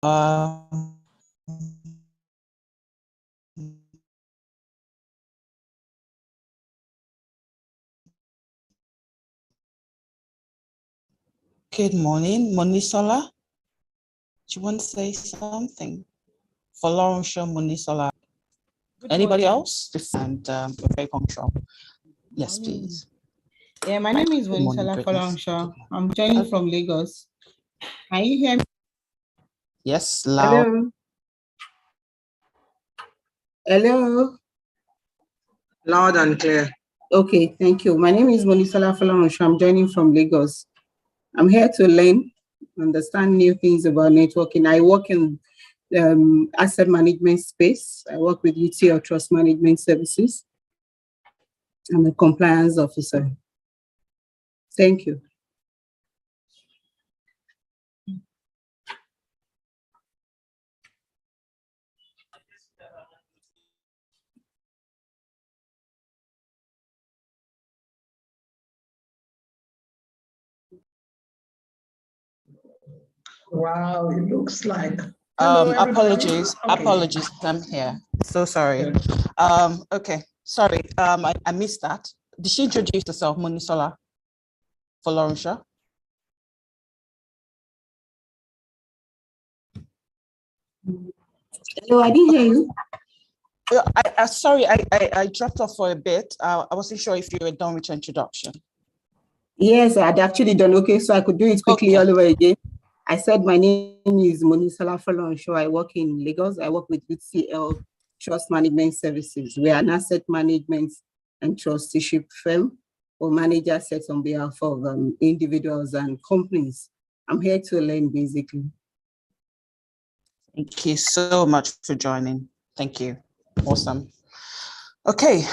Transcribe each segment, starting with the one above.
Um, good morning, Monisola. Do you want to say something? For Laurentia, Monisola. Anybody else? And we're very punctual. Yes, please. Yeah, my name is Monisola Folangshaw. I'm joining from Lagos. Can you hear me? Yes, loud. Hello. Hello. Loud and clear. Okay, thank you. My name is Monisola Folangshaw. I'm joining from Lagos. I'm here to learn, understand new things about networking. I work in asset management space. I work with UTL Trust Management Services. I'm a compliance officer. Thank you. Wow, it looks like. Hello, apologies, okay. apologies, I'm here. So sorry. Okay, sorry, I missed that. Did she introduce herself, Monisola for Laurentia? Hello, I didn't hear you. Sorry, I dropped off for a bit. I wasn't sure if you were done with your introduction. Yes, I'd actually done. Okay, so I could do it quickly all over again. I said my name is Monisola Folangshaw. I work in Lagos. I work with UTL Trust Management Services. We are an asset management and trusteeship firm or manage assets on behalf of individuals and companies. I'm here to learn basically. Thank you so much for joining. Thank you. Awesome. Okay,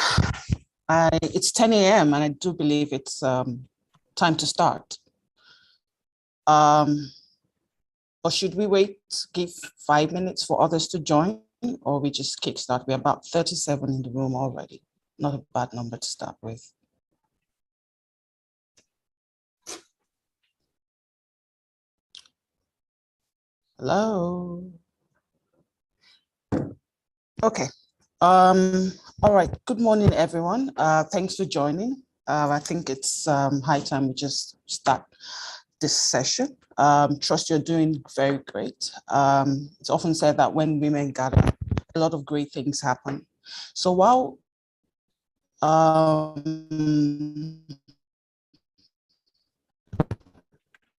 it's 10 a.m. and I do believe it's time to start. Or should we wait, give 5 minutes for others to join, or we just kickstart? We're about 37 in the room already. Not a bad number to start with. Hello. Okay. All right. Good morning, everyone. Thanks for joining. I think it's high time we just start this session. Trust you're doing very great. It's often said that when women gather, a lot of great things happen. So while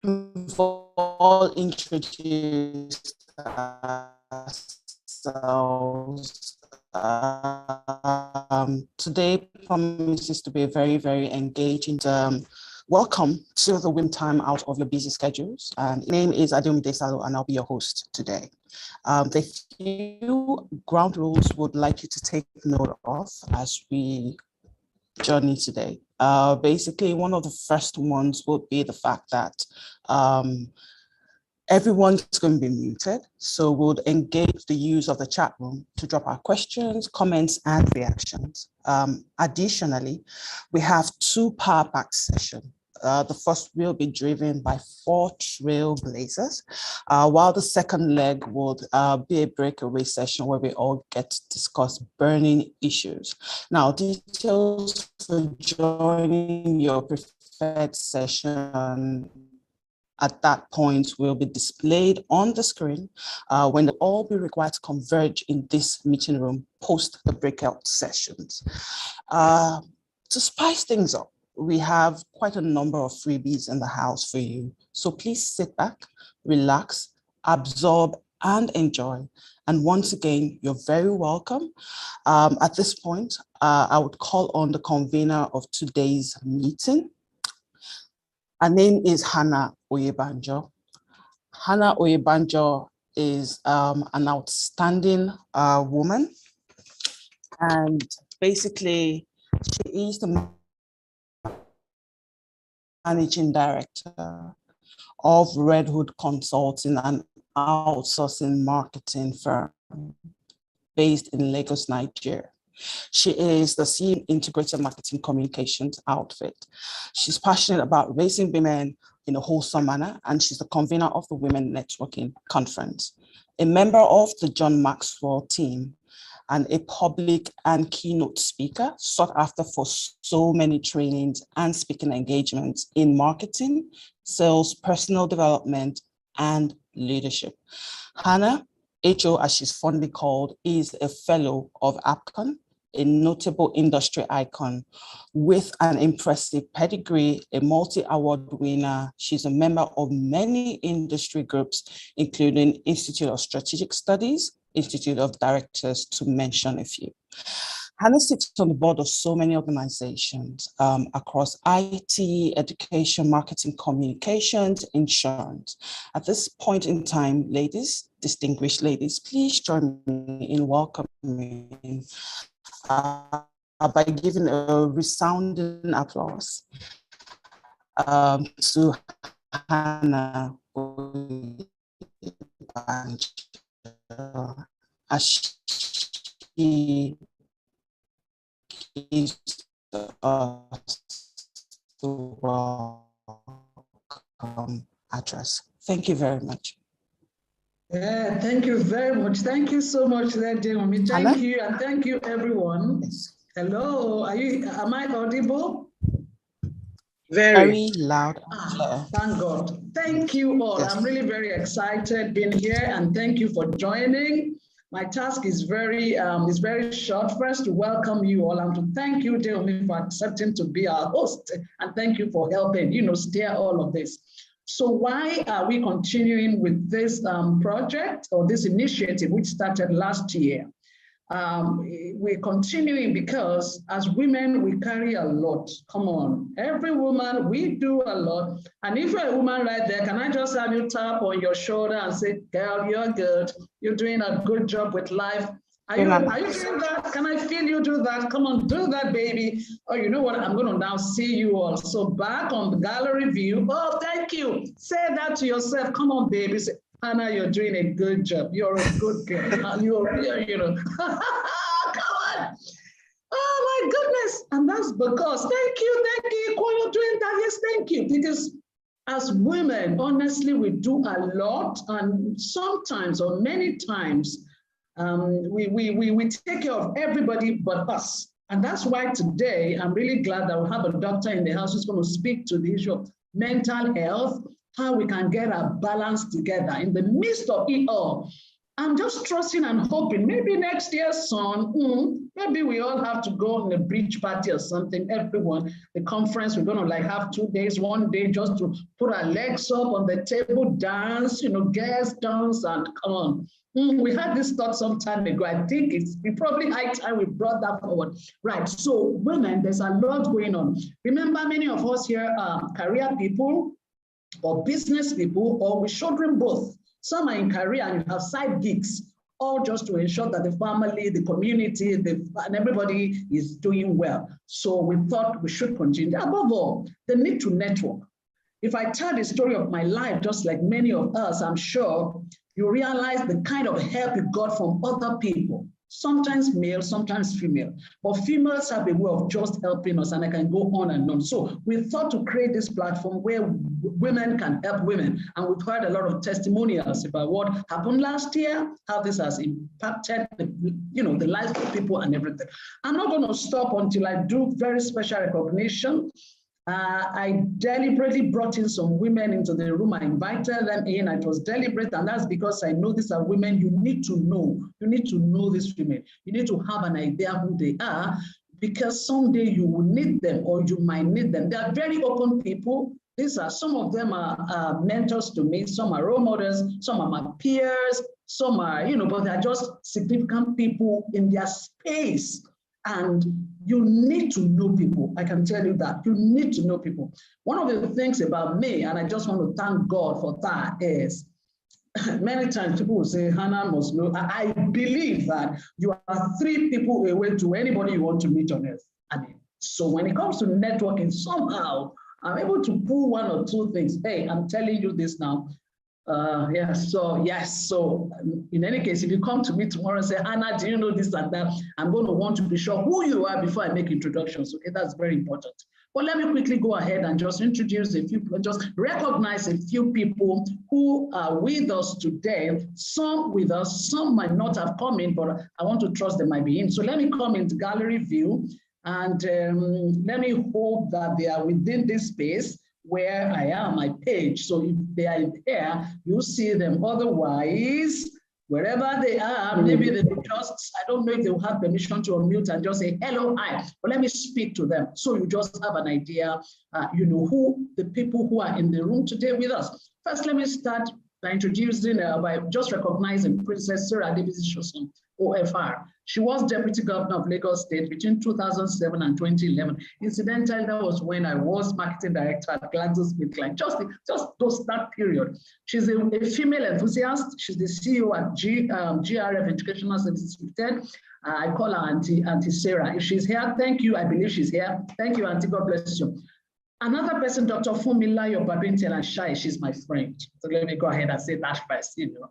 we've all introduced ourselves, today promises to be a very, very engaging. Welcome to the Win Time out of your busy schedules. My name is Ademide Salo, and I'll be your host today. The few ground rules would like you to take note of as we journey today. Basically, one of the first ones would be the fact that everyone's going to be muted, so we'll engage the use of the chat room to drop our questions, comments, and reactions. Additionally, we have 2 power-packed sessions. The first will be driven by 4 trailblazers, while the second leg would be a breakaway session where we all get to discuss burning issues. Now, details for joining your preferred session at that point will be displayed on the screen when they'll all be required to converge in this meeting room post the breakout sessions. To spice things up, we have quite a number of freebies in the house for you. So please sit back, relax, absorb, and enjoy. And once again, you're very welcome. At this point, I would call on the convener of today's meeting. Her name is Hana Oyebanjo. Hana Oyebanjo is an outstanding woman. And basically, she is the managing director of Red Hood Consulting, an outsourcing marketing firm based in Lagos, Nigeria. She is the CEO Integrated Marketing Communications outfit. She's passionate about raising women in a wholesome manner, and she's the convener of the Women Networking Conference. a member of the John Maxwell team, and a public and keynote speaker sought after for so many trainings and speaking engagements in marketing, sales, personal development, and leadership. Hana, HO as she's fondly called, is a fellow of APCON, a notable industry icon with an impressive pedigree, a multi-award winner. She's a member of many industry groups, including Institute of Strategic Studies, Institute of Directors, to mention a few. Hana sits on the board of so many organizations across IT, education, marketing, communications, insurance. At this point in time, ladies, distinguished ladies, please join me in welcoming by giving a resounding applause to Hana Oyebanjo as she gives us the welcome address. Thank you very much. Yeah, thank you very much. Thank you so much, Demomi. Thank you, and thank you, everyone. Yes. Hello, am I audible? Very loud and clear. Thank God. Thank you all. Yes. I'm really very excited being here, and thank you for joining. My task is very short. First, to welcome you all and to thank you, Demomi, for accepting to be our host, and thank you for helping, steer all of this. So why are we continuing with this project or this initiative, which started last year? We're continuing because as women, we carry a lot. Come on, every woman, we do a lot. And if you're a woman right there, can I just have you tap on your shoulder and say, girl, you're good. You're doing a good job with life. Are you doing that? Can I feel you do that? Come on, do that, baby. Oh, you know what? I'm going to now see you all. So back on the gallery view. Oh, thank you. Say that to yourself. Come on, baby. Say, Hana, you're doing a good job. You're a good girl. Come on. Oh, my goodness. And that's because, thank you. While you're doing that, yes, thank you. Because as women, honestly, we do a lot. And sometimes or many times, we take care of everybody but us. And that's why today, I'm really glad that we have a doctor in the house who's going to speak to the issue of mental health, how we can get our balance together in the midst of it all. I'm just trusting and hoping maybe next year's son, maybe we all have to go on a bridge party or something, everyone, the conference, we're going to have 2 days, 1 day just to put our legs up on the table, dance, guest dance, and come on. We had this thought some time ago. I think it's probably high time we brought that forward. Right, so women, there's a lot going on. Remember, many of us here are career people or business people, or we're shouldering both. Some are in career and you have side gigs, all just to ensure that the family, the community, and everybody is doing well. So we thought we should continue. Above all, the need to network. If I tell the story of my life, just like many of us, I'm sure you realize the kind of help you got from other people, sometimes male, sometimes female, but females have a way of just helping us, and I can go on and on. So we thought to create this platform where women can help women, and we've heard a lot of testimonials about what happened last year, how this has impacted the lives of people and everything. I'm not going to stop until I do very special recognition. I deliberately brought in some women into the room. I invited them in. It was deliberate, and that's because I know these are women you need to know. You need to know these women. You need to have an idea who they are, because someday you will need them, or you might need them. They are very open people. Some of them are mentors to me. Some are role models. Some are my peers. Some are, but they're just significant people in their space. And you need to know people. I can tell you that. You need to know people. One of the things about me, and I just want to thank God for that, is many times people will say, Hana must know. I believe that you are 3 people away to anybody you want to meet on earth. So when it comes to networking, somehow I'm able to pull 1 or 2 things. Hey, I'm telling you this now. So in any case, if you come to me tomorrow and say, Hana, do you know this and that? I'm going to want to be sure who you are before I make introductions. Okay, that's very important. But let me quickly go ahead and just introduce a few, just recognize a few people who are with us today. Some with us, some might not have come in, but I want to trust they might be in. So let me come into gallery view, and let me hope that they are within this space where I am, my page. So if they are there, you'll see them. Otherwise, wherever they are, maybe they will just, I don't know if they will have permission to unmute and just say, hello, hi, but let me speak to them. So you just have an idea, you know, who the people who are in the room today with us. First, let me start by introducing, by just recognizing Princess Sarah Adebisi-Shoson, OFR. She was Deputy Governor of Lagos State between 2007 and 2011. Incidentally, that was when I was Marketing Director at GlaxoSmithKline, just that period. She's a female enthusiast. She's the CEO at GRF Educational Services Limited. I call her Auntie Sarah. If she's here, thank you. I believe she's here. Thank you, Auntie. God bless you. Another person, Dr. Funmilayo Babintelan-Shai, she's my friend. So let me go ahead and say that first. You know,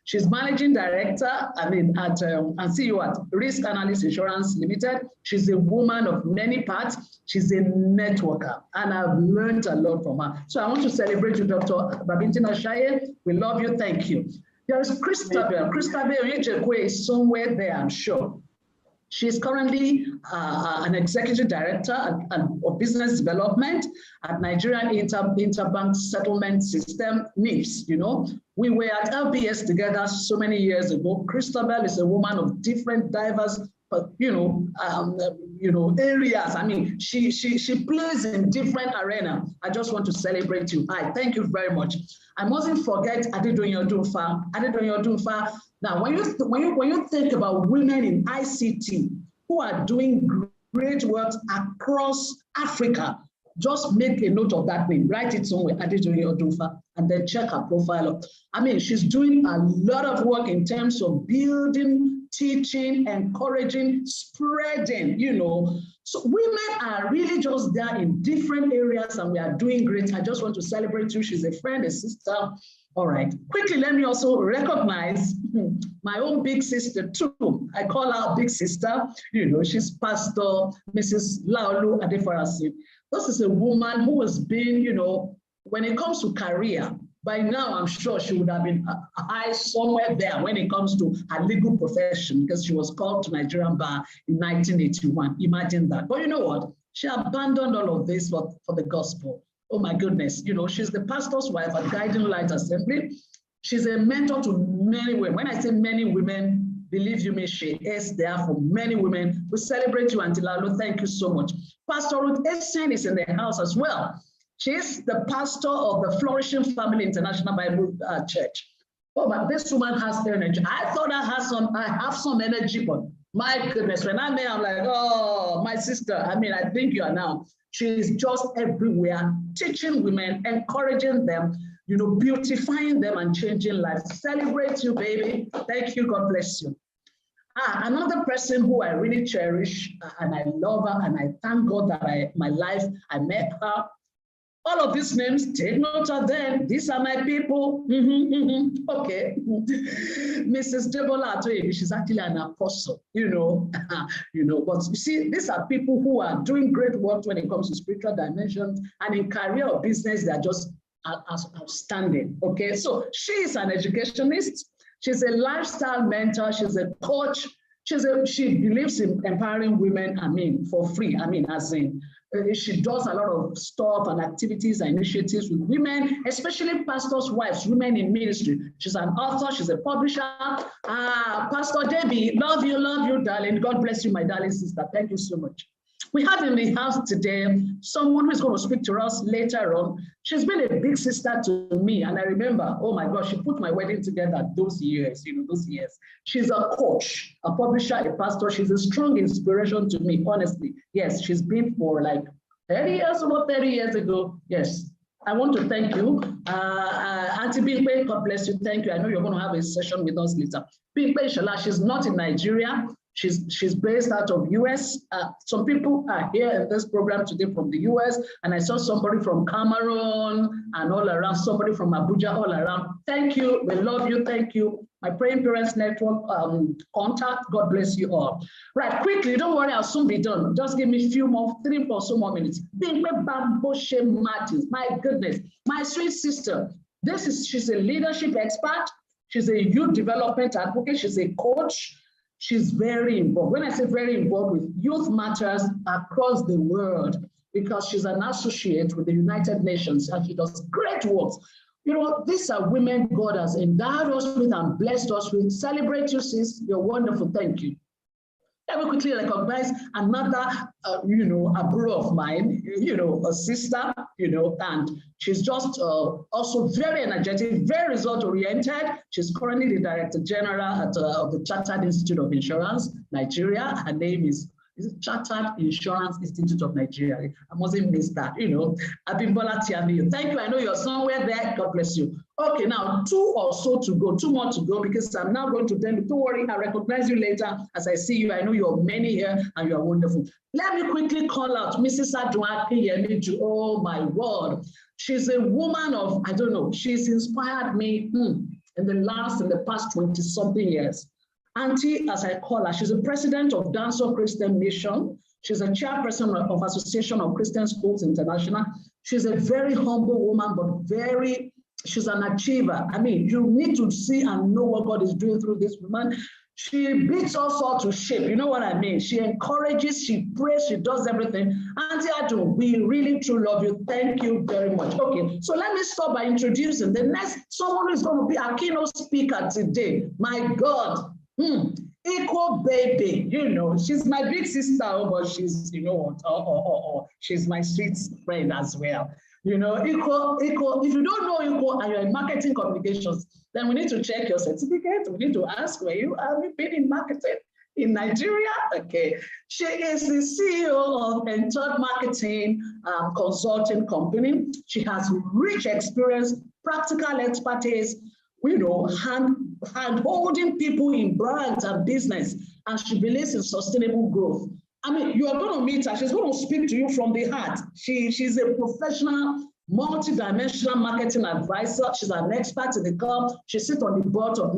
she's Managing Director, and CEO at Risk Analyst Insurance Limited. She's a woman of many parts. She's a networker, and I've learned a lot from her. So I want to celebrate you, Dr. Babintelan-Shai. We love you. Thank you. There's Christabel. Christabel Ojekwe is somewhere there, I'm sure. She's currently an executive director of business development at Nigerian Interbank Settlement System, NIPS. You know, we were at LBS together so many years ago. Christabel is a woman of different, diverse, areas. I mean, she plays in different arenas. I just want to celebrate you. Hi, thank you very much. I mustn't forget Adedoyin Odunfa. Now, when you think about women in ICT who are doing great work across Africa, just make a note of that name, write it somewhere, Adedoyin Odunfa, and then check her profile. I mean, she's doing a lot of work in terms of building, teaching, encouraging, spreading, you know. So women are really just there in different areas, and we are doing great. I just want to celebrate you. She's a friend, a sister. All right, quickly, let me also recognize my own big sister too. I call her big sister. You know, she's Pastor Mrs. Laolu Adefarasi. This is a woman who has been, you know, when it comes to career, by now I'm sure she would have been high somewhere there when it comes to her legal profession, because she was called to Nigerian Bar in 1981. Imagine that. But you know what? She abandoned all of this for the gospel. Oh my goodness, you know, she's the pastor's wife at Guiding Light Assembly. She's a mentor to many women. When I say many women, believe you me, she is there for many women. We celebrate you, Auntie Laolu. Thank you so much. Pastor Ruth Essin is in the house as well. She's the pastor of the Flourishing Family International Bible Church. Oh, but this woman has energy. I thought I have some energy, but my goodness, when I'm there, I'm like, oh, my sister. I mean, I think you are now. She's just everywhere, teaching women, encouraging them, you know, beautifying them and changing lives. Celebrate you, baby. Thank you. God bless you. Another person who I really cherish and I love her, and I thank God that I met her. All of these names, take note of them. These are my people. Okay. Mrs. Debola Atoyebi, she's actually an apostle, you know, but you see, these are people who are doing great work when it comes to spiritual dimensions, and in career or business, they're just outstanding. Okay. So she is an educationist. She's a lifestyle mentor. She's a coach. She believes in empowering women, I mean, for free. I mean, as in, she does a lot of stuff and activities and initiatives with women, especially pastors' wives, women in ministry. She's an author, she's a publisher. Pastor Debbie, love you, darling. God bless you, my darling sister. Thank you so much. We have in the house today someone who is going to speak to us later on. She's been a big sister to me, and I remember, oh my gosh, she put my wedding together those years, those years. She's a coach, a publisher, a pastor. She's a strong inspiration to me, honestly. Yes, she's been for like 30 years, about 30 years ago. Yes, I want to thank you. Auntie Bimpe, God bless you. Thank you. I know you're going to have a session with us later. Bimpe Inshallah, she's not in Nigeria. She's based out of US. Some people are here in this program today from the US, and I saw somebody from Cameroon and all around, somebody from Abuja all around. Thank you, we love you, thank you. my Praying Parents Network contact. God bless you all. Right, quickly, don't worry, I'll soon be done. Just give me a few more, 3 or so more minutes. Bimbe Bamboshe Martins, my goodness, my sweet sister. She's a leadership expert. She's a youth development advocate. She's a coach. She's very involved. When I say very involved with youth matters across the world, because she's an associate with the United Nations and she does great work. You know, these are women God has endowed us with and blessed us with. Celebrate you, sis. You're wonderful. Thank you. Let me quickly recognize another, a bro of mine, a sister, and she's just also very energetic, very result-oriented. She's currently the Director General of the Chartered Institute of Insurance, Nigeria. Her name is Chartered Insurance Institute of Nigeria. I mustn't miss that, Abimbola Tiamiyu. Thank you. I know you're somewhere there. God bless you. Okay, now 2 or so to go, 2 more to go, because I'm now going to tell you, don't worry, I'll recognize you later as I see you. I know you're many here and you're wonderful. Let me quickly call out Mrs. Adwaki Yemiju. Oh my word. She's a woman of, I don't know, she's inspired me in the past 20-something years. Auntie, as I call her, she's a president of Dancer Christian Mission. She's a chairperson of Association of Christian Schools International. She's a very humble woman, but she's an achiever. I mean, you need to see and know what God is doing through this woman. She beats us all to shape. You know what I mean? She encourages, she prays, she does everything. Auntie Adu, we really truly love you. Thank you very much. Okay, so let me start by introducing the next, someone who is going to be our keynote speaker today. My God. Equal baby, she's my big sister, but she's, she's my sweet friend as well. Equal, if you don't know Equal and you're in marketing communications, then we need to check your certificate. We need to ask have you been in marketing in Nigeria? Okay. She is the CEO of Untitled Marketing Consulting Company. She has rich experience, practical expertise, hand-holding people in brands and business, and she believes in sustainable growth. I mean, you are going to meet her. She's going to speak to you from the heart. She's a professional, multi-dimensional marketing advisor. She's an expert in the club. She sits on the board of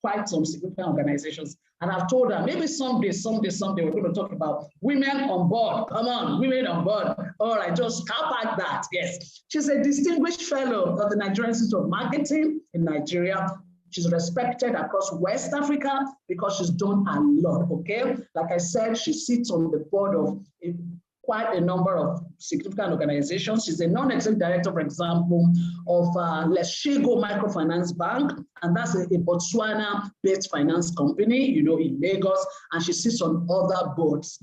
quite some significant organizations. And I've told her, maybe someday, we're going to talk about women on board. Come on, women on board. All right, just tap at that. Yes. She's a distinguished fellow of the Nigerian Institute of Marketing in Nigeria. She's respected across West Africa because she's done a lot, okay? Like I said, she sits on the board of quite a number of significant organizations. She's a non-executive director, for example, of Leshigo Microfinance Bank, and that's a Botswana-based finance company, in Lagos, and she sits on other boards,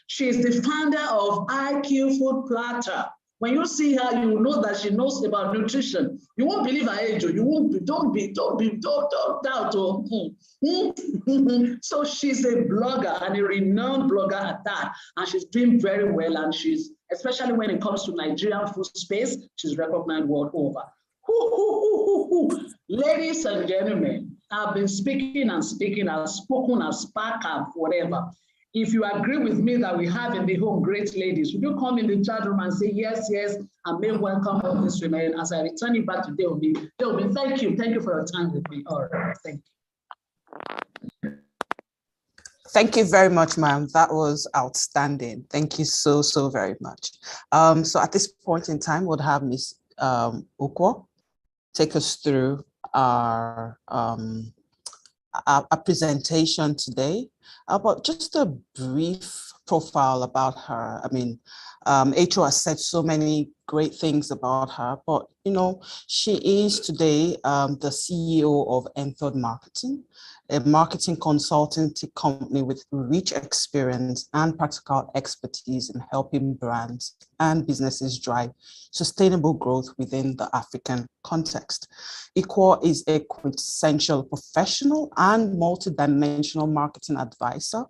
She's the founder of IQ Food Platter. When you see her, you will know that she knows about nutrition. You won't believe her age. You won't. Don't doubt. So she's a blogger and a renowned blogger at that, and she's doing very well. And she's, especially when it comes to Nigerian food space, she's recognized world over. Ladies and gentlemen, I've been speaking, I've spoken, I've sparked, whatever. If you agree with me that we have in the home great ladies, would you come in the chat room and say, yes, and may welcome all these women as I return you back to Deobi. Deobi, thank you for your time with me. All right, thank you. Thank you very much, ma'am. That was outstanding. Thank you so very much. So at this point in time, we'll have Ms. Ukwo take us through our presentation today, but just a brief profile about her. I mean, Acho has said so many great things about her, but she is today the CEO of Untitled Marketing, a marketing consultancy company with rich experience and practical expertise in helping brands and businesses drive sustainable growth within the African context. Ikwo is a quintessential professional and multidimensional marketing advisor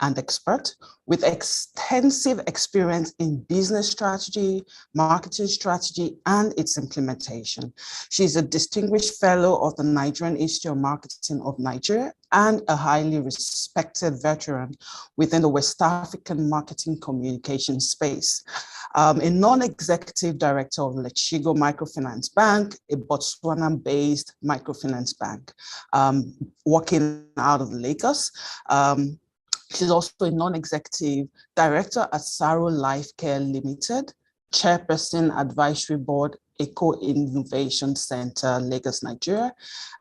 and expert with extensive experience in business strategy, marketing strategy, and its implementation. She's a distinguished fellow of the Nigerian Institute of Marketing of Nigeria and a highly respected veteran within the West African marketing communication space. A non-executive director of Lechigo Microfinance Bank, a Botswana-based microfinance bank, working out of Lagos. She's also a non-executive director at Saro Life Care Limited, chairperson advisory board, Eco Innovation Center, Lagos, Nigeria,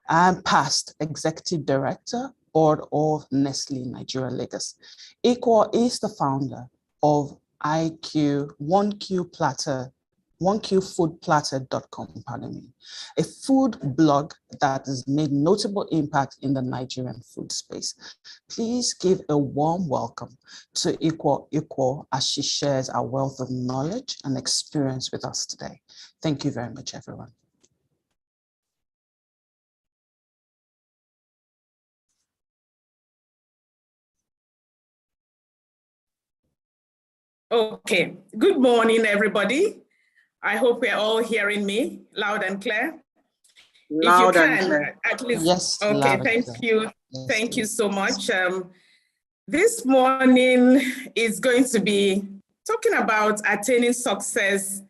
and past executive director, board of Nestle Nigeria, Lagos. Eco is the founder of OneQFoodPlatter.com, a food blog that has made notable impact in the Nigerian food space. Please give a warm welcome to Equal as she shares our wealth of knowledge and experience with us today. Thank you very much, everyone. Okay, good morning, everybody. I hope we're all hearing me loud and clear. Loud if you and can, clear. at least. Yes. Okay, thank you. Yes, thank you so much. This morning is going to be talking about attaining success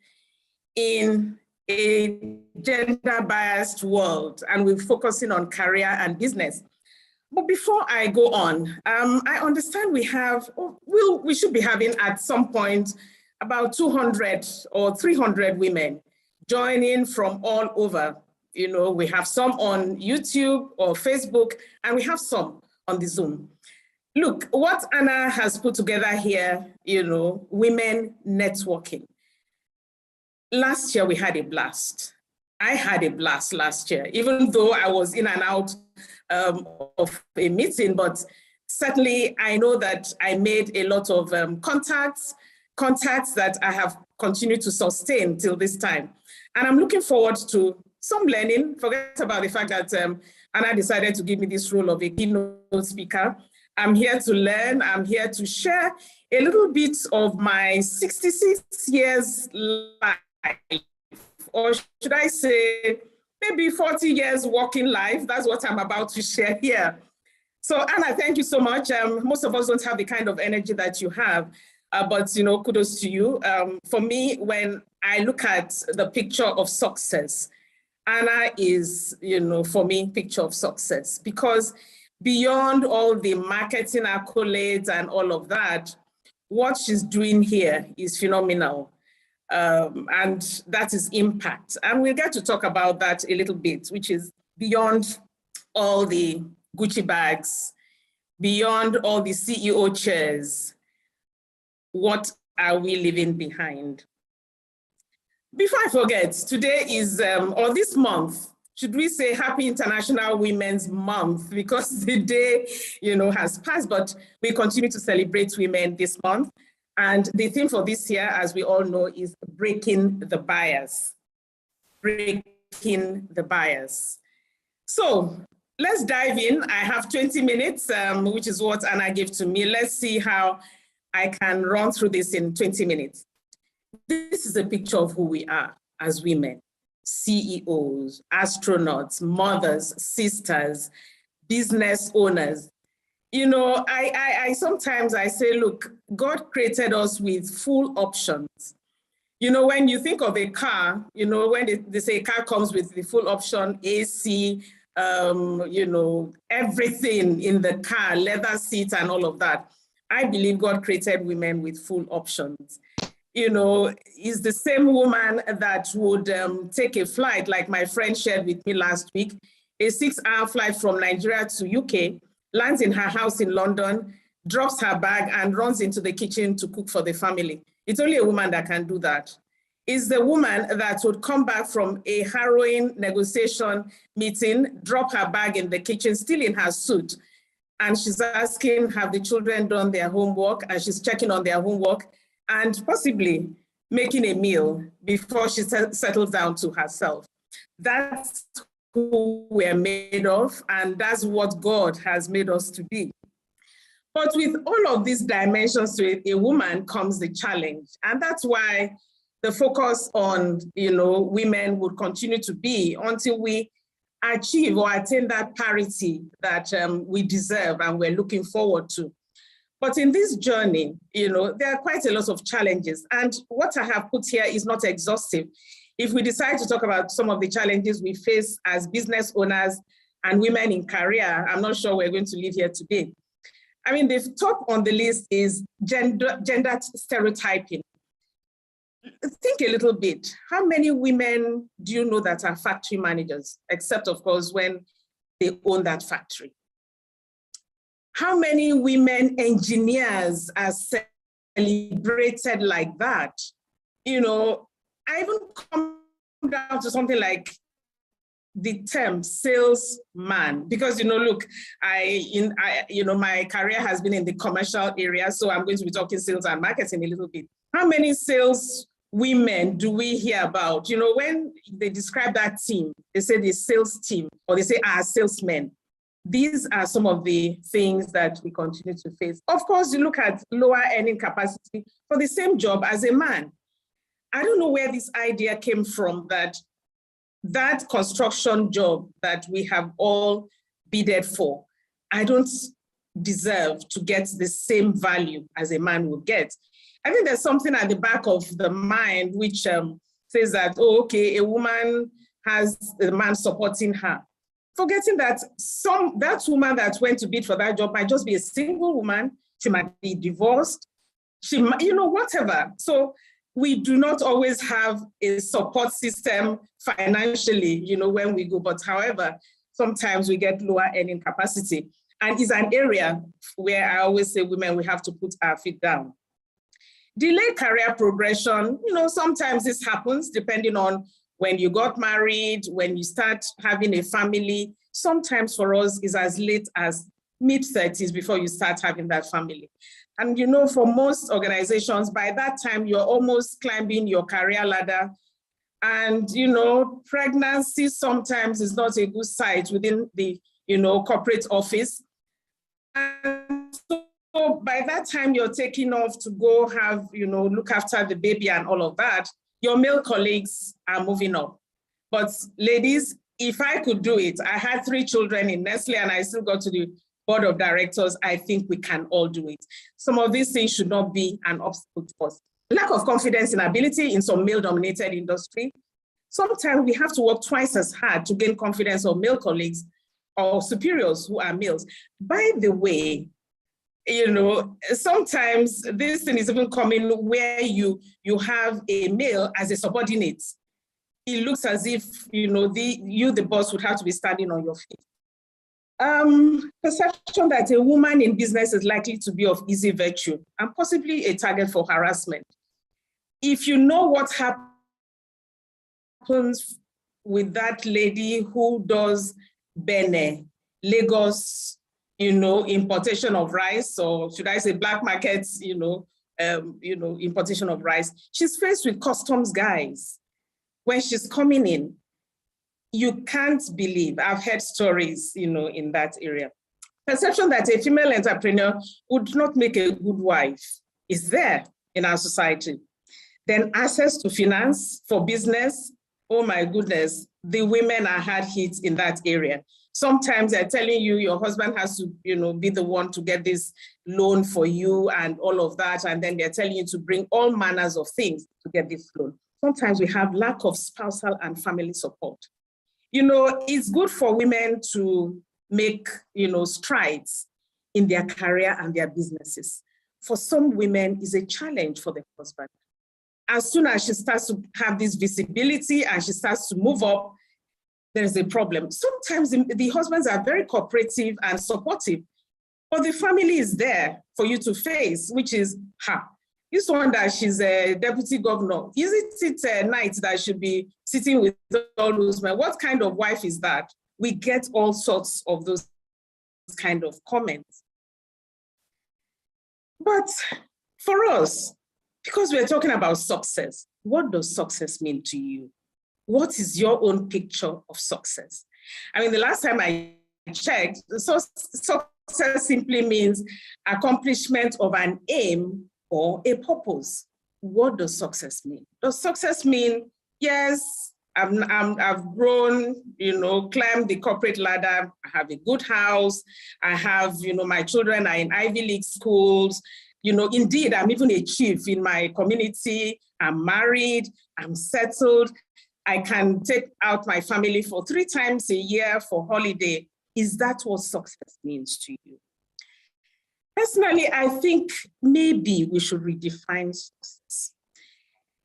in a gender-biased world, and we're focusing on career and business. But before I go on, I understand we should be having at some point about 200 or 300 women joining from all over. You know, we have some on YouTube or Facebook, and we have some on the Zoom. Look, what Anna has put together here, you know, women networking. Last year, we had a blast. I had a blast last year, even though I was in and out of a meeting, but certainly I know that I made a lot of contacts that I have continued to sustain till this time. And I'm looking forward to some learning. Forget about the fact that Anna decided to give me this role of a keynote speaker. I'm here to learn. I'm here to share a little bit of my 66 years life, or should I say, maybe 40 years working life. That's what I'm about to share here. So Anna, thank you so much. Most of us don't have the kind of energy that you have, but you know, kudos to you. For me, when I look at the picture of success, Anna is, you know, for me, picture of success, because beyond all the marketing accolades and all of that, what she's doing here is phenomenal. And that is impact. And we'll get to talk about that a little bit, which is beyond all the Gucci bags, beyond all the CEO chairs. What are we leaving behind? Before I forget, today is, or this month, should we say Happy International Women's Month, because the day, you know, has passed, but we continue to celebrate women this month. And the theme for this year, as we all know, is breaking the bias. Breaking the bias. So let's dive in. I have 20 minutes, which is what Anna gave to me. Let's see how I can run through this in 20 minutes. This is a picture of who we are as women: CEOs, astronauts, mothers, sisters, business owners. You know, I sometimes say, look, God created us with full options. You know, when you think of a car, you know, when they say a car comes with the full option, AC, you know, everything in the car, leather seats and all of that. I believe God created women with full options. You know, is the same woman that would take a flight, like my friend shared with me last week, a 6-hour flight from Nigeria to UK, lands in her house in London, drops her bag and runs into the kitchen to cook for the family. It's only a woman that can do that. It's the woman that would come back from a harrowing negotiation meeting, drop her bag in the kitchen, still in her suit. And she's asking, have the children done their homework? And she's checking on their homework and possibly making a meal before she settles down to herself. That's who we're made of, and that's what God has made us to be. But with all of these dimensions to it, a woman comes the challenge. And that's why the focus on, women would continue to be until we achieve or attain that parity that we deserve and we're looking forward to. But in this journey, there are quite a lot of challenges. And what I have put here is not exhaustive. If we decide to talk about some of the challenges we face as business owners and women in career, I'm not sure we're going to leave here today. I mean, the top on the list is gender stereotyping. Think a little bit. How many women do you know that are factory managers, except of course when they own that factory? How many women engineers are celebrated like that? I even come down to something like the term salesman, because look, my career has been in the commercial area, so I'm going to be talking sales and marketing a little bit. How many sales women do we hear about? When they describe that team, they say the sales team, or they say salesmen. These are some of the things that we continue to face. Of course, you look at lower earning capacity for the same job as a man. I don't know where this idea came from, that construction job that we have all bidded for, I don't deserve to get the same value as a man will get. I think there's something at the back of the mind which says that, okay, a woman has a man supporting her. Forgetting that that woman that went to bid for that job might just be a single woman, she might be divorced, she might, whatever. So we do not always have a support system financially, when we go, but however, sometimes we get lower earning capacity. And it's an area where I always say women, we have to put our feet down. Delayed career progression, sometimes this happens depending on when you got married, when you start having a family. Sometimes for us is as late as mid-30s before you start having that family. And for most organizations, by that time, you're almost climbing your career ladder. And, pregnancy sometimes is not a good sight within the, corporate office. And so by that time, you're taking off to go have, look after the baby and all of that, your male colleagues are moving up. But ladies, if I could do it, I had 3 children in Nestle and I still got to the board of directors, I think we can all do it. Some of these things should not be an obstacle to us. Lack of confidence and ability in some male-dominated industry. Sometimes we have to work twice as hard to gain confidence of male colleagues or superiors who are males. By the way, sometimes this thing is even coming where you have a male as a subordinate. It looks as if, the boss would have to be standing on your feet. Perception that a woman in business is likely to be of easy virtue and possibly a target for harassment. If you know what happens with that lady who does Bene, Lagos, importation of rice, or should I say black markets, importation of rice, she's faced with customs guys. When she's coming in, you can't believe, I've heard stories, in that area. Perception that a female entrepreneur would not make a good wife is there in our society. Then access to finance for business, oh my goodness, the women are hard hit in that area. Sometimes they're telling you your husband has to, be the one to get this loan for you and all of that. And then they're telling you to bring all manners of things to get this loan. Sometimes we have lack of spousal and family support. It's good for women to make, strides in their career and their businesses. For some women, it's a challenge for the husband. As soon as she starts to have this visibility and she starts to move up, there's a problem. Sometimes the husbands are very cooperative and supportive, but the family is there for you to face, which is, this one that she's a deputy governor. Isn't it a night that should be sitting with all those men? What kind of wife is that? We get all sorts of those kind of comments. But for us, because we're talking about success, what does success mean to you? What is your own picture of success? I mean, the last time I checked, so success success simply means accomplishment of an aim or a purpose. What does success mean? Does success mean, yes, I've grown, climbed the corporate ladder, I have a good house, I have, my children are in Ivy League schools, indeed, I'm even a chief in my community, I'm married, I'm settled, I can take out my family for 3 times a year for holiday. Is that what success means to you? Personally, I think maybe we should redefine success.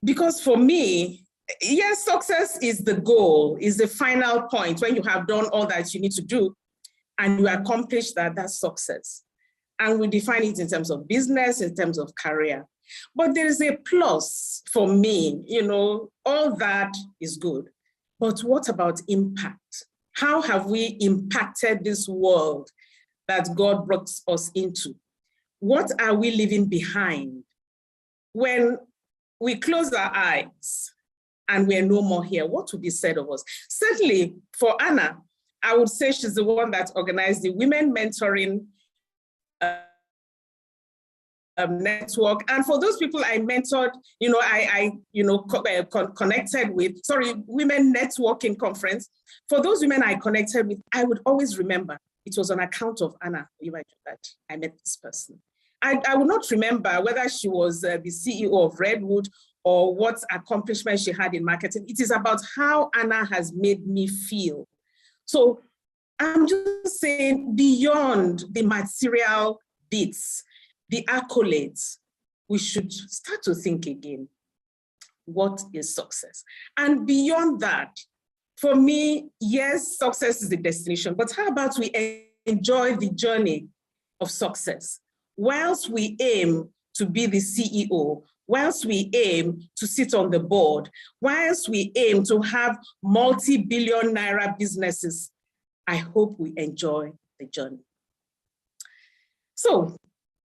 Because for me, yes, success is the goal, is the final point. When you have done all that you need to do and you accomplish that, that's success. And we define it in terms of business, in terms of career. But there is a plus for me, all that is good. But what about impact? How have we impacted this world that God brought us into? What are we leaving behind when we close our eyes and we're no more here? What would be said of us? Certainly for Hana, I would say she's the one that organized the women mentoring network. And for those people I mentored, connected with, women networking conference. For those women I connected with, I would always remember it was on account of Hana Oyebanjo that I met this person. I would not remember whether she was the CEO of Redwood or what accomplishment she had in marketing. It is about how Hana has made me feel. So I'm just saying, beyond the material bits, the accolades, we should start to think again, what is success? And beyond that, for me, yes, success is the destination, but how about we enjoy the journey of success? Whilst we aim to be the CEO, whilst we aim to sit on the board, whilst we aim to have multi-billion naira businesses, I hope we enjoy the journey. So,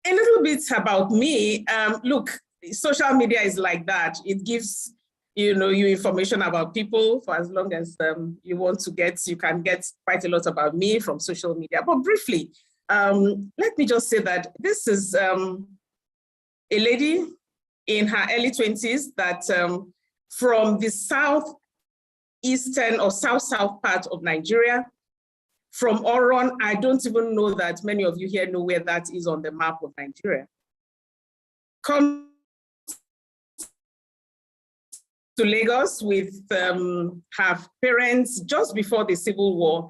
a little bit about me. Look, social media is like that. It gives you information about people for as long as you want to get. You can get quite a lot about me from social media. But briefly, let me just say that this is a lady in her early 20s that from the southeastern or south part of Nigeria, from Oron. I don't even know that many of you here know where that is on the map of Nigeria. Come to Lagos with her parents just before the Civil War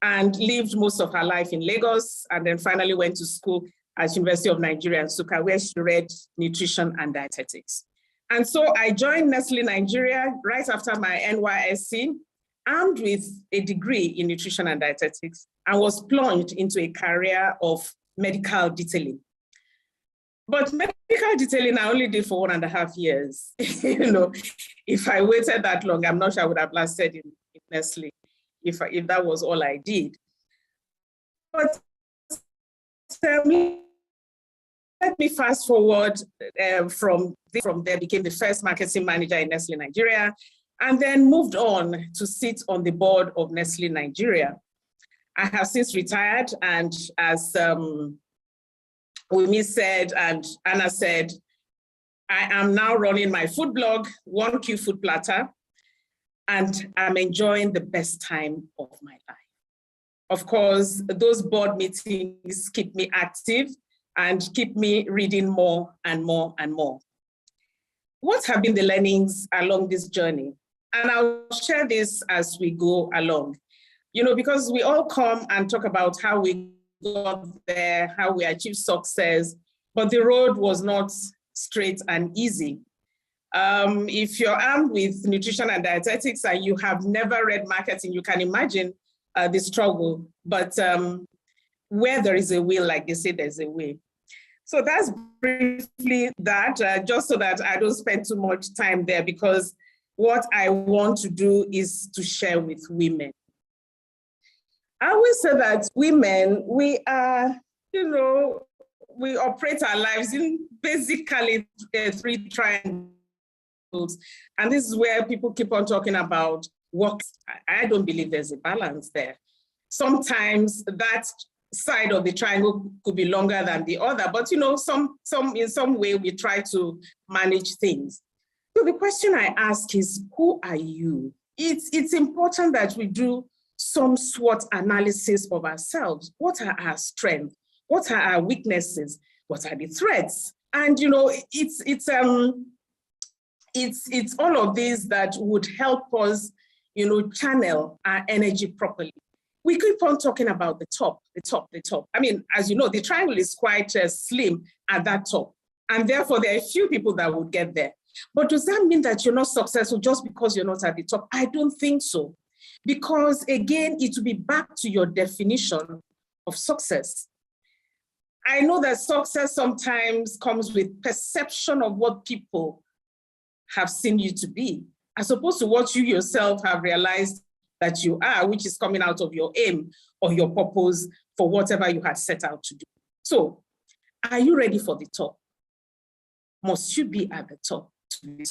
and lived most of her life in Lagos, and then finally went to school at University of Nigeria in Nsukka, where she read nutrition and dietetics. And so I joined Nestle Nigeria right after my NYSC, armed with a degree in nutrition and dietetics, and was plunged into a career of medical detailing. But medical detailing I only did for 1.5 years. If I waited that long, I'm not sure I would have lasted in Nestle if that was all I did. But let me fast forward from there, became the first marketing manager in Nestle Nigeria, and then moved on to sit on the board of Nestle Nigeria. I have since retired, and as Wimi said and Hana said, I am now running my food blog, 1Q Food Platter, and I'm enjoying the best time of my life. Of course, those board meetings keep me active and keep me reading more and more and more. What have been the learnings along this journey? And I'll share this as we go along. Because we all come and talk about how we got there, how we achieved success, but the road was not straight and easy. If you're armed with nutrition and dietetics and you have never read marketing, you can imagine the struggle. But where there is a will, like they say, there's a way. So that's briefly that, just so that I don't spend too much time there, because what I want to do is to share with women. I always say that women, we are, we operate our lives in basically 3 triangles. And this is where people keep on talking about work. I don't believe there's a balance there. Sometimes that side of the triangle could be longer than the other, but in some way we try to manage things. So the question I ask is, who are you? It's important that we do some SWOT analysis of ourselves. What are our strengths? What are our weaknesses? What are the threats? And it's all of these that would help us, channel our energy properly. We keep on talking about the top. I mean, as you know, the triangle is quite slim at that top, and therefore there are a few people that would get there. But does that mean that you're not successful just because you're not at the top? I don't think so. Because again, it will be back to your definition of success. I know that success sometimes comes with perception of what people have seen you to be, as opposed to what you yourself have realized that you are, which is coming out of your aim or your purpose for whatever you had set out to do. So, are you ready for the top? Must you be at the top to be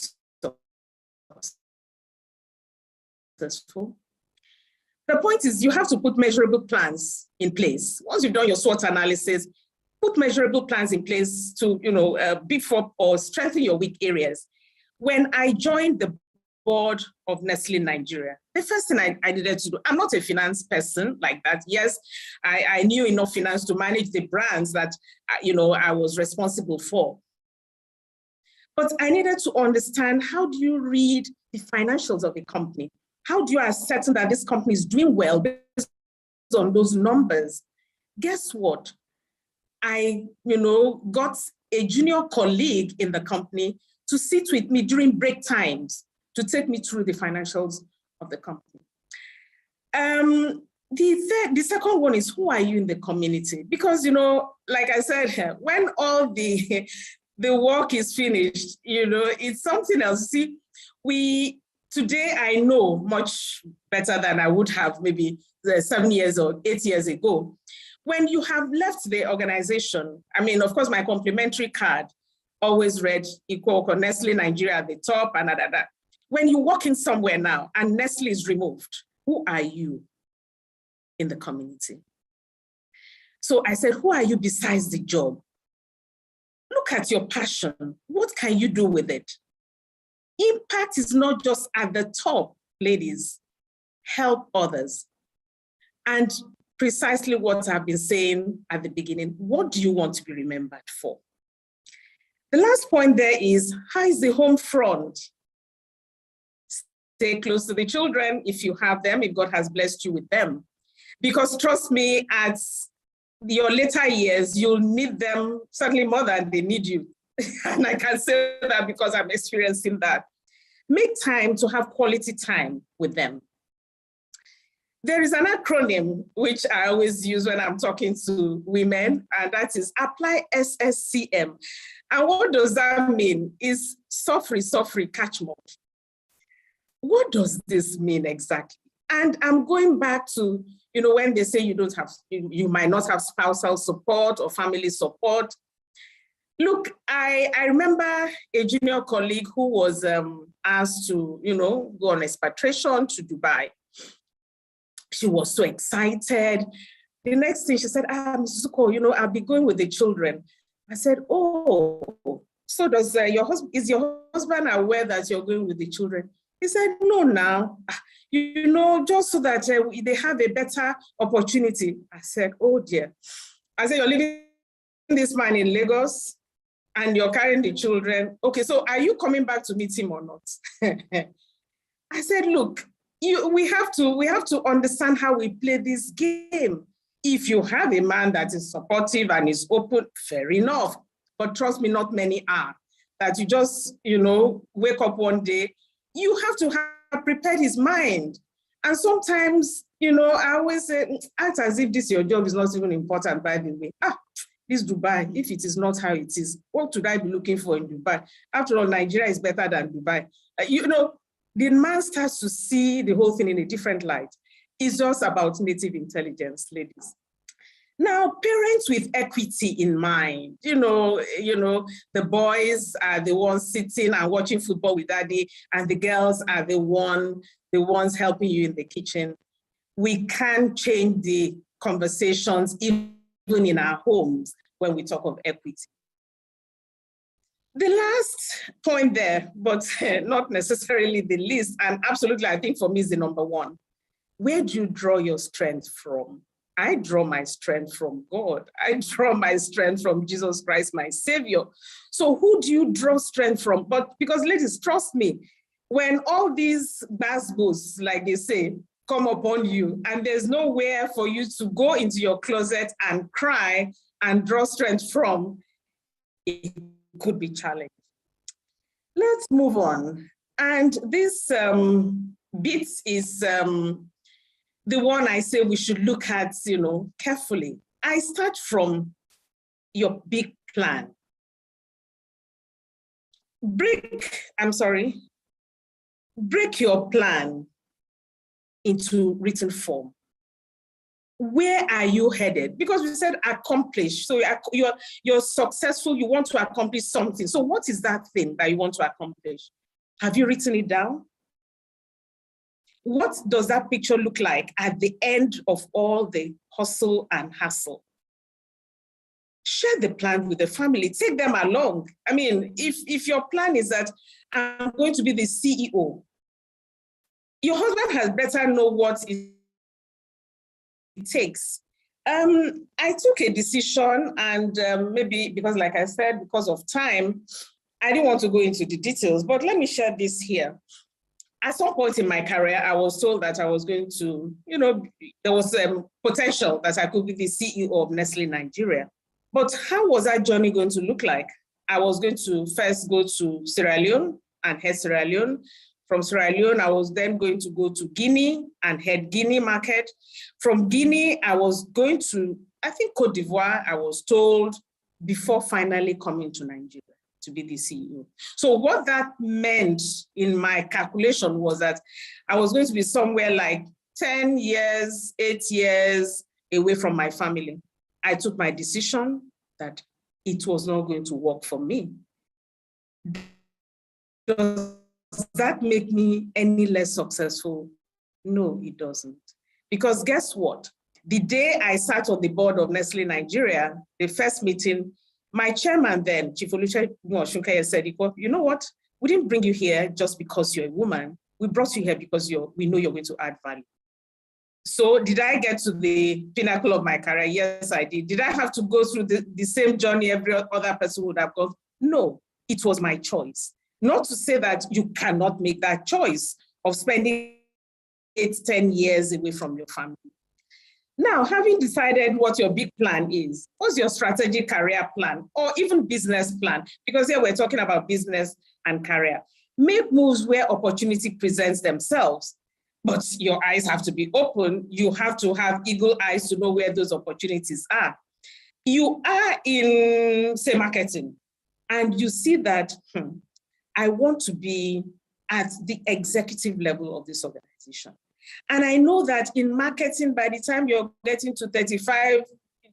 successful? The point is, you have to put measurable plans in place. Once you've done your SWOT analysis, put measurable plans in place to, beef up or strengthen your weak areas. When I joined the board of Nestle Nigeria, the first thing I needed to do, I'm not a finance person like that. Yes, I knew enough finance to manage the brands that, I was responsible for. But I needed to understand, how do you read the financials of a company? How do you ascertain that this company is doing well based on those numbers? Guess what? I, got a junior colleague in the company to sit with me during break times to take me through the financials of the company. The second one is, who are you in the community? Because, like I said, when all the work is finished, it's something else. See, today I know much better than I would have maybe 7 years or 8 years ago. When you have left the organization, I mean, of course, my complimentary card always read equal Nestle Nigeria at the top and that. When you walk in somewhere now and Nestle is removed, who are you in the community? So I said, who are you besides the job? Look at your passion. What can you do with it? Impact is not just at the top, ladies. Help others. And precisely what I've been saying at the beginning, what do you want to be remembered for? The last point there is, how is the home front? Stay close to the children if you have them, if God has blessed you with them. Because trust me, at your later years, you'll need them certainly more than they need you. And I can say that because I'm experiencing that. Make time to have quality time with them. There is an acronym which I always use when I'm talking to women, and that is apply SSCM. And what does that mean? Is suffer, catch more. What does this mean exactly? And I'm going back to, when they say you might not have spousal support or family support. Look, I remember a junior colleague who was asked to, go on expatriation to Dubai. She was so excited. The next thing she said, Mrs. Suko, I'll be going with the children. I said, oh, so is your husband aware that you're going with the children? He said, no, now, just so that they have a better opportunity. I said, oh dear. I said, you're leaving this man in Lagos and you're carrying the children. Okay, so are you coming back to meet him or not? I said, look, we have to understand how we play this game. If you have a man that is supportive and is open, fair enough. But trust me, not many are. That you just, wake up one day, you have to have prepared his mind. And sometimes, I always say, act as if your job is not even important, by the way. This Dubai, if it is not how it is, what should I be looking for in Dubai? After all, Nigeria is better than Dubai. The man starts to see the whole thing in a different light. It's just about native intelligence, ladies. Now, parents with equity in mind, the boys are the ones sitting and watching football with daddy, and the girls are the ones helping you in the kitchen. We can change the conversations, even in our homes, when we talk of equity. The last point there, but not necessarily the least, and absolutely I think for me is the number one. Where do you draw your strength from? I draw my strength from God. I draw my strength from Jesus Christ, my Savior. So who do you draw strength from? But because ladies, trust me, when all these basbos, like they say, come upon you, and there's nowhere for you to go into your closet and cry and draw strength from, it could be challenging. Let's move on. And this bit is the one I say we should look at, carefully. I start from your big plan. Break your plan into written form. Where are you headed? Because we said accomplish. So you're successful, you want to accomplish something. So what is that thing that you want to accomplish? Have you written it down? What does that picture look like at the end of all the hustle and hassle? Share the plan with the family, take them along. I mean, if your plan is that I'm going to be the CEO, your husband has better know what it takes. I took a decision, and maybe because, like I said, because of time, I didn't want to go into the details, but let me share this here. At some point in my career, I was told that I was going to, there was potential that I could be the CEO of Nestle Nigeria. But how was that journey going to look like? I was going to first go to Sierra Leone and head Sierra Leone. From Sierra Leone, I was then going to go to Guinea and head Guinea market. From Guinea, I was going to, I think, Cote d'Ivoire, I was told, before finally coming to Nigeria to be the CEO. So what that meant in my calculation was that I was going to be somewhere like 10 years, 8 years away from my family. I took my decision that it was not going to work for me. Does that make me any less successful? No, it doesn't. Because guess what? The day I sat on the board of Nestle Nigeria, the first meeting, my chairman then, Chief Olusegun Osunkeye, said, you know what? We didn't bring you here just because you're a woman. We brought you here because we know you're going to add value. So did I get to the pinnacle of my career? Yes, I did. Did I have to go through the same journey every other person would have gone? No, it was my choice. Not to say that you cannot make that choice of spending 8-10 years away from your family. Now, having decided what your big plan is, what's your strategic career plan or even business plan? Because here we're talking about business and career. Make moves where opportunity presents themselves, but your eyes have to be open. You have to have eagle eyes to know where those opportunities are. You are in, say, marketing, and you see that, I want to be at the executive level of this organization. And I know that in marketing, by the time you're getting to 35,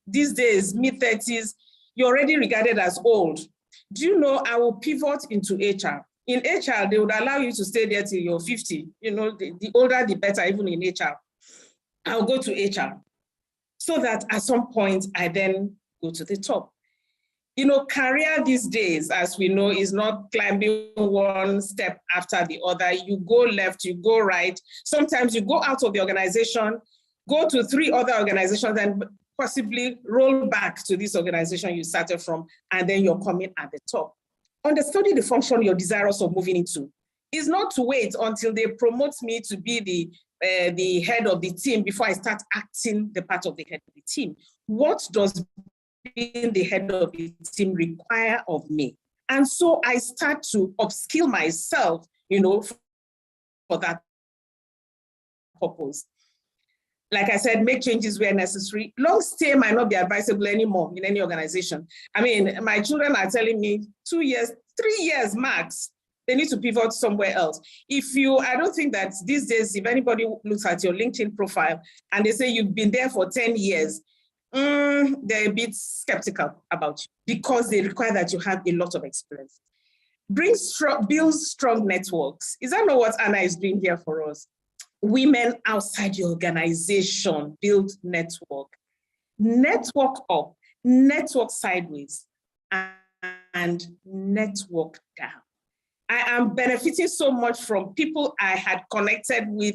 these days, mid-30s, you're already regarded as old. Do you know, I will pivot into HR. In HR, they would allow you to stay there till you're 50. The older, the better, even in HR. I'll go to HR so that at some point, I then go to the top. Career these days, as we know, is not climbing one step after the other. You go left, you go right. Sometimes you go out of the organization, go to 3 other organizations, and possibly roll back to this organization you started from, and then you're coming at the top. Understudy the function you're desirous of moving into. Is not to wait until they promote me to be the head of the team before I start acting the part of the head of the team. What does being the head of the team require of me? And so I start to upskill myself, for that purpose. Like I said, make changes where necessary. Long stay might not be advisable anymore in any organization. I mean, my children are telling me 2 years, 3 years max, they need to pivot somewhere else. I don't think that these days, if anybody looks at your LinkedIn profile and they say you've been there for 10 years, they're a bit skeptical about you because they require that you have a lot of experience. Build strong networks. Is that not what Anna is doing here for us? women outside your organization, build network. Network up, network sideways, and network down. I am benefiting so much from people I had connected with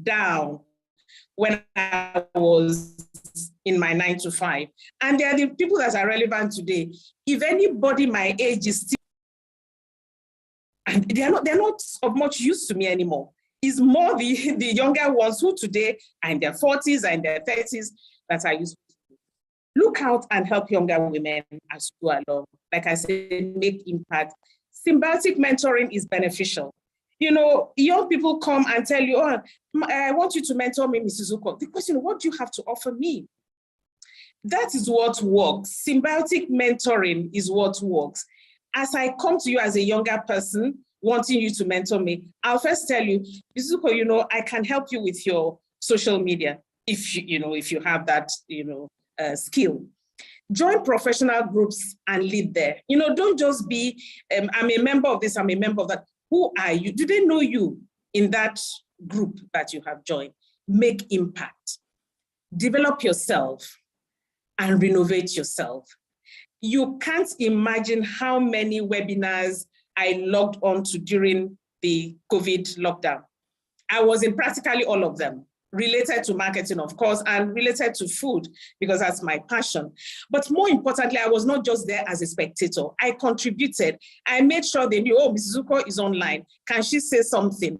down when I was in my 9 to 5. And they are the people that are relevant today. If anybody my age is still, and they're not of much use to me anymore. It's more the younger ones who today are in their 40s and their 30s that are useful. Look out and help younger women as you go along. Like I said, make impact. Symbiotic mentoring is beneficial. You know, young people come and tell you, oh, I want you to mentor me, Mrs. Uko. The question, what do you have to offer me? That is what works. Symbiotic mentoring is what works. As I come to you as a younger person, wanting you to mentor me, I'll first tell you, Mrs. Uko, you know, I can help you with your social media if you have that, skill. Join professional groups and lead there. You know, don't just be, I'm a member of this, I'm a member of that. Who are you? Do they know you in that group that you have joined? Make impact. Develop yourself and renovate yourself. You can't imagine how many webinars I logged onto during the COVID lockdown. I was in practically all of them, related to marketing, of course, and related to food, because that's my passion. But more importantly, I was not just there as a spectator. I contributed. I made sure they knew, oh, Mrs. Uko is online. Can she say something?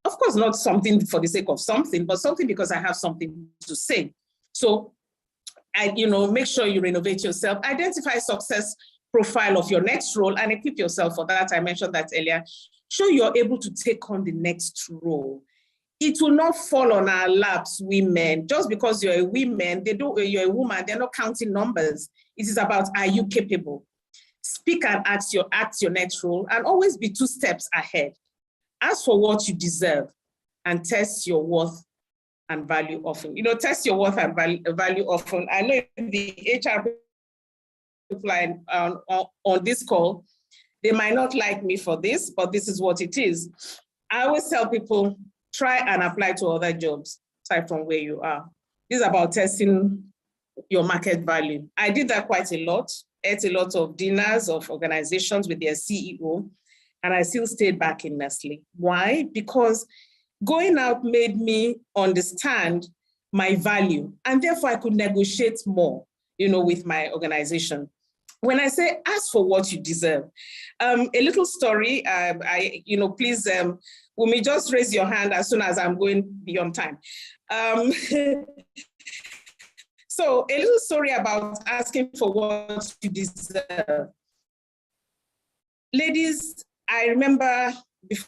Of course, not something for the sake of something, but something because I have something to say. So, make sure you renovate yourself, identify success profile of your next role and equip yourself for that. I mentioned that earlier. Show you're able to take on the next role. It will not fall on our laps, women. Just because you're a woman, you're a woman, they're not counting numbers. It is about, are you capable? Speak and act your next role, and always be 2 steps ahead. Ask for what you deserve and test your worth and value often. Test your worth and value often. I know the HR people on this call, they might not like me for this, but this is what it is. I always tell people, try and apply to other jobs, aside from where you are. This is about testing your market value. I did that quite a lot, ate a lot of dinners of organizations with their CEO, and I still stayed back in Nestle. Why? Because going out made me understand my value, and therefore I could negotiate more, with my organization. When I say ask for what you deserve, a little story, please, Wumi, just raise your hand as soon as I'm going beyond time. So a little story about asking for what you deserve. Ladies, I remember before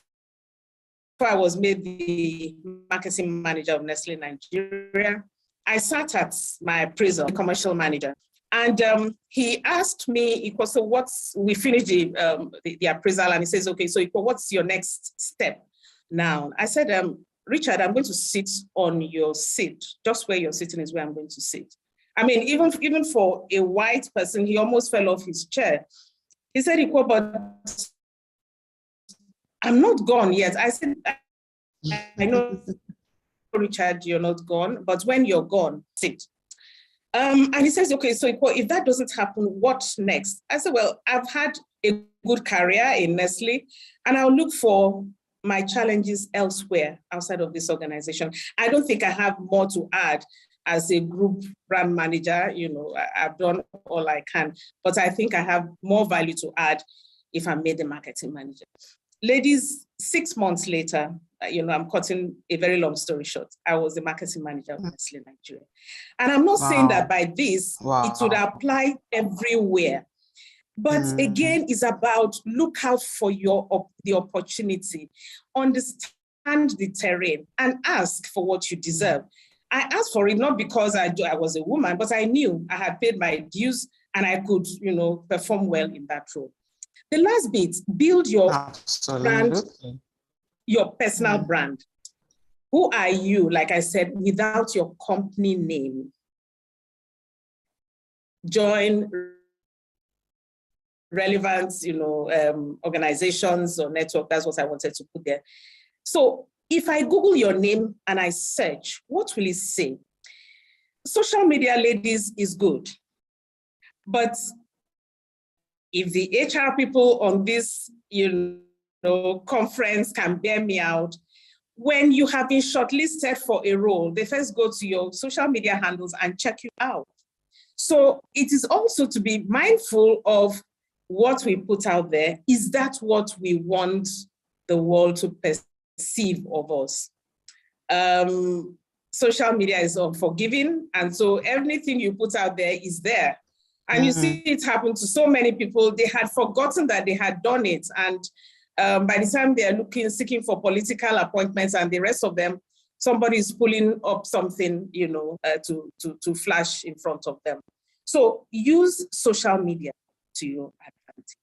I was made the marketing manager of Nestle Nigeria, I sat at my appraisal, the commercial manager, and he asked me, so we finished the appraisal, and he says, okay, so what's your next step now? I said, Richard, I'm going to sit on your seat. Just where you're sitting is where I'm going to sit. I mean, even for a white person, he almost fell off his chair. He said, but I'm not gone yet. I said, I know, Richard, you're not gone, but when you're gone, sit. And he says, okay, so if that doesn't happen, what next? I said, well, I've had a good career in Nestle, and I'll look for my challenges elsewhere outside of this organization. I don't think I have more to add as a group brand manager. I've done all I can, but I think I have more value to add if I'm made the marketing manager. Ladies, 6 months later, I'm cutting a very long story short, I was the marketing manager of Nestle Nigeria. And I'm not saying that by this, it would apply everywhere. But again, it's about look out for the opportunity, understand the terrain, and ask for what you deserve. I asked for it not because I was a woman, but I knew I had paid my dues and I could, perform well in that role. The last bit, build your brand, your personal brand. Who are you, like I said, without your company name? Join relevant, organizations or network. That's what I wanted to put there. So If I Google your name and I search, what will it say? Social media, ladies, is good. But if the HR people on this, conference can bear me out, when you have been shortlisted for a role, they first go to your social media handles and check you out. So it is also to be mindful of what we put out there. Is that what we want the world to perceive of us? Social media is unforgiving, and so everything you put out there is there. And you see it happen to so many people. They had forgotten that they had done it. And by the time they are seeking for political appointments and the rest of them, somebody is pulling up something, to flash in front of them. So use social media to your advantage.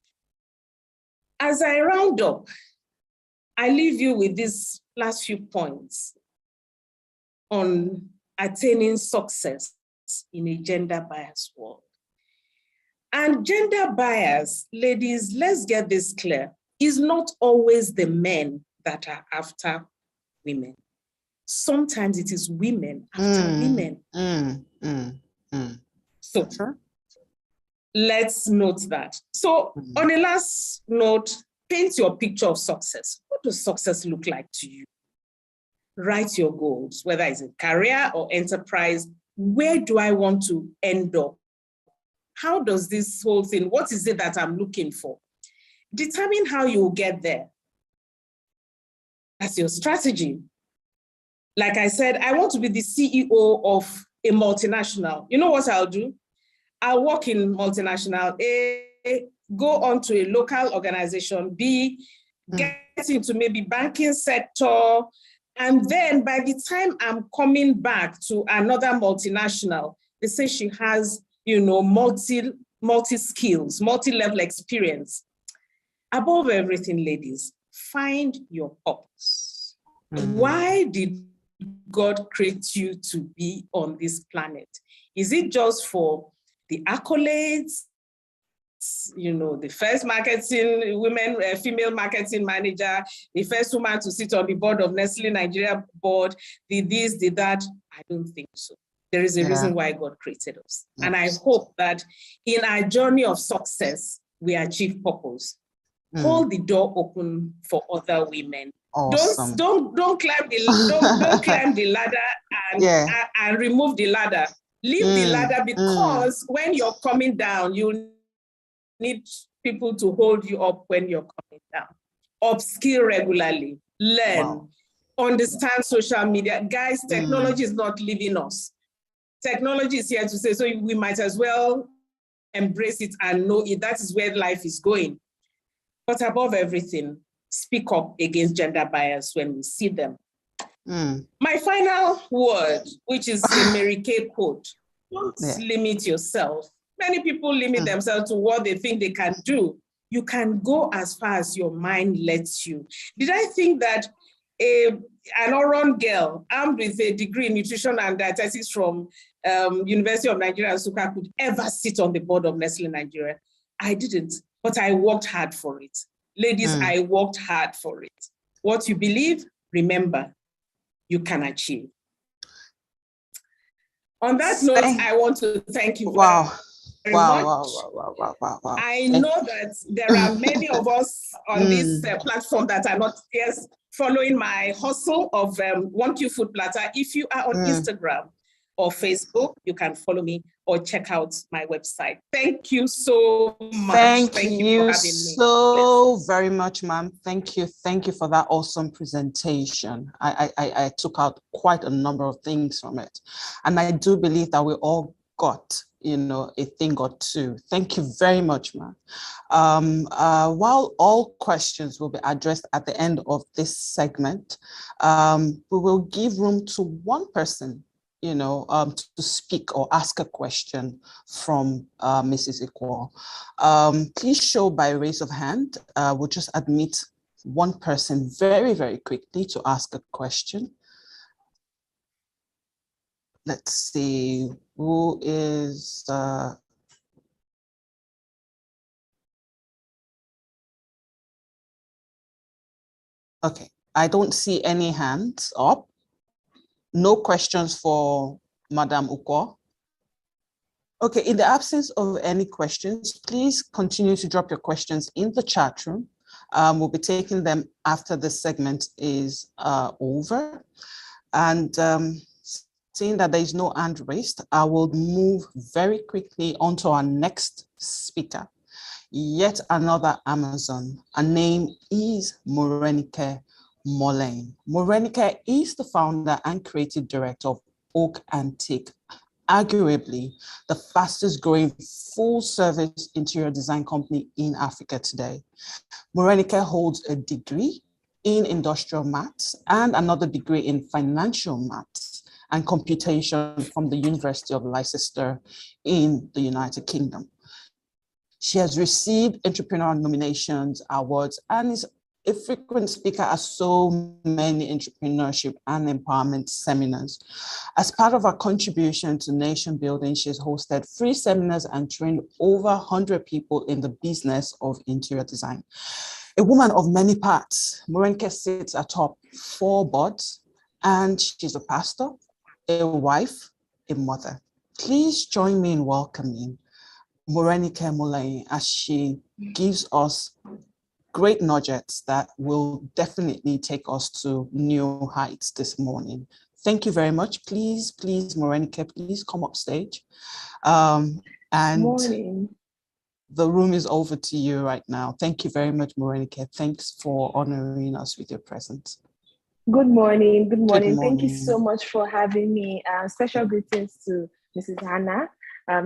As I round up, I leave you with these last few points on attaining success in a gender-biased world. And gender bias, ladies, let's get this clear, is not always the men that are after women. Sometimes it is women after women. So let's note that. So on a last note, paint your picture of success. What does success look like to you? Write your goals, whether it's a career or enterprise. Where do I want to end up? How does this whole thing, what is it that I'm looking for? Determine how you will get there. That's your strategy. Like I said, I want to be the CEO of a multinational. You know what I'll do? I'll work in multinational, A, go on to a local organization, B, get into maybe banking sector, and then by the time I'm coming back to another multinational, they say she has, multi-skills, multi-level experience. Above everything, ladies, find your purpose. Why did God create you to be on this planet? Is it just for the accolades? The first female marketing manager, the first woman to sit on the board of Nestle Nigeria board, the this, the that? I don't think so. There is a reason why God created us. Yes. And I hope that in our journey of success, we achieve purpose. Hold the door open for other women. Awesome. Don't climb the ladder and remove the ladder. Leave the ladder, because when you're coming down, you need people to hold you up when you're coming down. Upskill regularly, learn, understand social media. Guys, technology is not leaving us. Technology is here to stay, so we might as well embrace it and know it. That is where life is going. But above everything, speak up against gender bias when we see them. My final word, which is a Mary Kay quote, don't limit yourself. Many people limit themselves to what they think they can do. You can go as far as your mind lets you. Did I think that an Oron girl armed with a degree in nutrition and dietetics from University of Nigeria, Nsukka, could ever sit on the board of Nestle Nigeria? I didn't, but I worked hard for it. Ladies, I worked hard for it. What you believe, remember, you can achieve. On that note, I want to thank you very much. Wow. I know that there are many of us on this platform that are not following my hustle of 1Q Food Platter. If you are on Instagram or Facebook, you can follow me or check out my website. Thank you so much. Thank you for having me. So very much, ma'am. Thank you. Thank you for that awesome presentation. I took out quite a number of things from it. And I do believe that we all got, a thing or two. Thank you very much, ma'am. While all questions will be addressed at the end of this segment, we will give room to one person to speak or ask a question from Mrs. Equal. Please show by raise of hand. We'll just admit one person very, very quickly to ask a question. Let's see, who is... Okay, I don't see any hands up. No questions for Madam Uko. Okay, in the absence of any questions, please continue to drop your questions in the chat room. We'll be taking them after this segment is over. And seeing that there is no hand raised, I will move very quickly onto our next speaker. Yet another Amazon. Her name is Morenike Molen. Morenike is the founder and creative director of Oak Antique, arguably the fastest growing full service interior design company in Africa today. Morenike holds a degree in industrial maths and another degree in financial maths and computation from the University of Leicester in the United Kingdom. She has received entrepreneur nominations, awards, and is a frequent speaker at so many entrepreneurship and empowerment seminars. As part of her contribution to nation building, she has hosted free seminars and trained over 100 people in the business of interior design. A woman of many parts, Morenike sits atop 4 boards, and she's a pastor, a wife, a mother. Please join me in welcoming Morenike Molen as she gives us great nuggets that will definitely take us to new heights this morning. Thank you very much. Please, Morenike, please come up stage. And Morning. The room is over to you right now. Thank you very much, Morenike. Thanks for honoring us with your presence. Good morning. Good morning. Good morning. Thank you so much for having me. Special greetings to Mrs. Hana.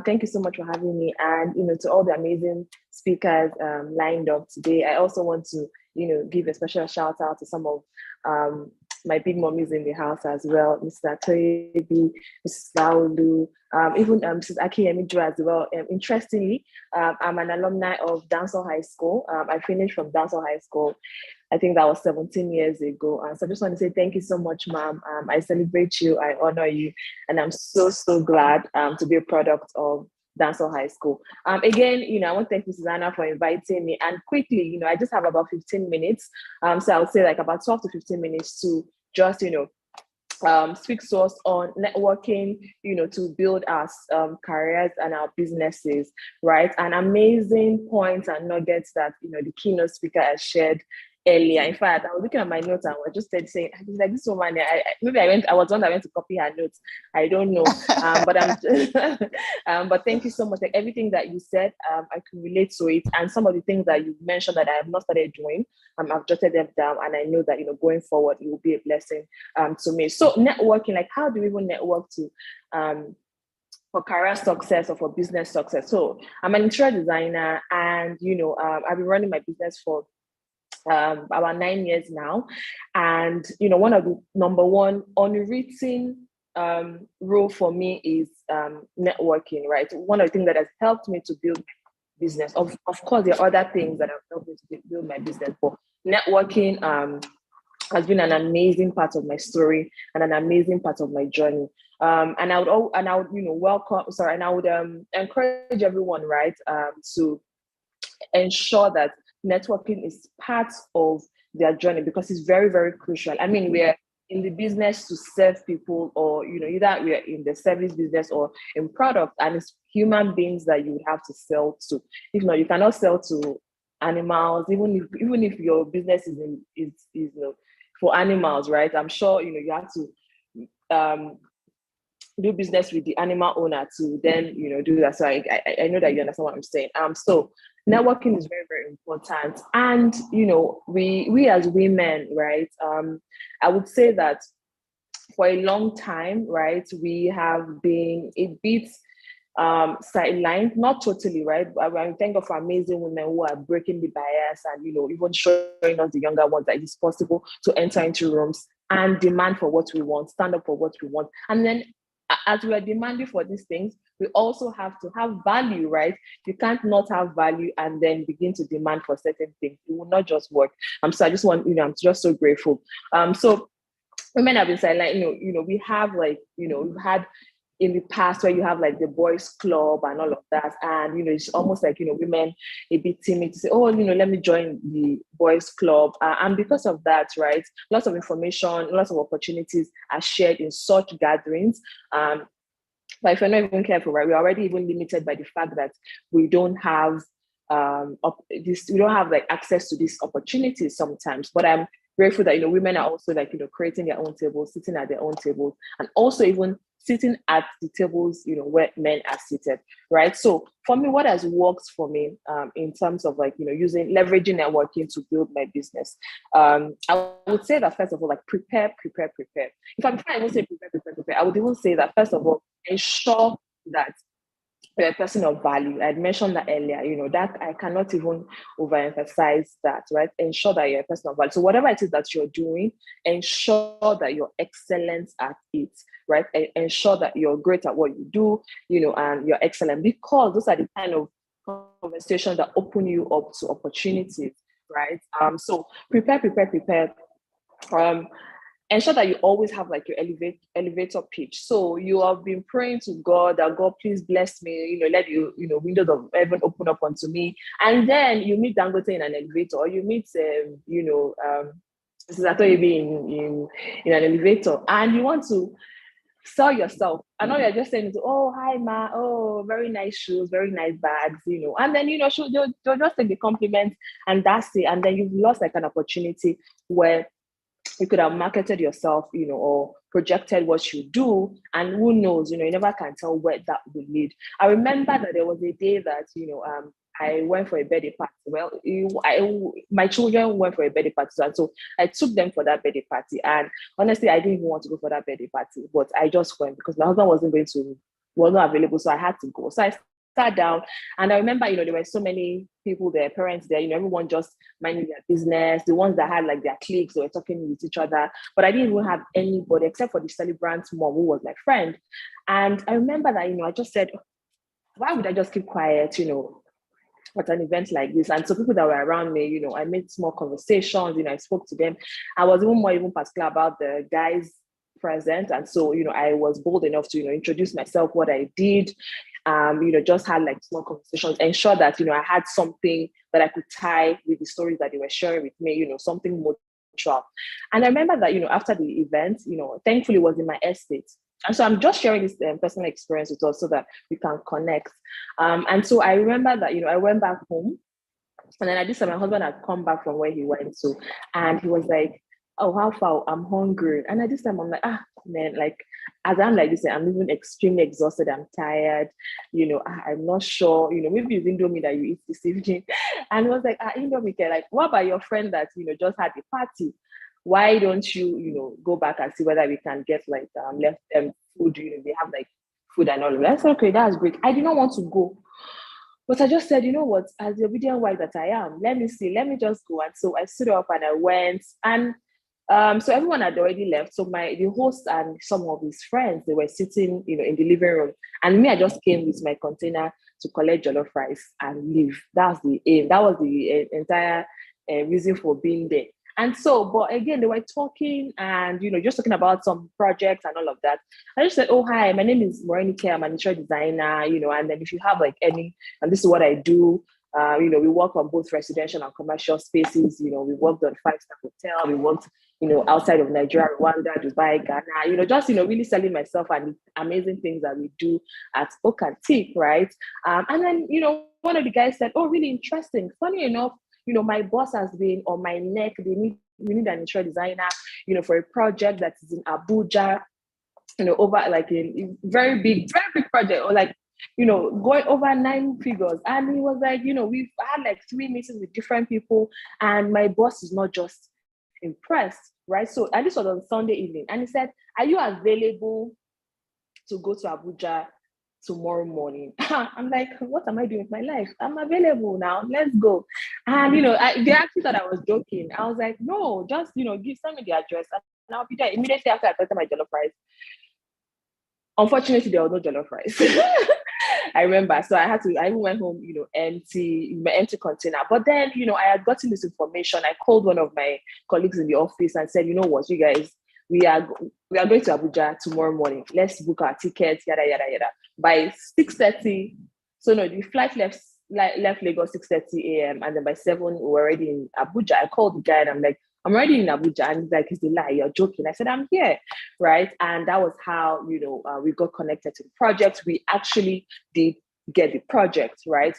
Thank you so much for having me, and to all the amazing speakers lined up today. I also want to give a special shout out to some of my big mommies in the house as well, Mrs. Atoyebi, Mrs. Laulu, even Mrs. Akiyemijo as well. Interestingly, I'm an alumni of Dancehall High School. I finished from Dancehall High School, I think that was 17 years ago. So I just want to say thank you so much, ma'am. I celebrate you, I honor you, and I'm so glad to be a product of Dancehall High School. Again, I want to thank Mrs. Anna for inviting me. And quickly, I just have about 15 minutes. So I would say like about 12 to 15 minutes to just, speak to us on networking, to build our careers and our businesses, right? And amazing points and nuggets that, the keynote speaker has shared earlier. In fact, I was looking at my notes and I was just saying, like this woman, I was one that went to copy her notes. I don't know, but thank you so much. Like everything that you said, I can relate to it, and some of the things that you mentioned that I have not started doing, I've jotted them down, and I know that going forward it will be a blessing to me. So networking, like how do we even network to for career success or for business success? So I'm an interior designer, and I've been running my business for about 9 years now, and one of the number one unwritten rule for me is networking, right? One of the things that has helped me to build business, of course there are other things that have helped me to build my business, but networking has been an amazing part of my story and an amazing part of my journey. And I would encourage everyone, right, to ensure that networking is part of their journey, because it's very, very crucial. I mean, we're in the business to serve people, or either we're in the service business or in product, and it's human beings that you would have to sell to. If not, you cannot sell to animals, even if your business is for animals, right? I'm sure you have to do business with the animal owner to then do that. So I know that you understand what I'm saying. So networking is very, very important. And we as women, right, I would say that for a long time, right, we have been a bit sidelined, not totally, right, but I thank God for amazing women who are breaking the bias and even showing us, the younger ones, that it is possible to enter into rooms and demand for what we want, stand up for what we want. And then as we are demanding for these things, we also have to have value, right? You can't not have value and then begin to demand for certain things. It will not just work. So I just want, I'm just so grateful. So women have been silent, we have we've had in the past where you have like the boys club and all of that. And, it's almost like, women a bit timid to say, oh, let me join the boys club. And because of that, right, lots of information, lots of opportunities are shared in such gatherings. But if you're not even careful, right, we're already even limited by the fact that we don't have we don't have like access to these opportunities sometimes. But I'm grateful that women are also like creating their own tables, sitting at their own tables, and also even sitting at the tables where men are seated, right? So for me, what has worked for me in terms of like leveraging networking to build my business, I would say that first of all, like prepare. If I'm trying to say prepare, I would even say that first of all, ensure that you're a person of value. I'd mentioned that earlier, that I cannot even overemphasize that, right? Ensure that you're a person of value. So whatever it is that you're doing, ensure that you're excellent at it, right? Ensure that you're great at what you do, and you're excellent, because those are the kind of conversations that open you up to opportunities, right? So prepare. Ensure that you always have like your elevator pitch. So you have been praying to God that God, please bless me, let you, windows of heaven open up onto me. And then you meet Dangote in an elevator, or you meet, this is after you be in an elevator, and you want to sell yourself. I know you're just saying, oh, hi, ma, oh, very nice shoes, very nice bags, and then, they'll just take the compliment and that's it. And then you've lost like an opportunity where you could have marketed yourself, or projected what you do, and who knows, you never can tell where that will lead. I remember that there was a day that, I went for a birthday party. Well, my children went for a birthday party, and so I took them for that birthday party. And honestly, I didn't even want to go for that birthday party, but I just went because my husband was not available, so I had to go. So I sat down, and I remember, there were so many people there, parents there, everyone just minding their business. The ones that had like their cliques, they were talking with each other, but I didn't even have anybody except for the celebrant's mom, who was my friend. And I remember that, I just said, why would I just keep quiet, at an event like this? And so people that were around me, I made small conversations, I spoke to them. I was even particular about the guys present. And so, I was bold enough to, introduce myself, what I did, just had like small conversations, ensure that, I had something that I could tie with the stories that they were sharing with me, something mutual. And I remember that, after the event, thankfully it was in my estate. And so I'm just sharing this personal experience with us so that we can connect. And so I remember that, I went back home, and then at this time, my husband had come back from where he went to, and he was like, oh, how far? I'm hungry. And at this time, I'm like, man, like, as I'm like this, I'm even extremely exhausted. I'm tired. I'm not sure, maybe it's Indomie that you eat this evening. And he was like, Indomie, like, what about your friend that, just had a party? Why don't you, go back and see whether we can get like left them food, they have like food and all of that. I said, okay, that's great. I did not want to go. But I just said, you know what, as the obedient wife that I am, let me just go. And so I stood up and I went. And so everyone had already left. So the host and some of his friends, they were sitting, in the living room. And me, I just came with my container to collect jollof rice and leave. That's the aim. That was the entire reason for being there. And so, but again, they were talking and, just talking about some projects and all of that. I just said, oh, hi, my name is Morenike. I'm an interior designer, and then if you have like any, and this is what I do, we work on both residential and commercial spaces. We worked on 5-star hotel. We worked, outside of Nigeria, Rwanda, Dubai, Ghana, just, really selling myself and the amazing things that we do at Oak Antique, right? And then, one of the guys said, oh, really interesting. Funny enough, my boss has been on my neck. We need an interior designer, for a project that is in Abuja, over like a very big project, or like, going over 9 figures. And he was like, we've had like 3 meetings with different people, and my boss is not just impressed, right? So, and this was on Sunday evening. And he said, are you available to go to Abuja tomorrow morning? I'm like, what am I doing with my life? I'm available now. Let's go. And they actually thought I was joking. I was like, no, just send me the address, and I'll be there immediately after I collected my jollof rice. Unfortunately, there was no jollof rice. I remember. So I even went home, empty container. But then, I had gotten this information. I called one of my colleagues in the office and said, you know what, you guys, we are going to Abuja tomorrow morning. Let's book our tickets, yada, yada, yada. By 6:30, so no, the flight left Lagos 6:30 a.m. and then by 7, we were already in Abuja. I called the guy and I'm like, I'm already in Abuja. And he's like, it's a lie, you're joking. I said, I'm here, right? And that was how, we got connected to the project. We actually did get the project, right?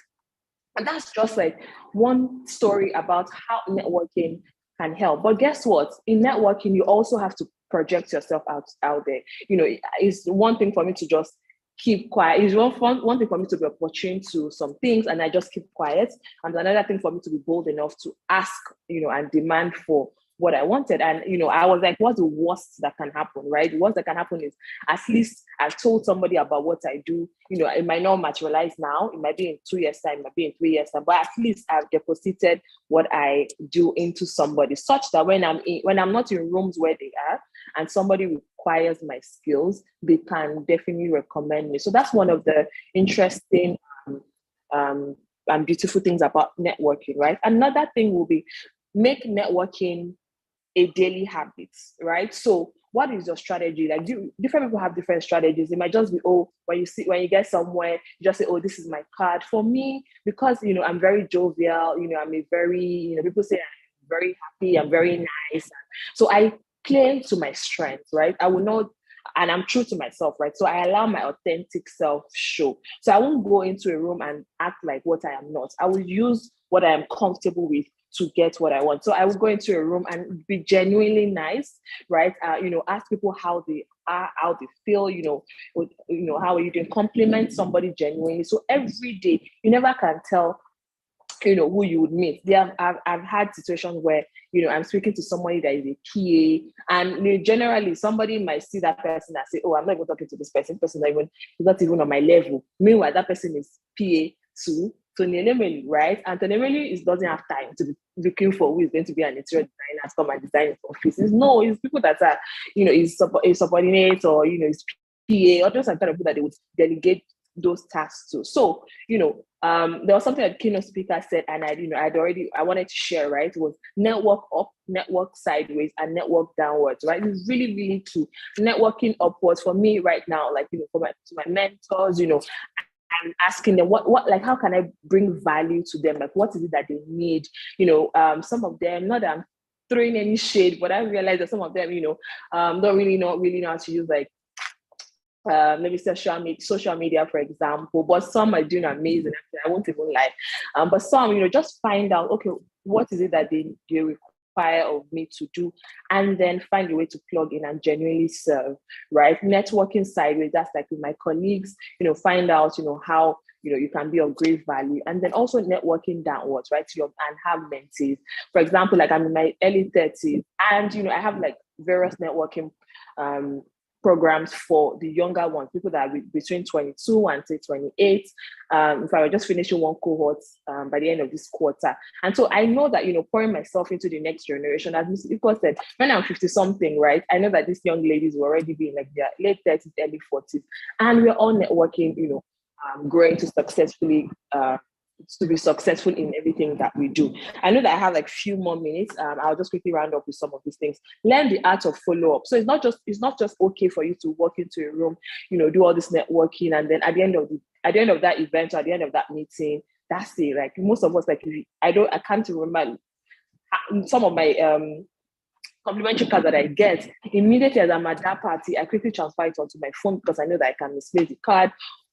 And that's just like one story about how networking can help. But guess what? In networking, you also have to project yourself out there. It's one thing for me to just keep quiet. It's one thing for me to be opportune to some things and I just keep quiet. And another thing for me to be bold enough to ask, and demand for what I wanted. And, I was like, what's the worst that can happen, right? The worst that can happen is at least I've told somebody about what I do. It might not materialize now. It might be in 2 years' time, it might be in 3 years' time, but at least I've deposited what I do into somebody such that when I'm not in rooms where they are and somebody requires my skills, they can definitely recommend me. So that's one of the interesting and beautiful things about networking, right? Another thing will be make networking a daily habit, right? So what is your strategy? Like different people have different strategies. It might just be, when you get somewhere, you just say, this is my card. For me, because, I'm very jovial, I'm a very, people say I'm very happy, I'm very nice. So I play to my strengths, right? I will not, and I'm true to myself, right? So I allow my authentic self show. So I won't go into a room and act like what I am not. I will use what I am comfortable with to get what I want. So I will go into a room and be genuinely nice, right? Ask people how they are, how they feel, how are you doing? Compliment somebody genuinely. So every day, you never can tell, who you would meet. I've had situations where, I'm speaking to somebody that is a PA, and generally somebody might see that person and say, I'm not even talking to this person. This person is not even on my level. Meanwhile, that person is PA to Tony Elemeli, right? And Tony Elemeli doesn't have time to be looking for who is going to be an interior designer to come and design his offices. No, it's people that are, is a subordinate or, is PA, or those are kind of people that they would delegate those tasks to. So, there was something that keynote speaker said, and I wanted to share, right? It was network up, network sideways, and network downwards, right? It's really, really key. Networking upwards for me right now, like, for my mentors, I'm asking them like, how can I bring value to them? Like, what is it that they need? Some of them, not that I'm throwing any shade, but I realize that some of them, don't really know how to use like maybe social media, for example. But some are doing amazing. I won't even lie. But some, just find out, okay, what is it that they require of me to do, and then find a way to plug in and genuinely serve, right? Networking sideways, that's like with my colleagues, find out, how you can be of great value, and then also networking downwards, right? And have mentees. For example, like I'm in my early 30s, and I have like various networking programs for the younger ones, people that are between 22 and say 28. If I were just finishing one cohort by the end of this quarter. And so I know that, pouring myself into the next generation, as Ms. Iko said, when I'm 50 something, right, I know that these young ladies will already be in like their late 30s, early 40s. And we're all networking, growing to successfully to be successful in everything that we do. I know that I have like few more minutes. I'll just quickly round up with some of these things. Learn the art of follow-up. So it's not just okay for you to walk into a room, do all this networking, and then at the end of that event or at the end of that meeting, that's it. Like most of us, like I can't remember some of my complimentary cards that I get. Immediately as I'm at that party, I quickly transfer it onto my phone because I know that I can misplace the card,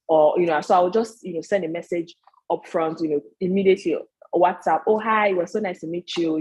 or so I'll just send a message up front, immediately WhatsApp. Oh, hi, it was so nice to meet you.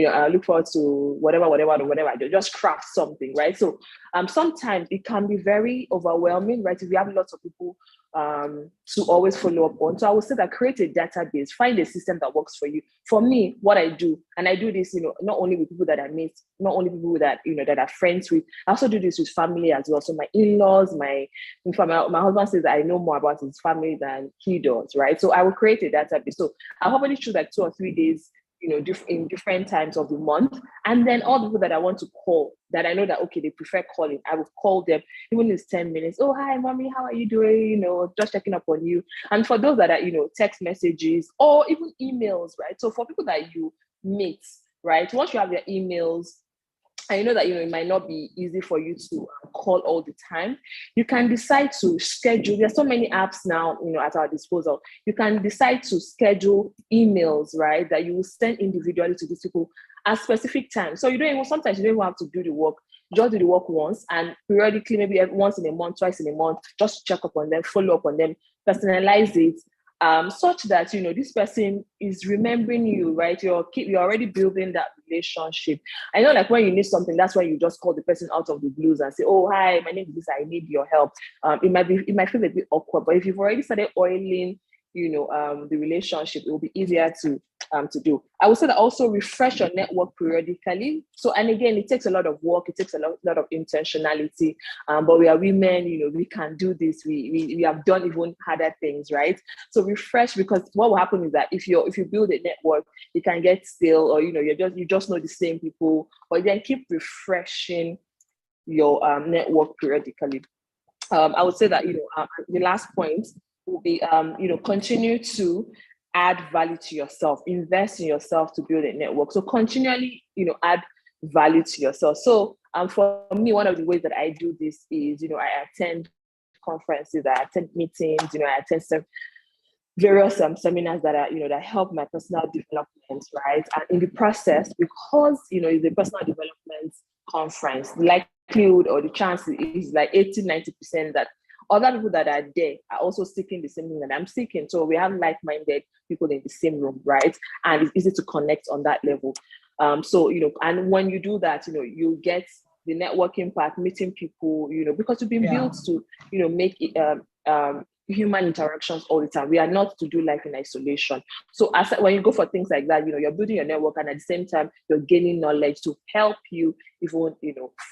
I look forward to whatever. Just craft something, right? So sometimes it can be very overwhelming, right? If you have lots of people to always follow up on. So I would say that create a database, find a system that works for you. For me, what I do, and I do this, not only with people that I meet, not only people that, that are friends with, I also do this with family as well. So my in-laws, my husband says that I know more about his family than he does, right? So I will create a database. So I'll probably choose like 2 or 3 days, in different times of the month. And then all the people that I want to call, that I know that, okay, they prefer calling, I will call them, even if it's 10 minutes. Oh, hi, mommy, how are you doing? Just checking up on you. And for those that are, text messages or even emails, right? So for people that you meet, right? Once you have their emails I know that it might not be easy for you to call all the time. You can decide to schedule. There's so many apps now, at our disposal. You can decide to schedule emails, right, that you will send individually to these people at specific times. So sometimes you don't even have to do the work. Just do the work once, and periodically, maybe once in a month, twice in a month, just check up on them, follow up on them, personalize it, such that this person is remembering you, right? You're already building that relationship. I know, like, when you need something, that's why you just call the person out of the blues and say, "Oh, hi, my name is this. I need your help." It might feel a bit awkward, but if you've already started oiling, the relationship, it will be easier to do. I would say that also refresh your network periodically. So, and again, it takes a lot of work. It takes a lot of intentionality. But we are women, we can do this. We have done even harder things, right? So refresh, because what will happen is that if you build a network, you can get stale, or you just know the same people. But then keep refreshing your network periodically. I would say that the last point will be continue to add value to yourself, invest in yourself to build a network. So continually, add value to yourself. So for me, one of the ways that I do this is, I attend conferences, I attend meetings, I attend various seminars that are, that help my personal development, right? And in the process, because, it's a personal development conference, the likelihood or the chance is like 80-90% that other people that are there are also seeking the same thing that I'm seeking. So we have like-minded people in the same room, right? And it's easy to connect on that level. So, and when you do that, you get the networking part, meeting people, because you've been built to, make it, human interactions all the time. We are not to do life in isolation. So when you go for things like that, you're building your network, and at the same time, you're gaining knowledge to help you even,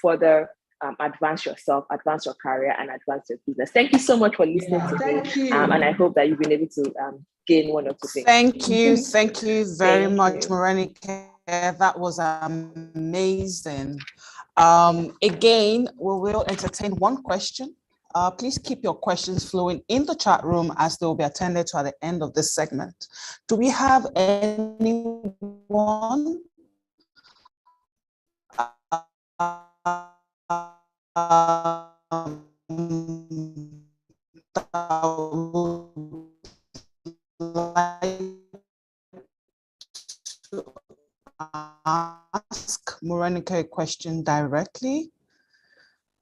further advance yourself, advance your career, and advance your business. Thank you so much for listening to me. And I hope that you've been able to gain one or two things. Thank you very much, Morenike. That was amazing. Again, we will entertain one question. Please keep your questions flowing in the chat room, as they will be attended to at the end of this segment. Do we have anyone? Like to ask Morenike a question directly?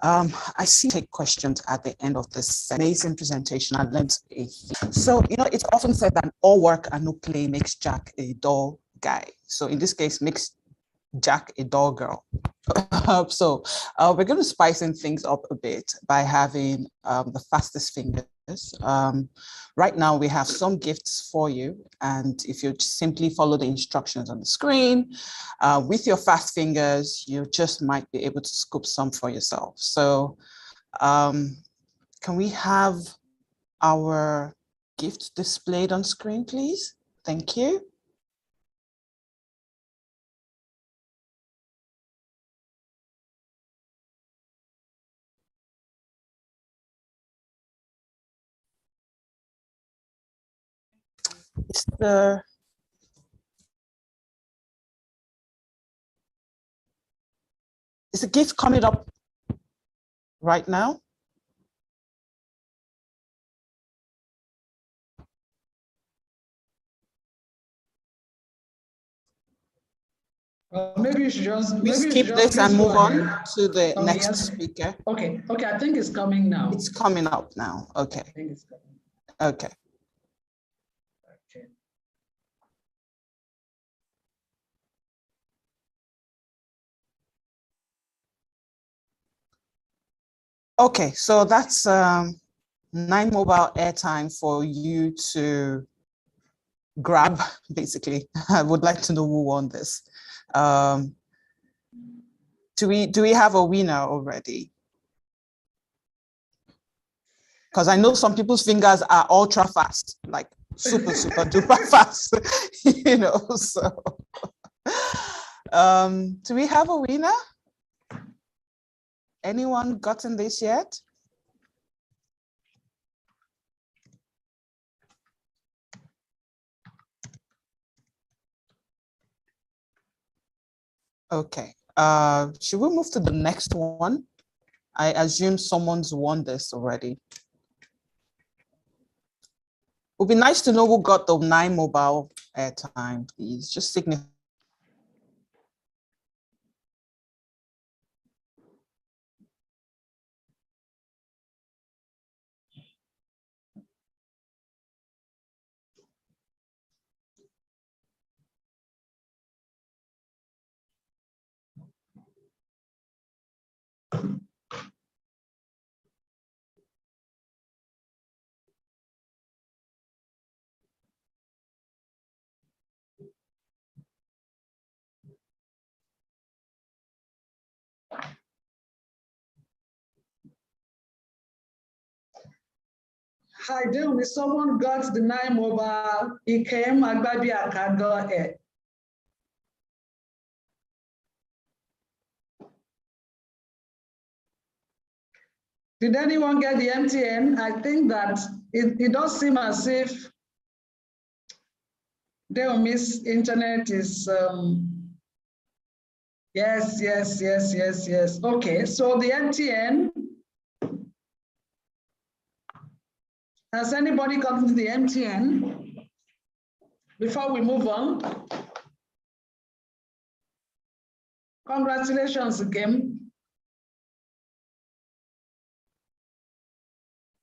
I see take questions at the end of this amazing presentation. I learned a thing. So, it's often said that all work and no play makes Jack a dull guy. So in this case, makes Jack a dull girl. So we're going to spice things up a bit by having the fastest fingers. Right now we have some gifts for you, and if you simply follow the instructions on the screen with your fast fingers, you just might be able to scoop some for yourself. So can we have our gift displayed on screen, please? Thank you. Is the gift coming up right now? Maybe you should just skip this and move on to the next speaker. Okay, I think it's coming now. It's coming up now. Okay. I think it's coming. Okay. Okay, so that's 9 mobile airtime for you to grab, basically. I would like to know who won this. Do we have a winner already? Because I know some people's fingers are ultra fast, like super duper fast, so. Do we have a winner? Anyone gotten this yet? Okay. should we move to the next one? I assume someone's won this already. It would be nice to know who got the 9 mobile airtime, please. Just signify. Hi, Deumi, someone got the 9 mobile. It came, Agbabi Akago. Did anyone get the MTN? I think that it does seem as if Deumi's internet is, yes. Okay, so the MTN, has anybody gotten the MTN before we move on? Congratulations again.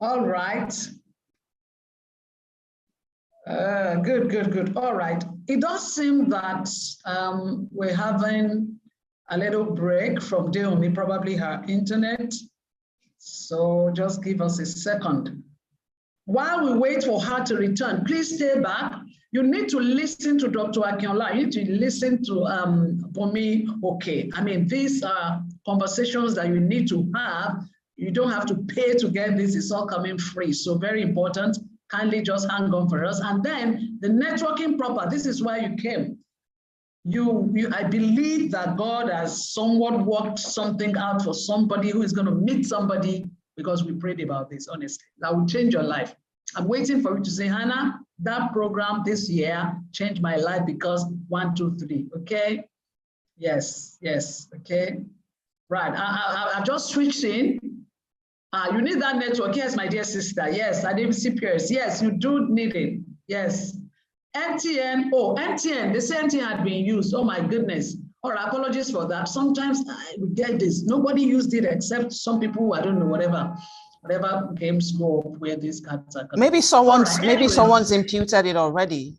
All right. Good. All right. It does seem that we're having a little break from Deumi, probably her internet. So just give us a second. While we wait for her to return, please stay back. You need to listen to Dr. Akinola. You need to listen to Bomi. Okay. I mean, these are conversations that you need to have. You don't have to pay to get this. It's all coming free. So very important. Kindly just hang on for us. And then the networking proper. This is why you came. I believe that God has somewhat worked something out for somebody who is going to meet somebody, because we prayed about this, honestly. That will change your life. I'm waiting for you to say, Hannah, that program this year changed my life because 1, 2, 3. Okay? Yes. Okay. Right. I've just switched in. You need that network. Yes, my dear sister. Yes, I didn't see Pierce. Yes, you do need it. Yes. MTN. Oh, MTN. They say MTN had been used. Oh my goodness. Or apologies for that. Sometimes we get this. Nobody used it except some people. I don't know, whatever games go where these cards are. Maybe someone's imputed it already.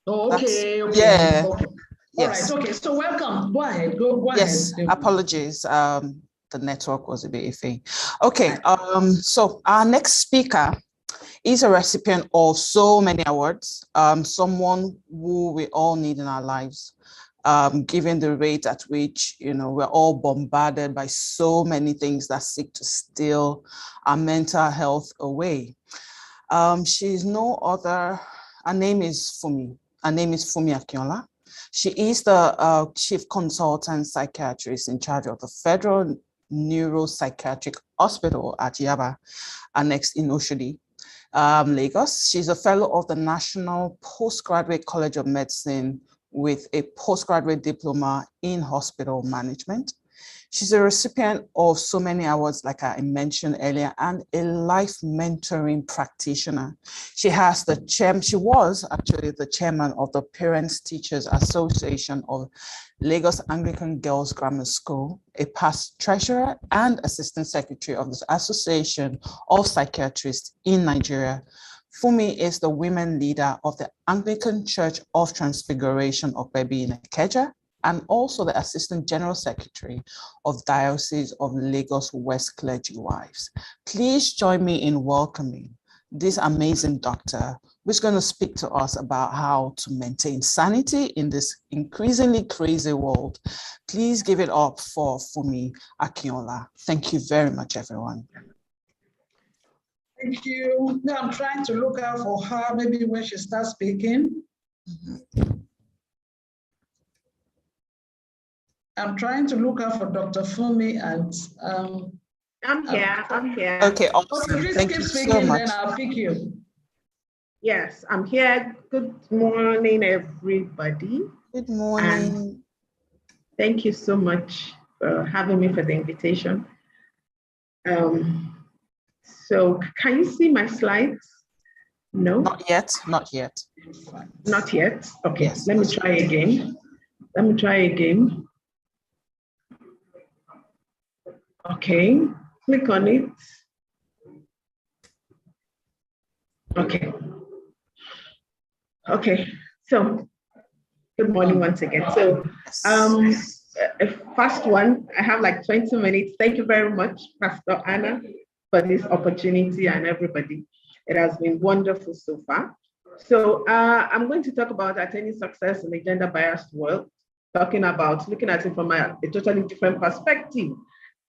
Oh, okay. Yeah. Okay. Yes. All right. Okay. So welcome. Go ahead. Go yes. ahead. Apologies. The network was a bit iffy. Okay. So our next speaker is a recipient of so many awards. Someone who we all need in our lives. Given the rate at which, we're all bombarded by so many things that seek to steal our mental health away. She's no other, her name is Fumi. Her name is Fumi Akinola. She is the chief consultant psychiatrist in charge of the Federal Neuropsychiatric Hospital at Yaba, annexed in Oshodi, Lagos. She's a fellow of the National Postgraduate College of Medicine with a postgraduate diploma in hospital management. She's a recipient of so many awards, like I mentioned earlier, and a life mentoring practitioner. She was actually the chairman of the Parents Teachers Association of Lagos Anglican Girls Grammar School, a past treasurer and assistant secretary of the Association of Psychiatrists in Nigeria. Fumi is the women leader of the Anglican Church of Transfiguration of Baby in Ikeja, and also the Assistant General Secretary of Diocese of Lagos West Clergy Wives. Please join me in welcoming this amazing doctor who's going to speak to us about how to maintain sanity in this increasingly crazy world. Please give it up for Fumi Akinola. Thank you very much, everyone. Thank you. Now I'm trying to look out for her, maybe when she starts speaking. I'm trying to look out for Dr. Fumi and I'm here. Okay, awesome. Okay, Thank you so much. Then I'll pick you. Yes, I'm here. Good morning, everybody. Good morning. Thank you so much for having me for the invitation. So can you see my slides? No? Not yet, not yet. Not yet? Okay, Yes. Let me try again. Okay, click on it. Okay. Okay, so good morning once again. So a fast one, I have like 20 minutes. Thank you very much, Pastor Hana, for this opportunity and everybody. It has been wonderful so far. So I'm going to talk about attaining success in a gender-biased world, looking at it from a totally different perspective,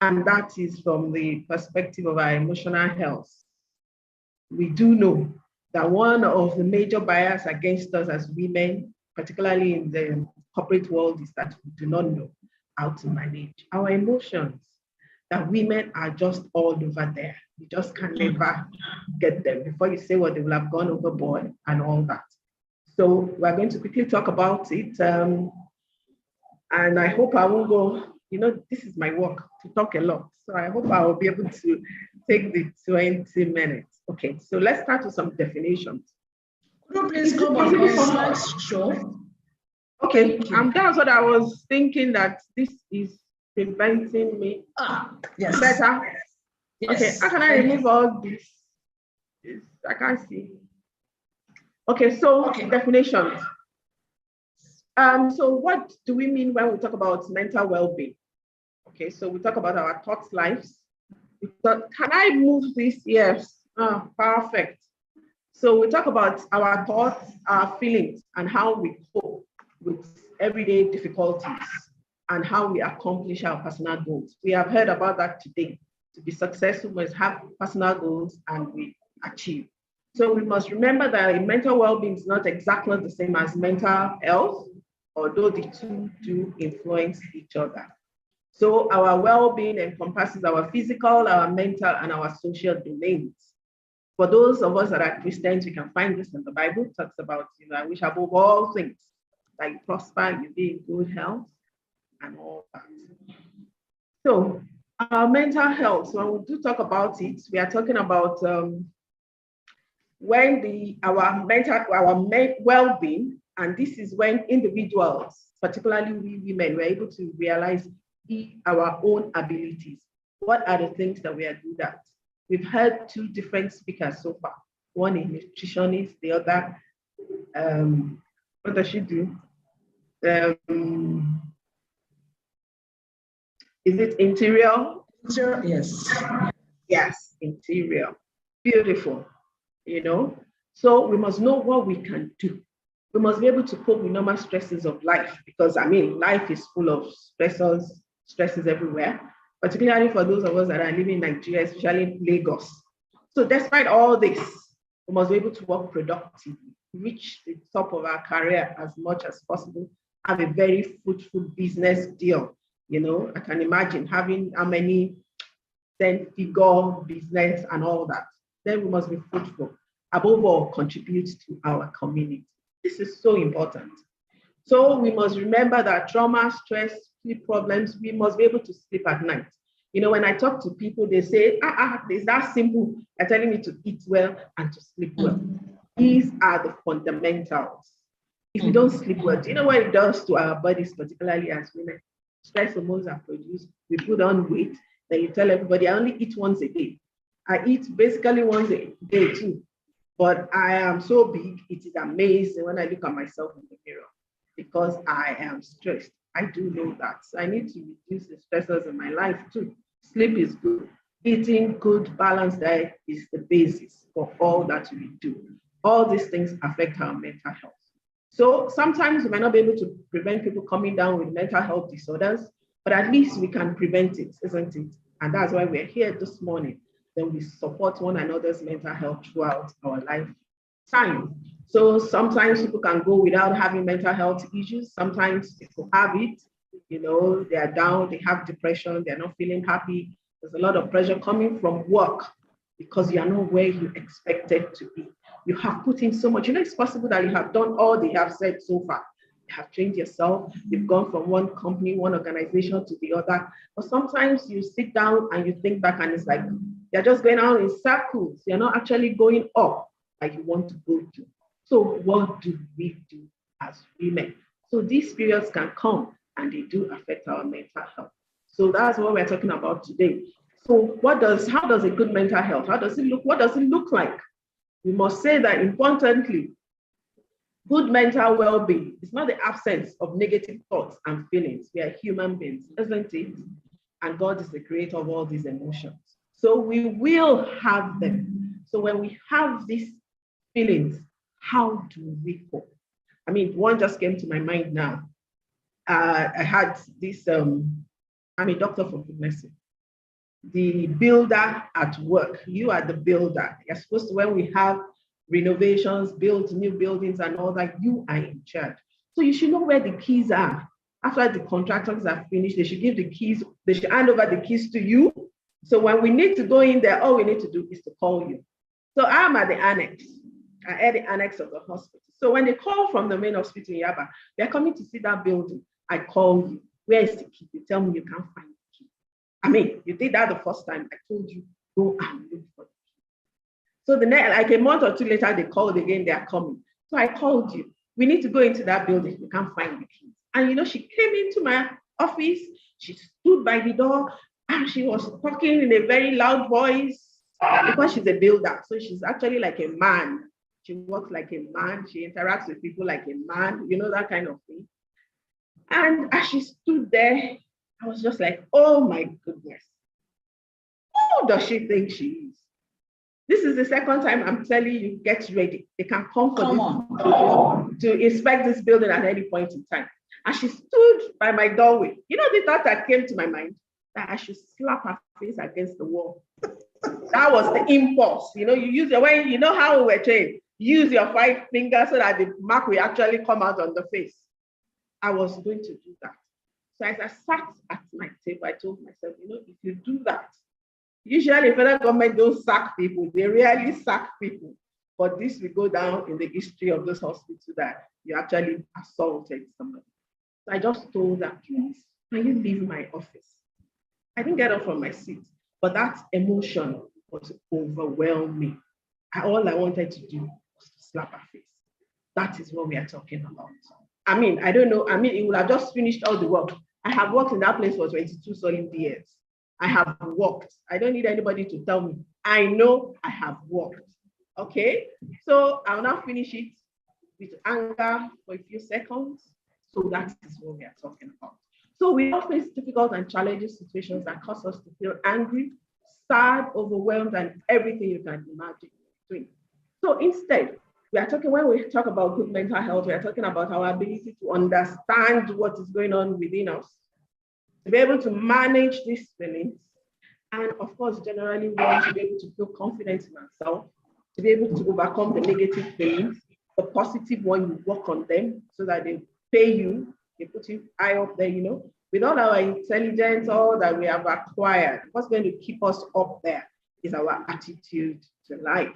and that is from the perspective of our emotional health. We do know that one of the major bias against us as women, particularly in the corporate world, is that we do not know how to manage our emotions, that women are just all over there. You just can never get them. Before you say what, they will have gone overboard and all that. So we're going to quickly talk about it. And I hope I won't go, this is my work, to talk a lot. So I hope I will be able to take the 20 minutes. Okay, so let's start with some definitions. Could you please go back on slideshow? Okay, that's what I was thinking, that this is preventing me. Yes. Better? Yes. Okay, how can I remove all this? I can't see. Okay, so definitions. So what do we mean when we talk about mental well-being? Okay, so we talk about our thoughts lives. Can I move this? Yes. Perfect. So we talk about our thoughts, our feelings, and how we cope with everyday difficulties and how we accomplish our personal goals. We have heard about that today. To be successful, we must have personal goals and we achieve. So we must remember that mental well-being is not exactly the same as mental health, although the two do influence each other. So our well-being encompasses our physical, our mental, and our social domains. For those of us that are Christians, we can find this in the Bible. It talks about, I wish above all things that you prosper, you be in good health, and all that. So our mental health, when we do talk about it, we are talking about when our well-being, and this is when individuals, particularly we women, we're able to realize our own abilities. What are the things that we are good at? We've heard two different speakers so far. One is nutritionist, the other, what does she do? Is it interior? Yes. Yes, interior. Beautiful, So we must know what we can do. We must be able to cope with normal stresses of life, because life is full of stresses everywhere, particularly for those of us that are living in Nigeria, especially in Lagos. So despite all this, we must be able to work productively, reach the top of our career as much as possible, have a very fruitful business deal. I can imagine having how many 10-figure business and all that. Then we must be fruitful. Above all, contribute to our community. This is so important. So we must remember that trauma, stress, sleep problems, we must be able to sleep at night. When I talk to people, they say, it's that simple. They're telling me to eat well and to sleep well. These are the fundamentals. If we don't sleep well, do you know what it does to our bodies, particularly as women? Stress hormones are produced, we put on weight, then you tell everybody, I only eat once a day. I eat basically once a day too, but I am so big, it is amazing when I look at myself in the mirror, because I am stressed. I do know that. So I need to reduce the stressors in my life too. Sleep is good. Eating good, balanced diet is the basis for all that we do. All these things affect our mental health. So sometimes we might not be able to prevent people coming down with mental health disorders, but at least we can prevent it, isn't it? And that's why we're here this morning. Then we support one another's mental health throughout our lifetime. So sometimes people can go without having mental health issues. Sometimes people have it, they are down, they have depression, they're not feeling happy. There's a lot of pressure coming from work because you are not where you expected to be. You have put in so much. It's possible that you have done all they have said so far. You have trained yourself. You've gone from one company, one organization to the other. But sometimes you sit down and you think back and it's like, you're just going out in circles. You're not actually going up like you want to go to. So what do we do as women? So these periods can come and they do affect our mental health. So that's what we're talking about today. So how does a good mental health, what does it look like? We must say that importantly, good mental well-being is not the absence of negative thoughts and feelings. We are human beings, isn't it? And God is the creator of all these emotions. So we will have them. So when we have these feelings, how do we cope? I mean, one just came to my mind now. I had this, I'm a doctor for goodness sake. The builder at work, you are the builder. You're supposed to, when we have renovations, build new buildings and all that, you are in charge. So you should know where the keys are. After the contractors are finished, they should give the keys, they should hand over the keys to you. So when we need to go in there, all we need to do is to call you. So I'm at the annex. I at the annex of the hospital. So when they call from the main hospital in Yaba, they're coming to see that building. I call you. Where is the key? They tell me you can't find the key. I mean, you did that the first time. I told you, go and look for the key. So the next, like a month or two later, they called again, they are coming. So I called you. We need to go into that building. You can't find the key. And you know, she came into my office. She stood by the door and she was talking in a very loud voice because she's a builder. So she's actually like a man. She works like a man. She interacts with people like a man, you know, that kind of thing. And as she stood there, I was just like, oh my goodness. Who does she think she is? This is the second time I'm telling you, get ready. They can come to inspect this building at any point in time. And she stood by my doorway. You know, the thought that came to my mind, that I should slap her face against the wall. That was the impulse. You know, you use your way, you know how we were trained. Use your 5 fingers so that the mark will actually come out on the face. I was going to do that. So as I sat at my table, I told myself, you know, if you do that, usually federal government don't sack people, they rarely sack people. But this will go down in the history of this hospital that you actually assaulted somebody. So I just told her, please, can you leave my office? I didn't get up from my seat, but that emotion was overwhelming. All I wanted to do was to slap her face. That is what we are talking about. I mean, I don't know. I mean, it would have just finished all the work. I have worked in that place for 22 solid years. I have worked. I don't need anybody to tell me. I know I have worked. Okay? So I'll now finish it with anger for a few seconds. So that is what we are talking about. So we all face difficult and challenging situations that cause us to feel angry, sad, overwhelmed, and everything you can imagine. So instead, when we talk about good mental health, we are talking about our ability to understand what is going on within us, to be able to manage these feelings, and of course, generally, we want to be able to feel confident in ourselves, to be able to overcome the negative feelings, the positive one, you work on them so that they pay you, they put you high up there, you know, with all our intelligence, all that we have acquired. What's going to keep us up there is our attitude to life.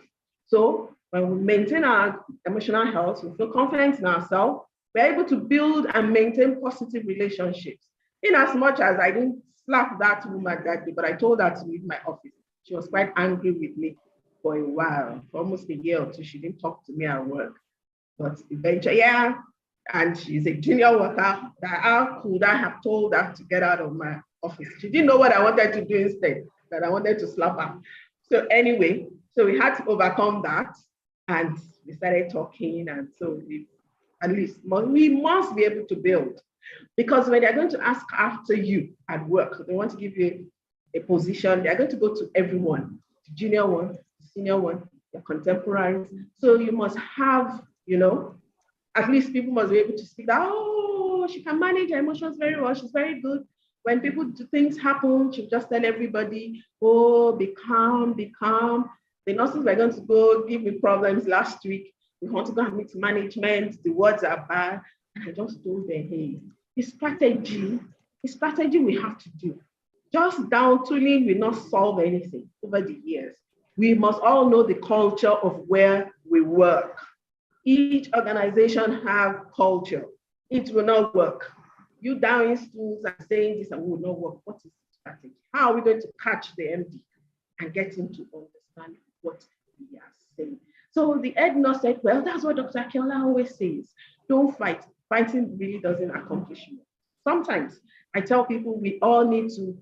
So when we maintain our emotional health, we feel confident in ourselves, we're able to build and maintain positive relationships. In as much as I didn't slap that woman that day, but I told her to leave my office. She was quite angry with me for a while, for almost a year or two. She didn't talk to me at work. But eventually, yeah, and she's a junior worker. How could I have told her to get out of my office? She didn't know what I wanted to do instead, that I wanted to slap her. So anyway, so we had to overcome that, and we started talking, and so we must be able to build. Because when they're going to ask after you at work, they want to give you a position, they're going to go to everyone, the junior one, the senior one, your contemporaries. So you must have, you know, at least people must be able to speak that, oh, she can manage her emotions very well, she's very good. When things happen, she'll just tell everybody, oh, be calm, be calm. The nurses were going to go give me problems last week. We want to go and meet management, the words are bad. And I just told them, hey, the strategy we have to do. Just down tooling will not solve anything over the years. We must all know the culture of where we work. Each organization have culture. it will not work. You down in schools and saying this and will not work. What is the strategy? How are we going to catch the MD and get him to understand what we are saying? So the head nurse said, well, that's what Dr. Akinola always says. Don't fight. Fighting really doesn't accomplish much. Sometimes I tell people we all need to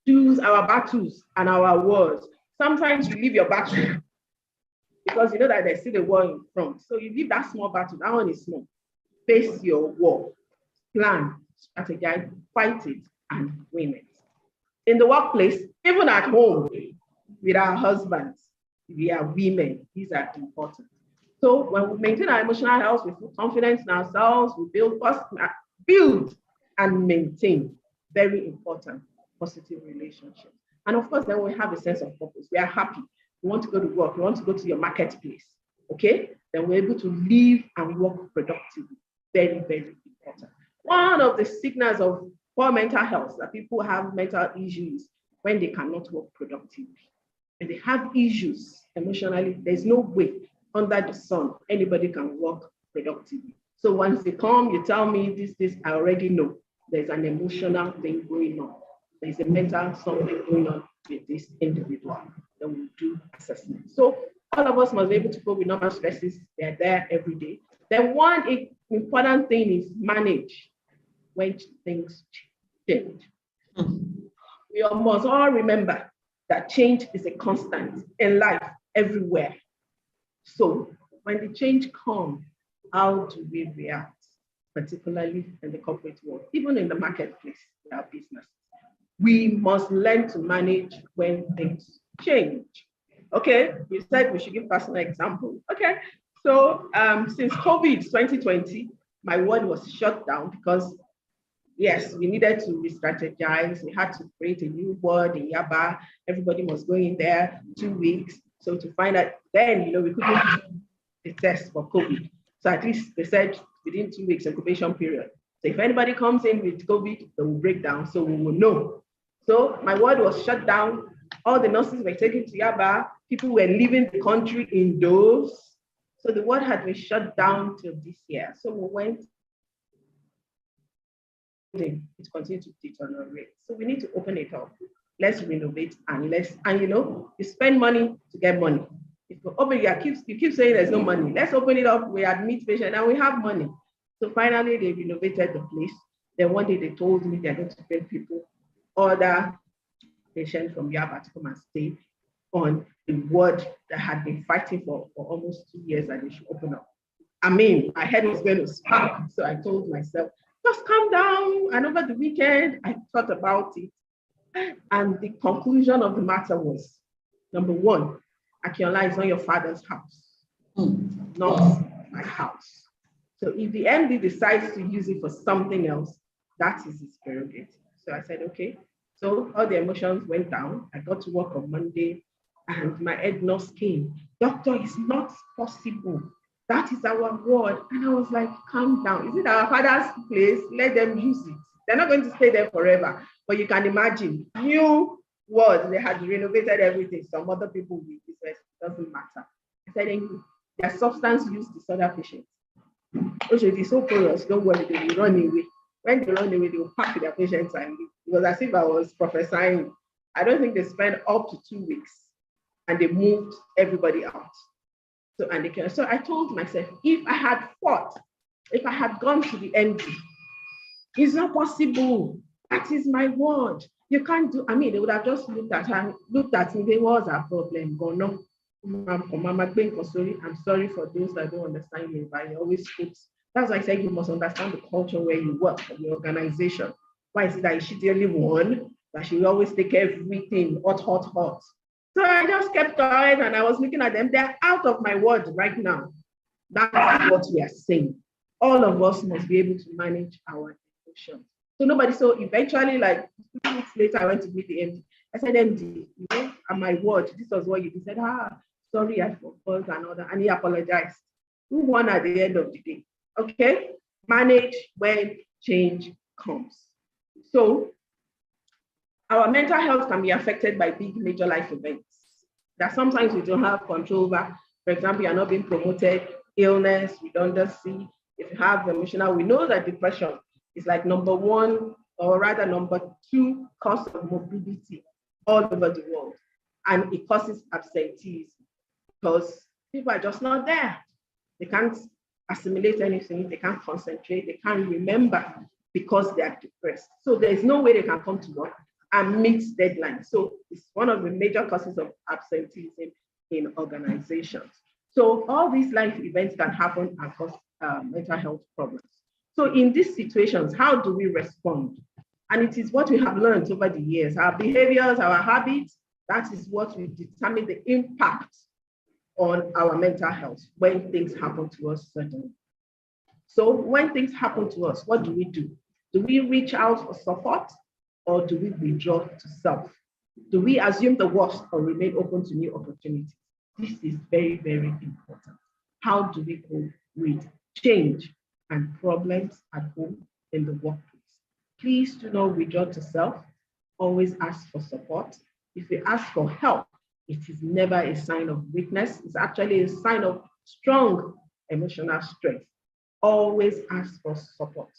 choose our battles and our wars. Sometimes you leave your battle because you know that there's still a war in front. So you leave that small battle, that one is small. Face your war, plan, strategize, fight it, and win it. In the workplace, even at home, with our husbands, we are women. These are important. So when we maintain our emotional health, we feel confidence in ourselves, we build and maintain very important positive relationships. And of course, then we have a sense of purpose. We are happy. We want to go to work. We want to go to your marketplace. Okay? Then we're able to live and work productively. Very, very important. One of the signals of poor mental health that people have mental issues when they cannot work productively. When they have issues emotionally, there's no way under the sun anybody can work productively. So once they come, you tell me this, I already know. There's an emotional thing going on. There's a mental something going on with this individual. Then we do assessment. So all of us must be able to cope with normal stresses. They're there every day. Then one important thing is manage when things change. We must all remember that change is a constant in life everywhere. So when the change comes, how do we react, particularly in the corporate world, even in the marketplace, our business? We must learn to manage when things change. Okay, you said we should give personal example. Okay, so since COVID 2020, my word was shut down because yes, we needed to re-strategize. We had to create a new word in Yaba. Everybody was going there 2 weeks. So to find out then, we couldn't do the test for COVID. So at least they said within 2 weeks incubation period. So if anybody comes in with COVID, they will break down. So we will know. So my ward was shut down. All the nurses were taken to Yaba. People were leaving the country indoors. So the ward had been shut down till this year. So we went. It continued to deteriorate. So we need to open it up. Let's renovate and you spend money to get money. If you open, you keep saying there's no money. Let's open it up. We admit patients and we have money. So finally they renovated the place. Then one day they told me they're going to bring people, other patients from Yaba to come and stay on the ward that had been fighting for almost 2 years and they should open up. I mean, my head was going to spark. So I told myself, just calm down. And over the weekend, I thought about it. And the conclusion of the matter was, number one, Akinola is not your father's house, not my house. So if the MD decides to use it for something else, that is his prerogative. So I said, okay. So all the emotions went down. I got to work on Monday and my head nurse came. Doctor, it's not possible. That is our ward. And I was like, calm down. Is it our father's place? Let them use it. They're not going to stay there forever. But you can imagine, new ward, they had renovated everything. Some other people will be business, it doesn't matter. I said, their substance use disorder patients. Also, it is so porous, don't worry, they will run away. When they run away, they will pack their patients and leave. It was as if I was prophesying. I don't think they spent up to 2 weeks and they moved everybody out. So I told myself, if I had fought, if I had gone to the MD, it's not possible. That is my word. You can't do, they would have just looked at me, there was a problem. Go no. I'm sorry for those that don't understand you, but you always speaks. That's why I say you must understand the culture where you work, the organization. Why is it that she the only one that she will always take everything hot? So I just kept quiet and I was looking at them. They're out of my word right now. That's what we are saying. All of us must be able to manage our emotions. So eventually, like 2 weeks later, I went to meet the MD. I said, MD, at my word, this was what you did. He said, sorry, I forgot and all that. And he apologized. Who won at the end of the day? Okay? Manage when change comes. So our mental health can be affected by big major life events that sometimes we don't have control over. For example, you're not being promoted, illness, redundancy, If you have emotional, we know that depression is like number one, or rather number two cause of morbidity all over the world. And it causes absenteeism because people are just not there. They can't assimilate anything, they can't concentrate, they can't remember because they are depressed. So there's no way they can come to work and meet deadlines. So it's one of the major causes of absenteeism in organizations. So all these life events can happen and cause mental health problems. So in these situations, how do we respond? And it is what we have learned over the years, our behaviors, our habits, that is what will determine the impact on our mental health when things happen to us suddenly. So when things happen to us, what do we do? Do we reach out for support or do we withdraw to self? Do we assume the worst or remain open to new opportunities? This is very, very important. How do we cope with change and problems at home in the workplace? Please do not withdraw to self. Always ask for support. If you ask for help, it is never a sign of weakness. It's actually a sign of strong emotional strength. Always ask for support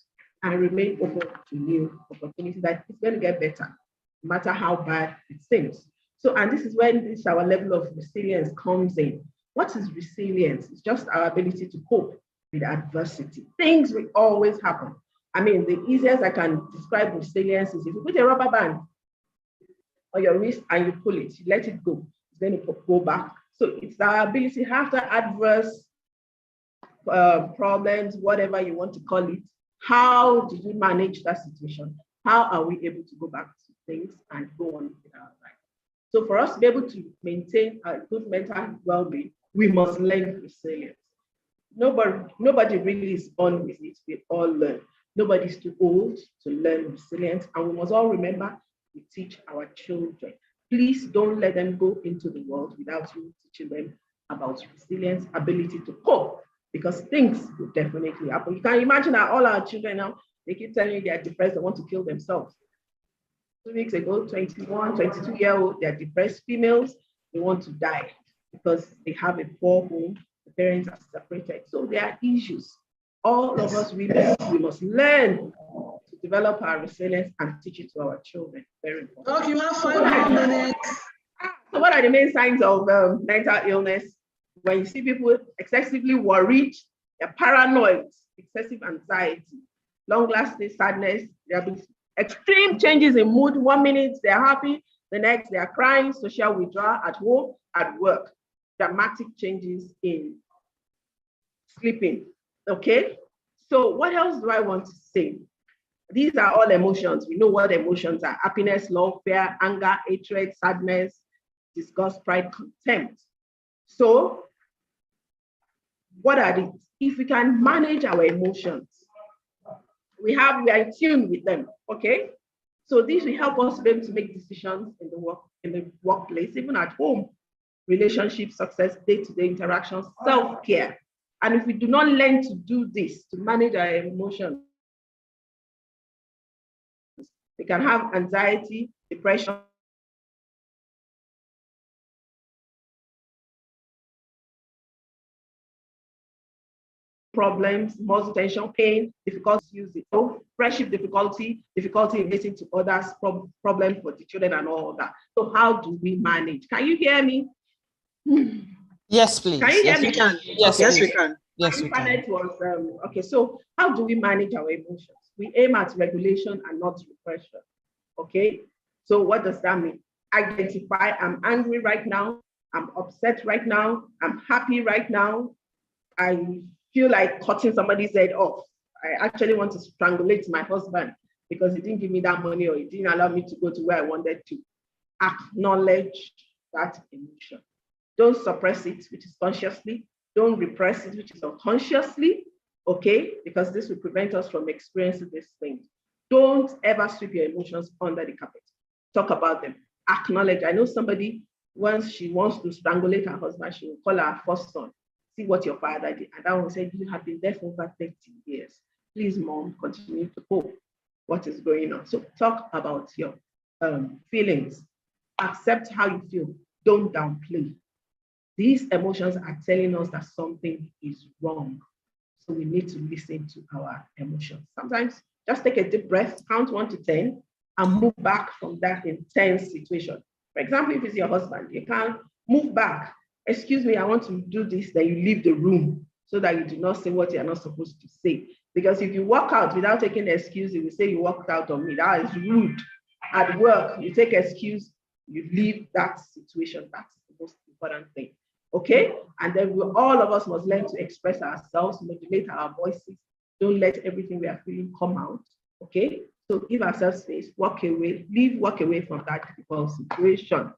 and remain open to new opportunities that it's going to get better, no matter how bad it seems. So, and this is when our level of resilience comes in. What is resilience? It's just our ability to cope with adversity. Things will always happen. I mean, the easiest I can describe resilience is if you put a rubber band on your wrist and you pull it, you let it go, it's going to go back. So it's our ability after adverse problems, whatever you want to call it, how did we manage that situation? How are we able to go back to things and go on with our life? So for us to be able to maintain a good mental well-being, we must learn resilience. Nobody really is born with it. We all learn. Nobody's too old to learn resilience. And we must all remember, we teach our children. Please don't let them go into the world without you teaching them about resilience, ability to cope, because things will definitely happen. You can imagine that all our children now, they keep telling you they are depressed, they want to kill themselves. 2 weeks ago, 21, 22-year-old, they're depressed females, they want to die because they have a poor home, the parents are separated. So there are issues. All of us women, we must learn to develop our resilience and teach it to our children. Very important. Okay, you have 5 more minutes. So what are the main signs of mental illness? When you see people excessively worried, they're paranoid, excessive anxiety, long-lasting sadness, there have been extreme changes in mood. 1 minute they're happy, the next they're crying, social withdrawal at home, at work, dramatic changes in sleeping. Okay, so what else do I want to say? These are all emotions. We know what emotions are: happiness, love, fear, anger, hatred, sadness, disgust, pride, contempt. So what are these? If we can manage our emotions, we are in tune with them. Okay, so these will help us be able to make decisions in the workplace, even at home, relationship success, day-to-day interactions, self-care. And if we do not learn to do this, to manage our emotions, we can have anxiety, depression, problems, muscle tension, pain, difficulty to use it. So friendship difficulty in relating to others, problem for the children and all that. So how do we manage? Can you hear me? Yes, please. Can you hear Yes, me? we can. Yes, Yes, we can. Yes, we can. Internet was, okay, so how do we manage our emotions? We aim at regulation and not repression. Okay, so what does that mean? Identify, I'm angry right now, I'm upset right now, I'm happy right now, I feel like cutting somebody's head off. I actually want to strangulate my husband because he didn't give me that money or he didn't allow me to go to where I wanted to. Acknowledge that emotion. Don't suppress it, which is consciously. Don't repress it, which is unconsciously, okay? Because this will prevent us from experiencing these things. Don't ever sweep your emotions under the carpet. Talk about them. Acknowledge. I know somebody, once she wants to strangulate her husband, she will call her first son. See what your father did. And that one said, you have been there for over 30 years. Please, mom, continue to cope. What is going on? So talk about your feelings. Accept how you feel. Don't downplay. These emotions are telling us that something is wrong. So we need to listen to our emotions. Sometimes just take a deep breath, count 1 to 10, and move back from that intense situation. For example, if it's your husband, you can move back. Excuse me, I want to do this, then you leave the room so that you do not say what you're not supposed to say. Because if you walk out without taking an excuse, you will say you walked out on me. That is rude. At work, you take excuse, you leave that situation. That's the most important thing. Okay? And then all of us must learn to express ourselves, modulate our voices. Don't let everything we are feeling come out. Okay? So give ourselves space, walk away from that difficult situation.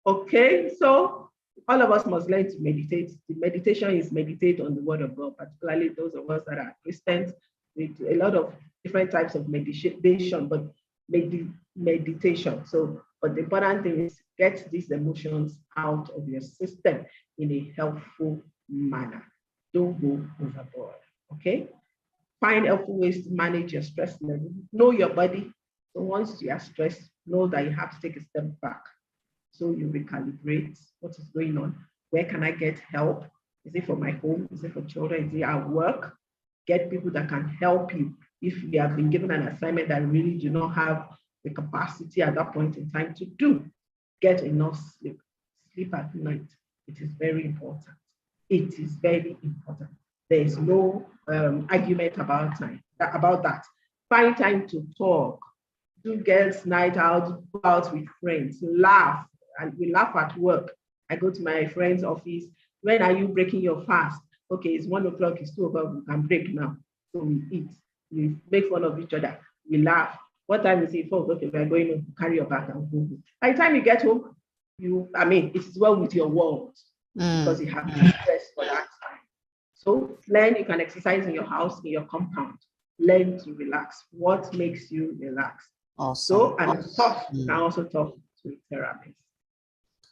Okay? So all of us must learn to meditate. The meditation is meditate on the word of God, particularly those of us that are Christians. We do a lot of different types of meditation, but meditation. So, but the important thing is get these emotions out of your system in a helpful manner. Don't go overboard. Okay? Find helpful ways to manage your stress level. Know your body. So once you are stressed, know that you have to take a step back. So you recalibrate what is going on. Where can I get help? Is it for my home? Is it for children? Is it at work? Get people that can help you. If you have been given an assignment that really do not have the capacity at that point in time to do, get enough sleep. Sleep at night. It is very important. It is very important. There is no argument about that. Find time to talk. Do girls' night out, go out with friends, laugh. And we laugh at work. I go to my friend's office. When are you breaking your fast? Okay, it's 1 o'clock, it's 2 o'clock, we can break now. So we eat, we make fun of each other, we laugh. What time is it? 4 o'clock, we are going to carry your bag and go home. By the time you get home, it is well with your world because you have been stressed for that time. So learn, you can exercise in your house, in your compound. Learn to relax. What makes you relax? Awesome. So, and it's tough, you can also talk to a therapist.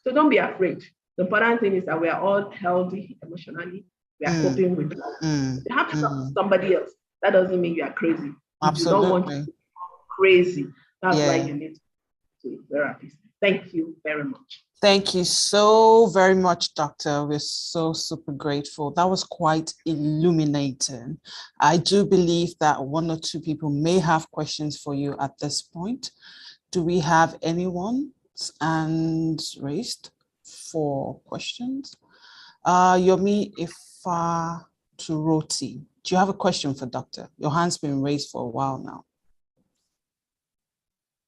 So don't be afraid. The important thing is that we are all healthy emotionally. We are coping with life. You have to talk to somebody else. That doesn't mean you are crazy. Absolutely. You don't want to be crazy. That's why you need to see a therapist. Thank you very much. Thank you so very much, Doctor. We're so super grateful. That was quite illuminating. I do believe that 1 or 2 people may have questions for you at this point. Do we have anyone raised for questions? Yomi Ifa Turoti, do you have a question for Doctor? Your hand's been raised for a while now.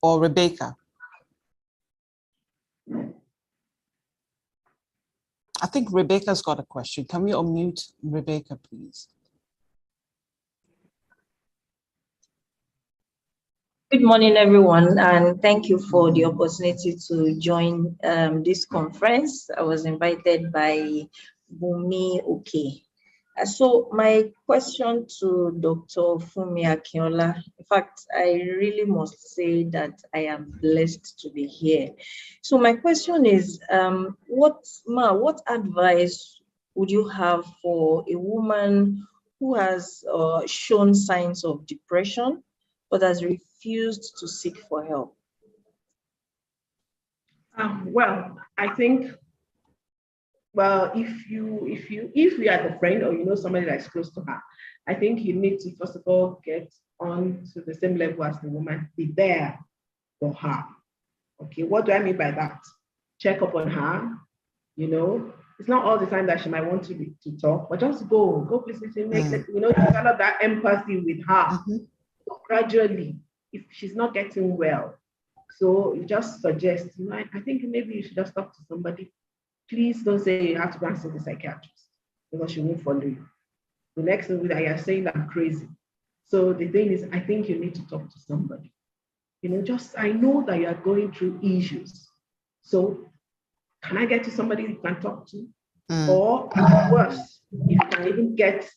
Or Rebecca? I think Rebecca's got a question. Can we unmute Rebecca, please? Good morning, everyone, and thank you for the opportunity to join this conference. I was invited by Bumi Oke. So my question to Dr. Funmi Akinola, in fact, I really must say that I am blessed to be here. So my question is, what advice would you have for a woman who has shown signs of depression, but has refused to seek for help? Well, I think, if you are the friend or you know somebody that's close to her, I think you need to first of all get on to the same level as the woman. Be there for her. Okay, what do I mean by that? Check up on her. It's not all the time that she might want to talk, but just go visit and develop that empathy with her. Gradually, if she's not getting well, so you just suggest, I think maybe you should just talk to somebody. Please don't say you have to go and see the psychiatrist because she won't follow you. The next thing that you're saying that I'm crazy. So the thing is, I think you need to talk to somebody. I know that you are going through issues. So can I get to somebody you can talk to? Or worse, if you can even get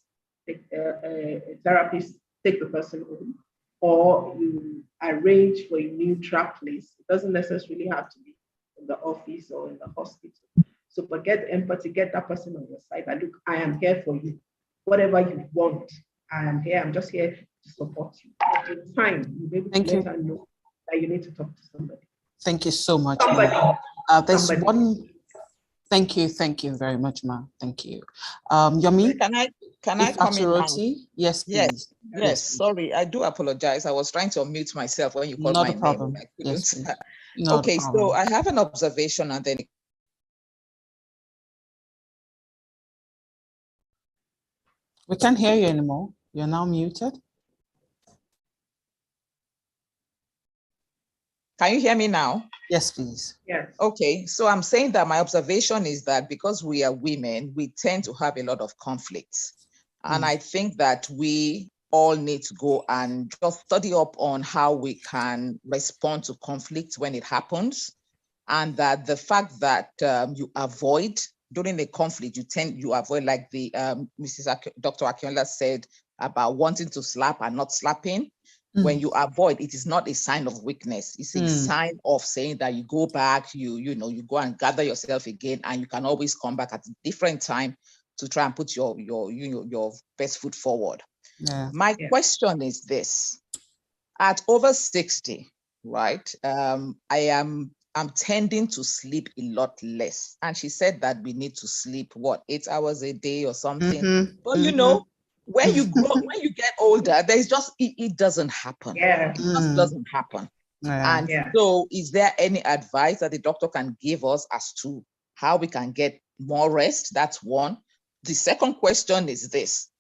a therapist, take the person home, or you arrange for a neutral place. It doesn't necessarily have to be in the office or in the hospital. So forget empathy, get that person on your side. And look, I am here for you. Whatever you want, I am here. I'm just here to support you. At the time, you'll be able to let her know that you need to talk to somebody. Thank you so much. Somebody. Thank you very much, Ma. Thank you. Yomi? Can I come in now? Yes, please. Yes, sorry, I do apologize. I was trying to unmute myself when you called Not my a problem. name. I couldn't. Yes, please. Not okay, a problem. so I have an observation and then. We can't hear you anymore. You're now muted. Can you hear me now? Yes, please. Yes. Okay, so I'm saying that my observation is that because we are women, we tend to have a lot of conflicts. And I think that we all need to go and just study up on how we can respond to conflict when it happens. And that the fact that you avoid during a conflict, you avoid, like the Dr. Akinola said about wanting to slap and not slapping. When you avoid, it is not a sign of weakness. It's a sign of saying that you go back, you go and gather yourself again, and you can always come back at a different time to try and put your best foot forward. Yeah. My question is this: at over 60, right? I'm tending to sleep a lot less. And she said that we need to sleep, 8 hours a day or something. But you know, when you grow, when you get older, there's just, it doesn't happen. Yeah. It just doesn't happen. Yeah. And so is there any advice that the doctor can give us as to how we can get more rest? That's one. The second question is this: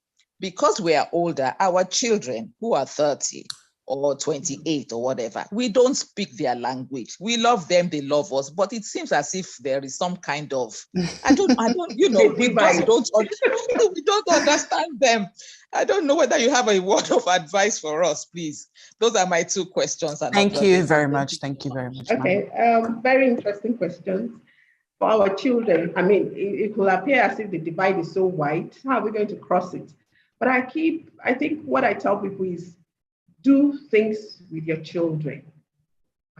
because we are older, our children who are 30 or 28 or whatever, we don't speak their language. We love them, they love us, but it seems as if there is some kind of, I don't, we don't understand them. I don't know whether you have a word of advice for us, please. Those are my two questions. Thank you very much. Thank you very much. Okay, very interesting questions. For our children, I mean, it will appear as if the divide is so wide. How are we going to cross it? But I think what I tell people is, do things with your children.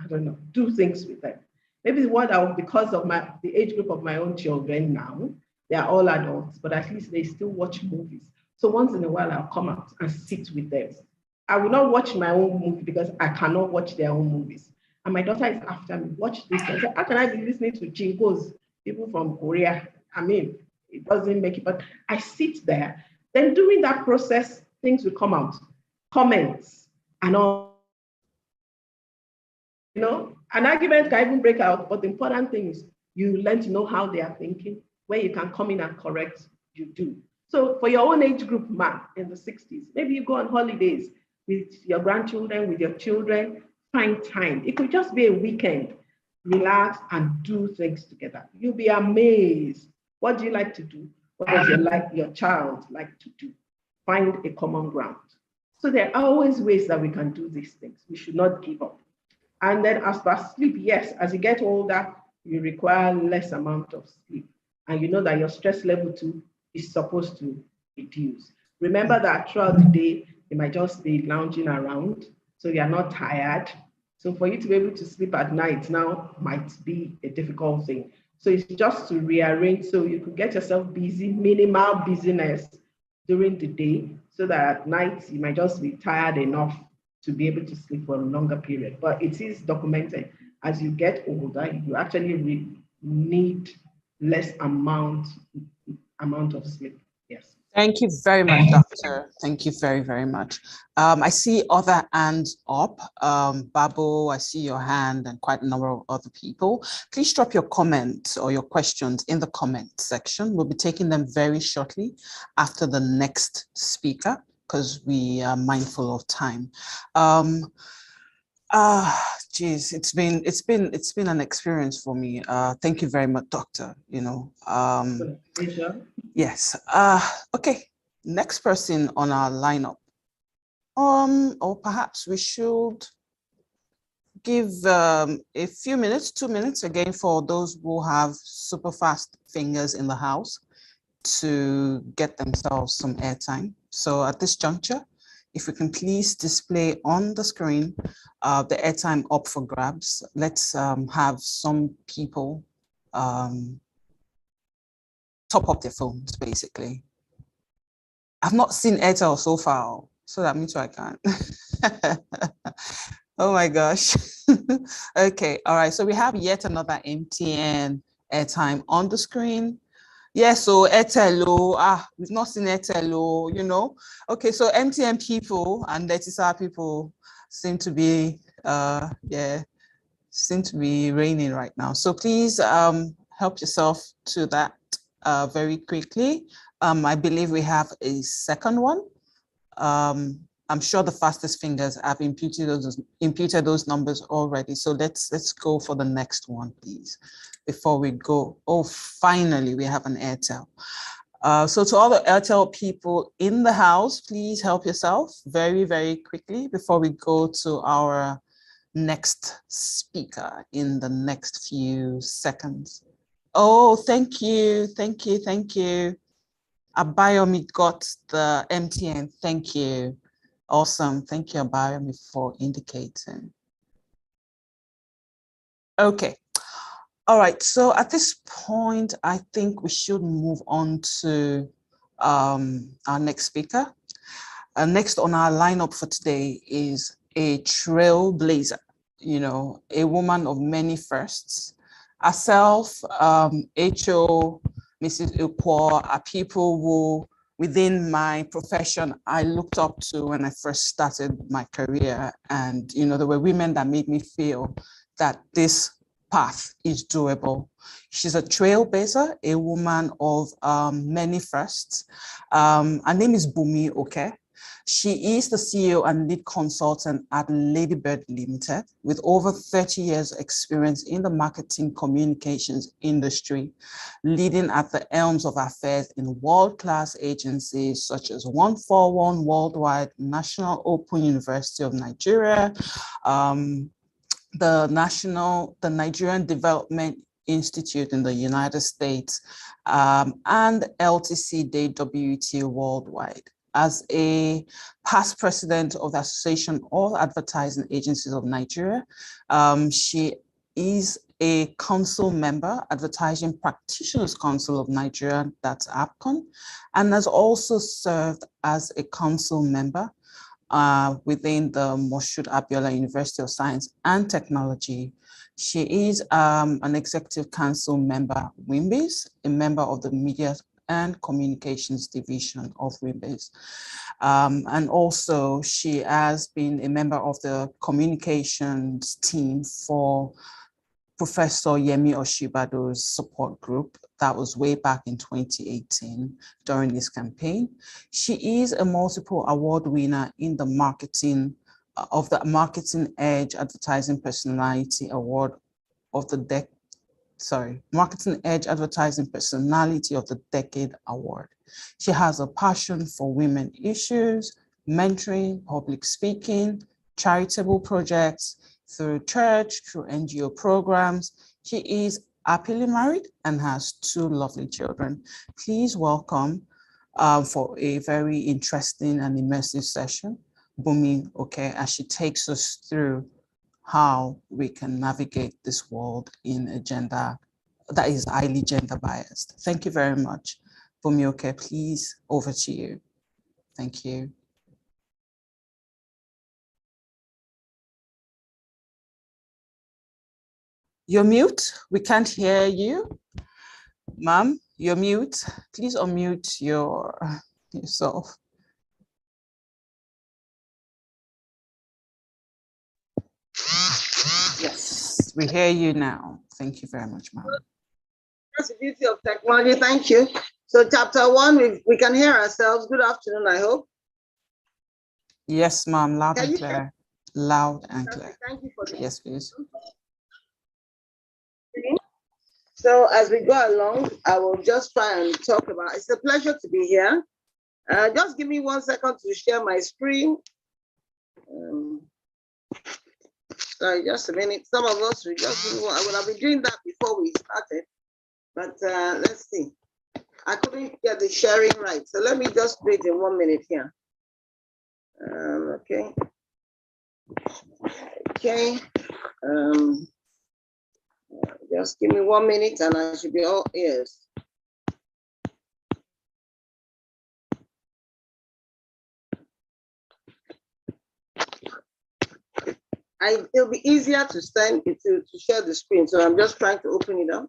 I don't know, do things with them. Maybe because of the age group of my own children now, they are all adults, but at least they still watch movies. So once in a while, I'll come out and sit with them. I will not watch my own movie because I cannot watch their own movies. And my daughter is after me, watch this. I say, how can I be listening to Chinkos, people from Korea? I mean, it doesn't make it, but I sit there. Then during that process, things will come out, comments, and all, an argument can even break out, but the important thing is you learn to know how they are thinking, where you can come in and correct, you do. So for your own age group, in the 60s, maybe you go on holidays with your grandchildren, with your children, find time. It could just be a weekend, relax and do things together. You'll be amazed. What do you like to do? What does your child like to do? Find a common ground. So there are always ways that we can do these things. We should not give up. And then as for sleep, yes, as you get older, you require less amount of sleep. And you know that your stress level too is supposed to reduce. Remember that throughout the day, you might just be lounging around, so you're not tired. So for you to be able to sleep at night now might be a difficult thing. So it's just to rearrange so you could get yourself busy, minimal busyness during the day, so that at night you might just be tired enough to be able to sleep for a longer period. But it is documented, as you get older, you actually need less amount of sleep. Yes. Thank you very much, Doctor. Thank you very, very much. I see other hands up. Babu, I see your hand, and quite a number of other people. Please drop your comments or your questions in the comment section. We'll be taking them very shortly after the next speaker, because we are mindful of time. Geez, it's been an experience for me. Thank you very much, Doctor. Yes. Okay. Next person on our lineup. Or perhaps we should give a few minutes, 2 minutes again, for those who have super fast fingers in the house to get themselves some airtime. So at this juncture, if we can please display on the screen the airtime up for grabs. Let's have some people top up their phones, basically. I've not seen Airtel so far, so that means I can't. Oh my gosh. Okay, all right, so we have yet another MTN airtime on the screen. Yeah, so Airtel, we've not seen Airtel, you know. Okay, so MTN people and Letisa people seem to be, seem to be reigning right now. So please help yourself to that very quickly. I believe we have a second one. I'm sure the fastest fingers have imputed those numbers already. So let's go for the next one, please, before we go. Oh, finally, we have an Airtel. So to all the Airtel people in the house, please help yourself very, very quickly before we go to our next speaker in the next few seconds. Oh, thank you, thank you, thank you. Abayomi got the MTN, thank you. Awesome, thank you, Abayomi, for indicating. Okay, all right, so at this point, I think we should move on to our next speaker. Next on our lineup for today is a trailblazer, you know, a woman of many firsts. Herself, H.O., Mrs. Ukwo are people who, within my profession, I looked up to when I first started my career. And, you know, there were women that made me feel that this path is doable. She's a trailblazer, a woman of many firsts. Her name is Bumi Oke. She is the CEO and lead consultant at Ladybird Limited with over 30 years experience in the marketing communications industry, leading at the helms of affairs in world-class agencies such as 141 Worldwide, National Open University of Nigeria, the Nigerian Development Institute in the United States, and LTC WT Worldwide. As a past president of the Association of Advertising Agencies of Nigeria, she is a council member, Advertising Practitioners Council of Nigeria, that's APCON, and has also served as a council member within the Moshood Abiola University of Science and Technology. She is an executive council member, WIMBIS, a member of the Media and Communications Division of WIMBIS. And also she has been a member of the communications team for Professor Yemi Oshibado's support group. That was way back in 2018 during this campaign. She is a multiple award winner in the Marketing Edge Personality Award of the Marketing Edge Advertising Personality of the Decade Award. She has a passion for women issues, mentoring, public speaking, charitable projects, through church, through NGO programs. She is happily married and has 2 lovely children. Please welcome for a very interesting and immersive session, Bumi Oke, as she takes us through how we can navigate this world in a gender that is highly gender biased. Thank you very much. Bumi Oke, please, over to you. Thank you. You're mute. We can't hear you. Ma'am, you're mute. Please unmute yourself. Yes, we hear you now. Thank you very much, ma'am. That's the beauty of technology. Thank you. So chapter 1, we can hear ourselves. Good afternoon, I hope. Yes, ma'am, loud and clear. Loud and clear. Thank you for this. Yes, please. So as we go along, I will just try and talk about, it's a pleasure to be here. Just give me 1 second to share my screen. Sorry, just a minute. Some of us, I would have been doing that before we started, but let's see. I couldn't get the sharing right. So let me just do it in 1 minute here. Okay. Okay. Just give me 1 minute and I should be all ears. It'll be easier to share the screen, so I'm just trying to open it up.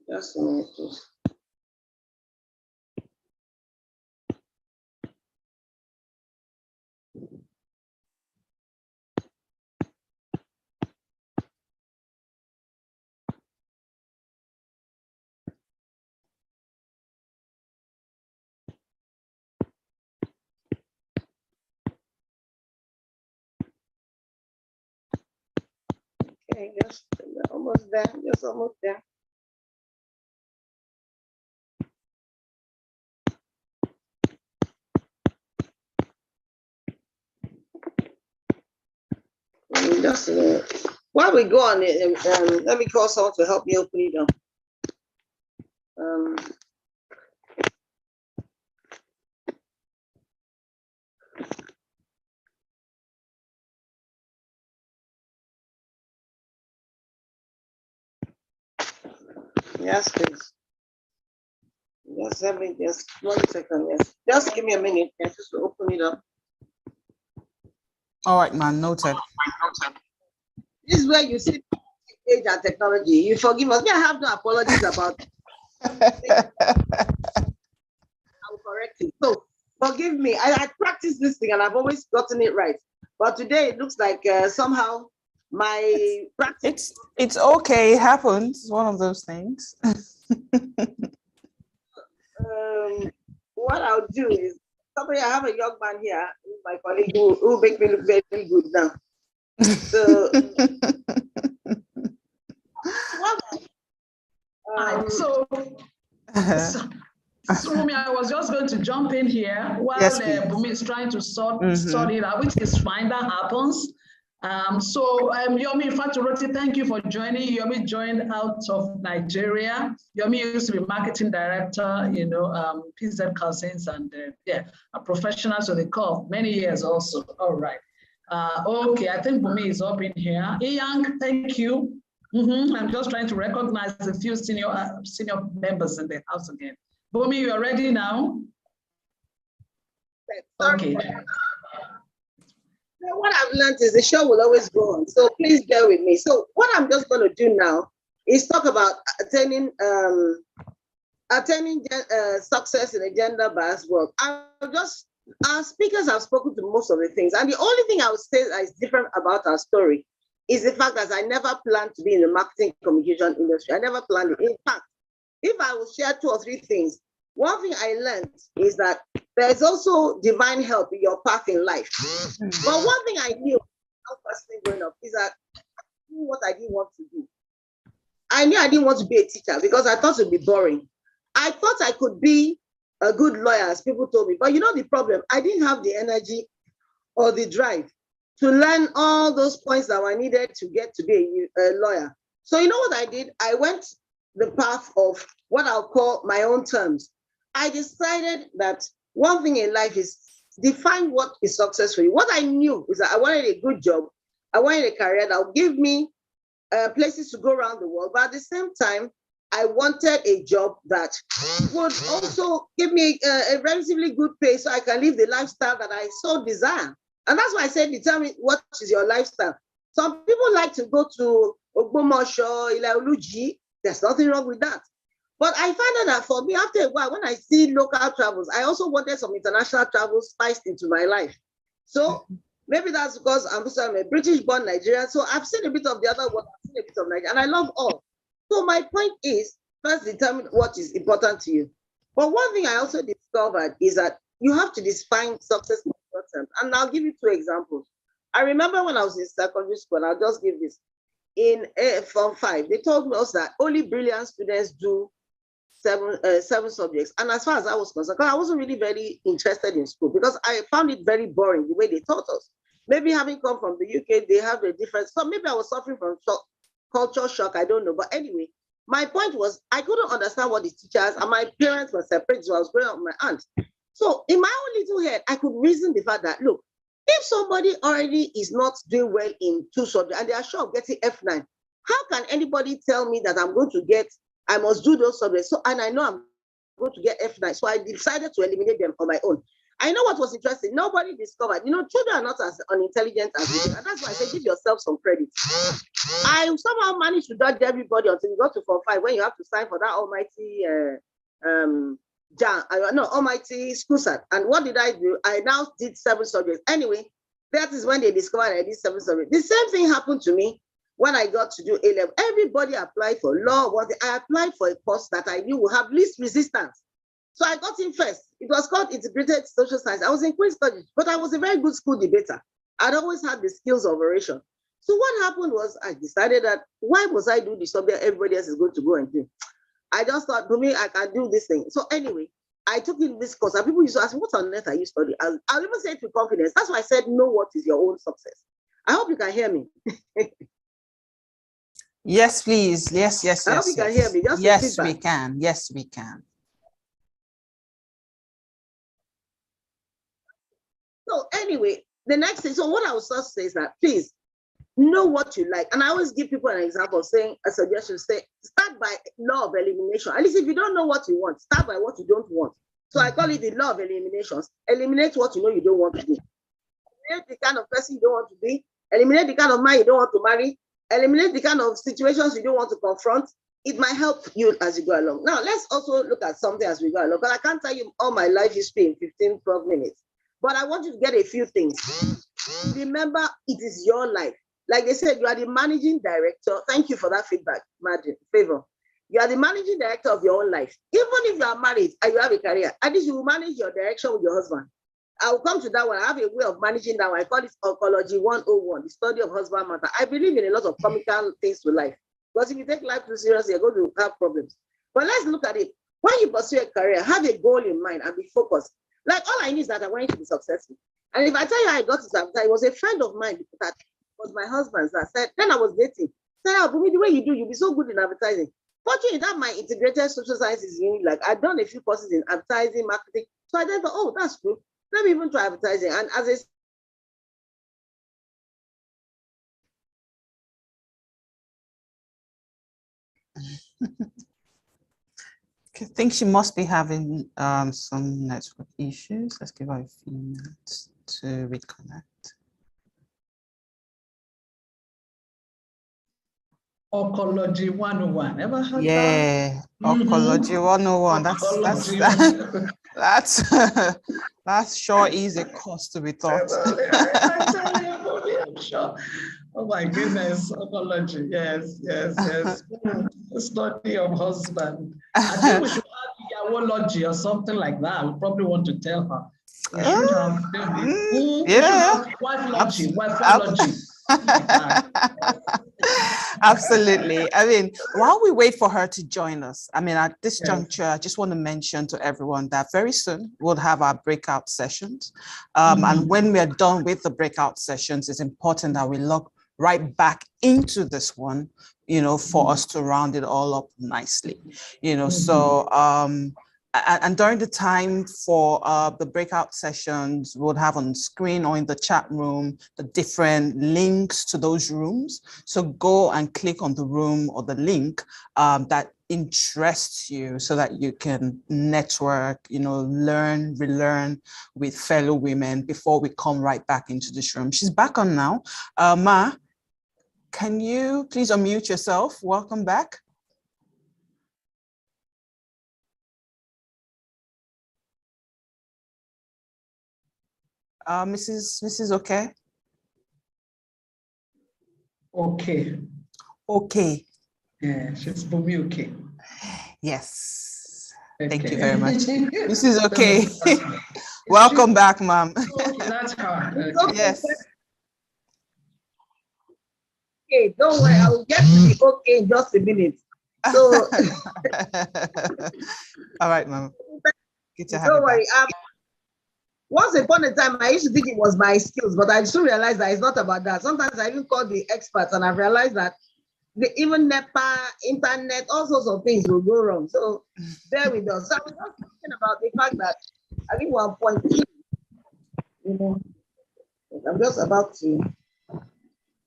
Just a minute, please. Okay, just almost there, just almost there. Just a minute. While we go on, let me call someone to help me open it up. Yes, please. Just let me just 1 second. Yes, just give me a minute. Yes, just to open it up. All right, man. Noted. This is where you see age and technology. You forgive us. I have no apologies about it. I'll correct it. So forgive me. I practiced this thing and I've always gotten it right. But today it looks like somehow my practice. It's okay. It happens. It's one of those things. What I'll do is, I have a young man here, my colleague, who make me look very good now. So, Rumi, I was just going to jump in here while Bumi is trying to sort it out, which is fine, that happens. Yomi Faturoti, thank you for joining. Yomi joined out of Nigeria. Yomi used to be marketing director, PZ Cousins, and a professional to the call, many years also. All right. Okay, I think Bumi is up in here. Iyang, thank you. I'm just trying to recognize a few senior members in the house again. Bumi, you are ready now? Okay. What I've learned is the show will always go on, so please bear with me. So what I'm just going to do now is talk about attaining success in a gender-biased world. Our speakers have spoken to most of the things, and the only thing I would say that is different about our story is the fact that I never planned to be in the marketing communication industry. I never planned it. In fact, if I will share 2 or 3 things, one thing I learned is that there's also divine help in your path in life. But one thing I knew personally growing up is that I knew what I didn't want to do. I knew I didn't want to be a teacher because I thought it would be boring. I thought I could be a good lawyer, as people told me. But you know the problem, I didn't have the energy or the drive to learn all those points that I needed to get to be a lawyer. So you know what I did? I went the path of what I'll call my own terms. I decided that one thing in life is define what is success for you. What I knew is that I wanted a good job. I wanted a career that would give me places to go around the world. But at the same time, I wanted a job that would also give me a relatively good pay so I can live the lifestyle that I so desire. And that's why I said, determine what is your lifestyle. Some people like to go to Ogbomosho, Ilaoluji. There's nothing wrong with that. But I found out that for me, after a while, when I see local travels, I also wanted some international travel spiced into my life. So maybe that's because I'm a British-born Nigerian. So I've seen a bit of the other world, I've seen a bit of Nigeria, and I love all. So my point is, first determine what is important to you. But one thing I also discovered is that you have to define success in short term. And I'll give you 2 examples. I remember when I was in secondary school, and I'll just give this. In Form 5, they told us that only brilliant students do 7 subjects. And as far as I was concerned, I wasn't really very interested in school because I found it very boring the way they taught us. Maybe having come from the UK, they have a different, so maybe I was suffering from culture shock, I don't know. But anyway, my point was I couldn't understand what the teachers, and my parents were separate, so I was growing up with my aunt. So in my own little head, I could reason the fact that, look, if somebody already is not doing well in 2 subjects and they are sure of getting F9, how can anybody tell me that I must do those subjects? So, and I know I'm going to get F9. So I decided to eliminate them on my own. I know what was interesting. Nobody discovered. You know, children are not as unintelligent as we do. And that's why I say give yourself some credit. I somehow managed to dodge everybody until we got to Form 5 when you have to sign for that almighty almighty school cert. And what did I do? I now did 7 subjects. Anyway, that is when they discovered I did 7 subjects. The same thing happened to me when I got to do A-level. Everybody applied for law. I applied for a course that I knew would have least resistance. So I got in first. It was called Integrated Social Science. I was in Queen's College, but I was a very good school debater. I'd always had the skills of oration. So what happened was I decided that why must I do the subject everybody else is going to go and do? I just thought, for me, I can do this thing. So anyway, I took in this course and people used to ask me, what on earth are you studying? I'll even say it with confidence. That's why I said, know what is your own success. I hope you can hear me. Yes, please. Yes. I hope you can hear me. Just yes, we can. Yes, we can. So anyway, the next thing, so what I would just say is that please know what you like. And I always give people an example saying, a suggestion, say, start by law of elimination. At least if you don't know what you want, start by what you don't want. So I call it the law of eliminations. Eliminate what you know you don't want to do. Eliminate the kind of person you don't want to be. Eliminate the kind of man you don't want to marry. Eliminate the kind of situations you don't want to confront. It might help you as you go along. Now, let's also look at something as we go along, because I can't tell you all my life history in 15, 12 minutes. But I want you to get a few things. Remember, it is your life. Like they said, you are the managing director. Thank you for that feedback, Favor. You are the managing director of your own life. Even if you are married and you have a career, at least you will manage your direction with your husband. I will come to that one. I have a way of managing that one. I call it Oncology 101, the study of husband matter. I believe in a lot of comical things to life. Because if you take life too seriously, you're going to have problems. But let's look at it. When you pursue a career, have a goal in mind and be focused. Like all I need is that I want you to be successful. And if I tell you how I got to advertising, it was a friend of mine that was my husband's that said, then I was dating. Said, oh, Bumi, the way you do, you'll be so good in advertising. Fortunately, that my integrated social sciences unit, like I've done a few courses in advertising, marketing. So I then thought, oh, that's true. Let me even try advertising. And as I think she must be having some network issues. Let's give her a few minutes to reconnect. Oncology 101. Ever heard that? Yeah, Oncology 101. That's sure is a cost to be taught. I tell you, I'm sure. Oh my goodness, oncology. Yes. The study of husband. I think we should have yawology or something like that. We probably want to tell her. We should have wifeology. Absolutely. I mean, while we wait for her to join us, I mean, at this juncture, I just want to mention to everyone that very soon we'll have our breakout sessions. And when we are done with the breakout sessions, it's important that we log right back into this one, you know, for us to round it all up nicely, you know. So and during the time for the breakout sessions, we'll have on screen or in the chat room the different links to those rooms. So go and click on the room or the link that interests you so that you can network, you know, learn, relearn with fellow women before we come right back into this room. She's back on now. Ma, can you please unmute yourself? Welcome back. Mrs. Okay. Okay. Yeah, she's Bumi okay. Yes. Okay. Thank you very much. Mrs. Okay. Welcome back, ma'am. Okay, that's her. Okay. Yes. Okay, don't worry, I will get to be okay in just a minute. So all right, ma'am. Good to have don't you worry. back. Once upon a time, I used to think it was my skills, but I soon realized that it's not about that. Sometimes I even call the experts, and I've realized that even NEPA, internet, all sorts of things will go wrong. So there we go. So I was just thinking about the fact that I think 1.2, you know, I'm just about to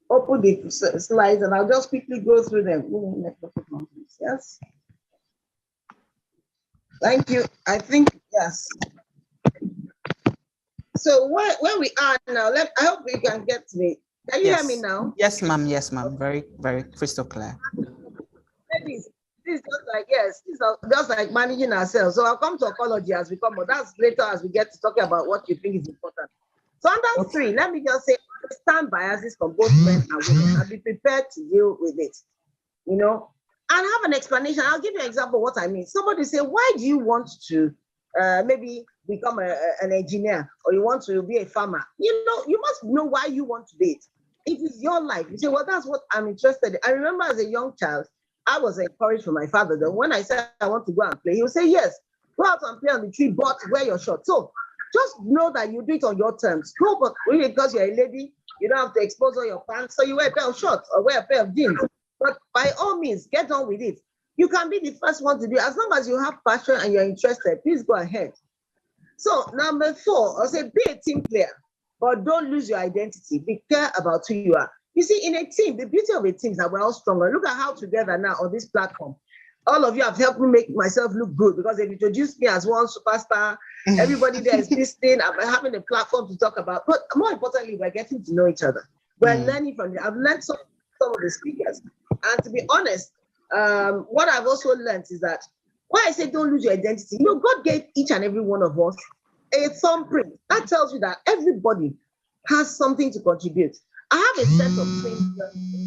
open the slides, and I'll just quickly go through them. Yes. Thank you. I think, yes. So where we are now, I hope you can get me. Can you hear me now? Yes, ma'am. Yes, ma'am. Very, very crystal clear. Ladies, this is just like, yes, this is just like managing ourselves. So I'll come to apology as we come, but that's later as we get to talking about what you think is important. So under 3, let me just say, understand biases from both men and women and be prepared to deal with it, you know, and have an explanation. I'll give you an example of what I mean. Somebody say, why do you want to maybe become an engineer, or you want to be a farmer? You know, you must know why you want to be it. It is your life. You say, well, that's what I'm interested in. I remember as a young child, I was encouraged from my father that when I said I want to go and play, he would say, yes, go out and play on the tree, but wear your shorts. So just know that you do it on your terms. No, but really, because you're a lady, you don't have to expose all your pants, so you wear a pair of shorts or wear a pair of jeans. But by all means, get on with it. You can be the first one to do it. As long as you have passion and you're interested, please go ahead. So number 4, I'll say be a team player, but don't lose your identity. Be clear about who you are. You see, in a team, the beauty of a team is that we're all stronger. Look at how together now on this platform, all of you have helped me make myself look good because they've introduced me as one superstar. Everybody there is listening. I'm having a platform to talk about. But more importantly, we're getting to know each other. We're learning from them. I've learned some of the speakers. And to be honest, what I've also learned is that why I say don't lose your identity. You know, God gave each and every one of us a thumbprint. That tells you that everybody has something to contribute. I have a set of twins,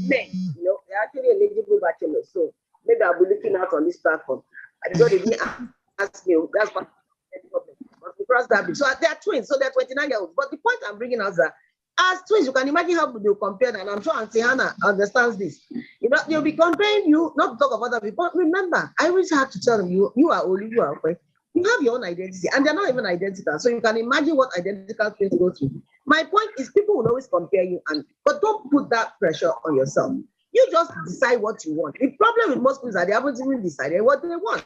men, you know, they're actually eligible bachelors. So maybe I'll be looking out on this platform. I know they didn't ask me, that's what but we cross that bridge. So they're twins, so they're 29-year-olds. But the point I'm bringing out is that as twins, you can imagine how they'll compare, and I'm sure Auntie Hana understands this. You know, they'll be comparing you, not to talk about other people. But remember, I always have to tell them, you are only you are okay. You have your own identity, and they're not even identical. So you can imagine what identical twins go through. My point is, people will always compare you, but don't put that pressure on yourself. You just decide what you want. The problem with most people is that they haven't even decided what they want.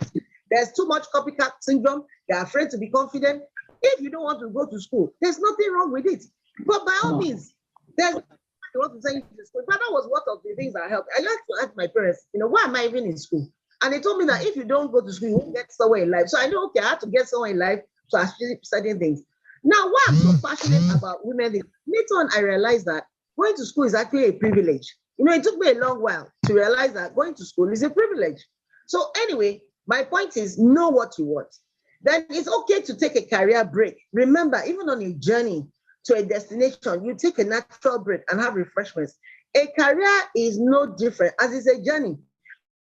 There's too much copycat syndrome. They're afraid to be confident. If you don't want to go to school, there's nothing wrong with it. But by all means, there's you want to send you to school. But that was one of the things that helped. I like to ask my parents, you know, why am I even in school? And they told me that if you don't go to school, you won't get somewhere in life. So I know, okay, I have to get somewhere in life to achieve certain things. Now, why I'm so passionate about women is later on I realized that going to school is actually a privilege. You know, it took me a long while to realize that going to school is a privilege. So anyway, my point is know what you want. Then it's okay to take a career break. Remember, even on a journey to a destination, you take a natural break and have refreshments. A career is no different as it's a journey.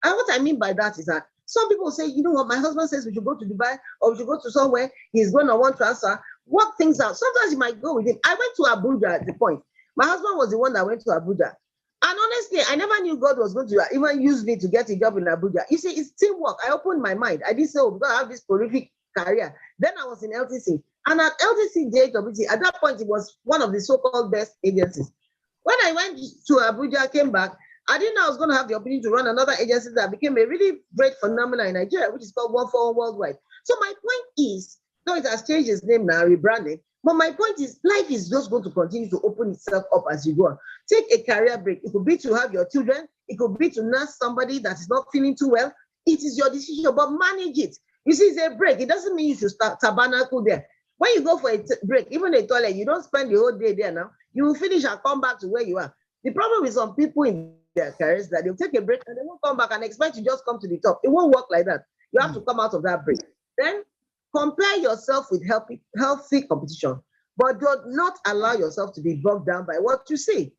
And what I mean by that is that some people say, you know what, my husband says we should go to Dubai or we should go to somewhere, he's going to want transfer, work things out. Sometimes you might go with him. I went to Abuja at the point. My husband was the one that went to Abuja. And honestly, I never knew God was going to even use me to get a job in Abuja. You see, it's teamwork. I opened my mind. I didn't say, oh, because I have this prolific career. Then I was in LTC. And at LTC JWT, at that point, it was one of the so-called best agencies. When I went to Abuja, came back, I didn't know I was going to have the opportunity to run another agency that became a really great phenomenon in Nigeria, which is called 141 Worldwide. So my point is, though it has changed its name now, rebranded, but my point is, life is just going to continue to open itself up as you go on. Take a career break. It could be to have your children. It could be to nurse somebody that is not feeling too well. It is your decision, but manage it. You see, it's a break. It doesn't mean you should start tabernacle there. When you go for a break, even a toilet, you don't spend the whole day there now. You will finish and come back to where you are. The problem with some people in their careers that they'll take a break and they won't come back and expect to just come to the top. It won't work like that. You have to come out of that break. Then compare yourself with healthy competition, but do not allow yourself to be bogged down by what you see.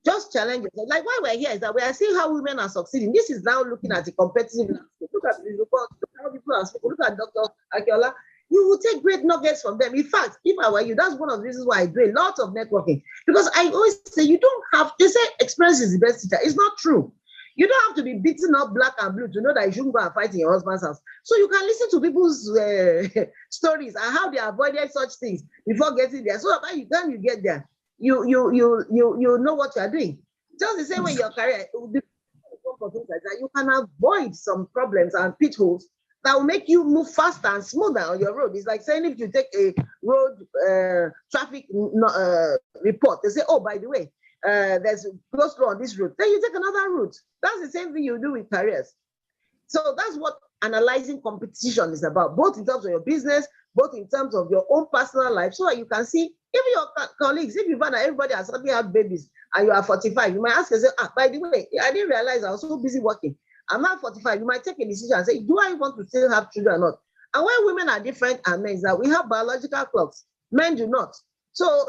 Just challenge yourself. Like why we're here is that we are seeing how women are succeeding. This is now looking at the competitive landscape. Look at the report, look at how people are speaking. Look at Dr. Akiola. You will take great nuggets from them. In fact, if I were you, that's one of the reasons why I do a lot of networking. Because I always say you don't have, they say experience is the best teacher. It's not true. You don't have to be beaten up black and blue to know that you shouldn't go and fight in your husband's house. So you can listen to people's stories and how they avoided such things before getting there. So by the time you get there, you know what you are doing. Just the same way your career, you can avoid some problems and pitfalls that will make you move faster and smoother on your road. It's like saying if you take a road traffic report, they say, oh, by the way, there's go slow on this route. Then you take another route. That's the same thing you do with careers. So that's what analyzing competition is about, both in terms of your business, both in terms of your own personal life, so that you can see, even your colleagues, if you find that everybody has suddenly had babies and you are 45, you might ask yourself, by the way, I didn't realize I was so busy working. I'm not 45. You might take a decision and say, do I want to still have children or not? And when women are different and men, is that we have biological clocks. Men do not. So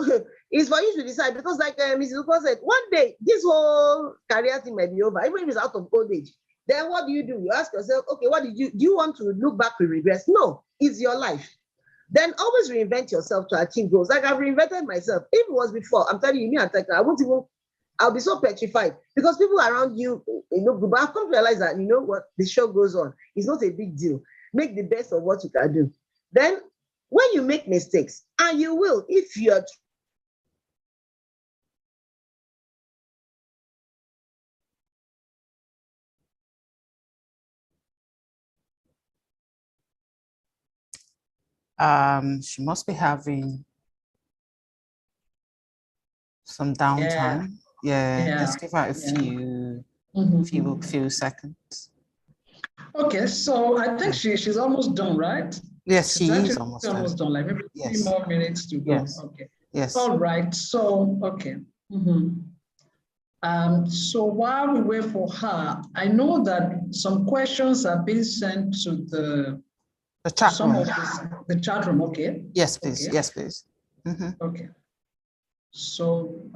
it's for you to decide, because like Mrs. Luko said, one day this whole career thing might be over, even if it's out of old age. Then what do? You ask yourself, okay, what did you do? You want to look back with regrets? No, it's your life. Then always reinvent yourself to achieve goals. Like I've reinvented myself. If it was before, I'm telling you, me and Tekla, I'll be so petrified, because people around you, but I've come to realize that, what, the show goes on. It's not a big deal. Make the best of what you can do. Then when you make mistakes, and you will, if you're she must be having some downtime. Yeah. Let's give her a few seconds. Okay, so I think she's almost done, right? Yes, she is almost done. Like maybe 3 more minutes to go. Yes. Okay. Yes. All right. So okay. So while we wait for her, I know that some questions are being sent to the chat room. The chat room. Okay. Yes, please. Okay. Yes, please. Okay. So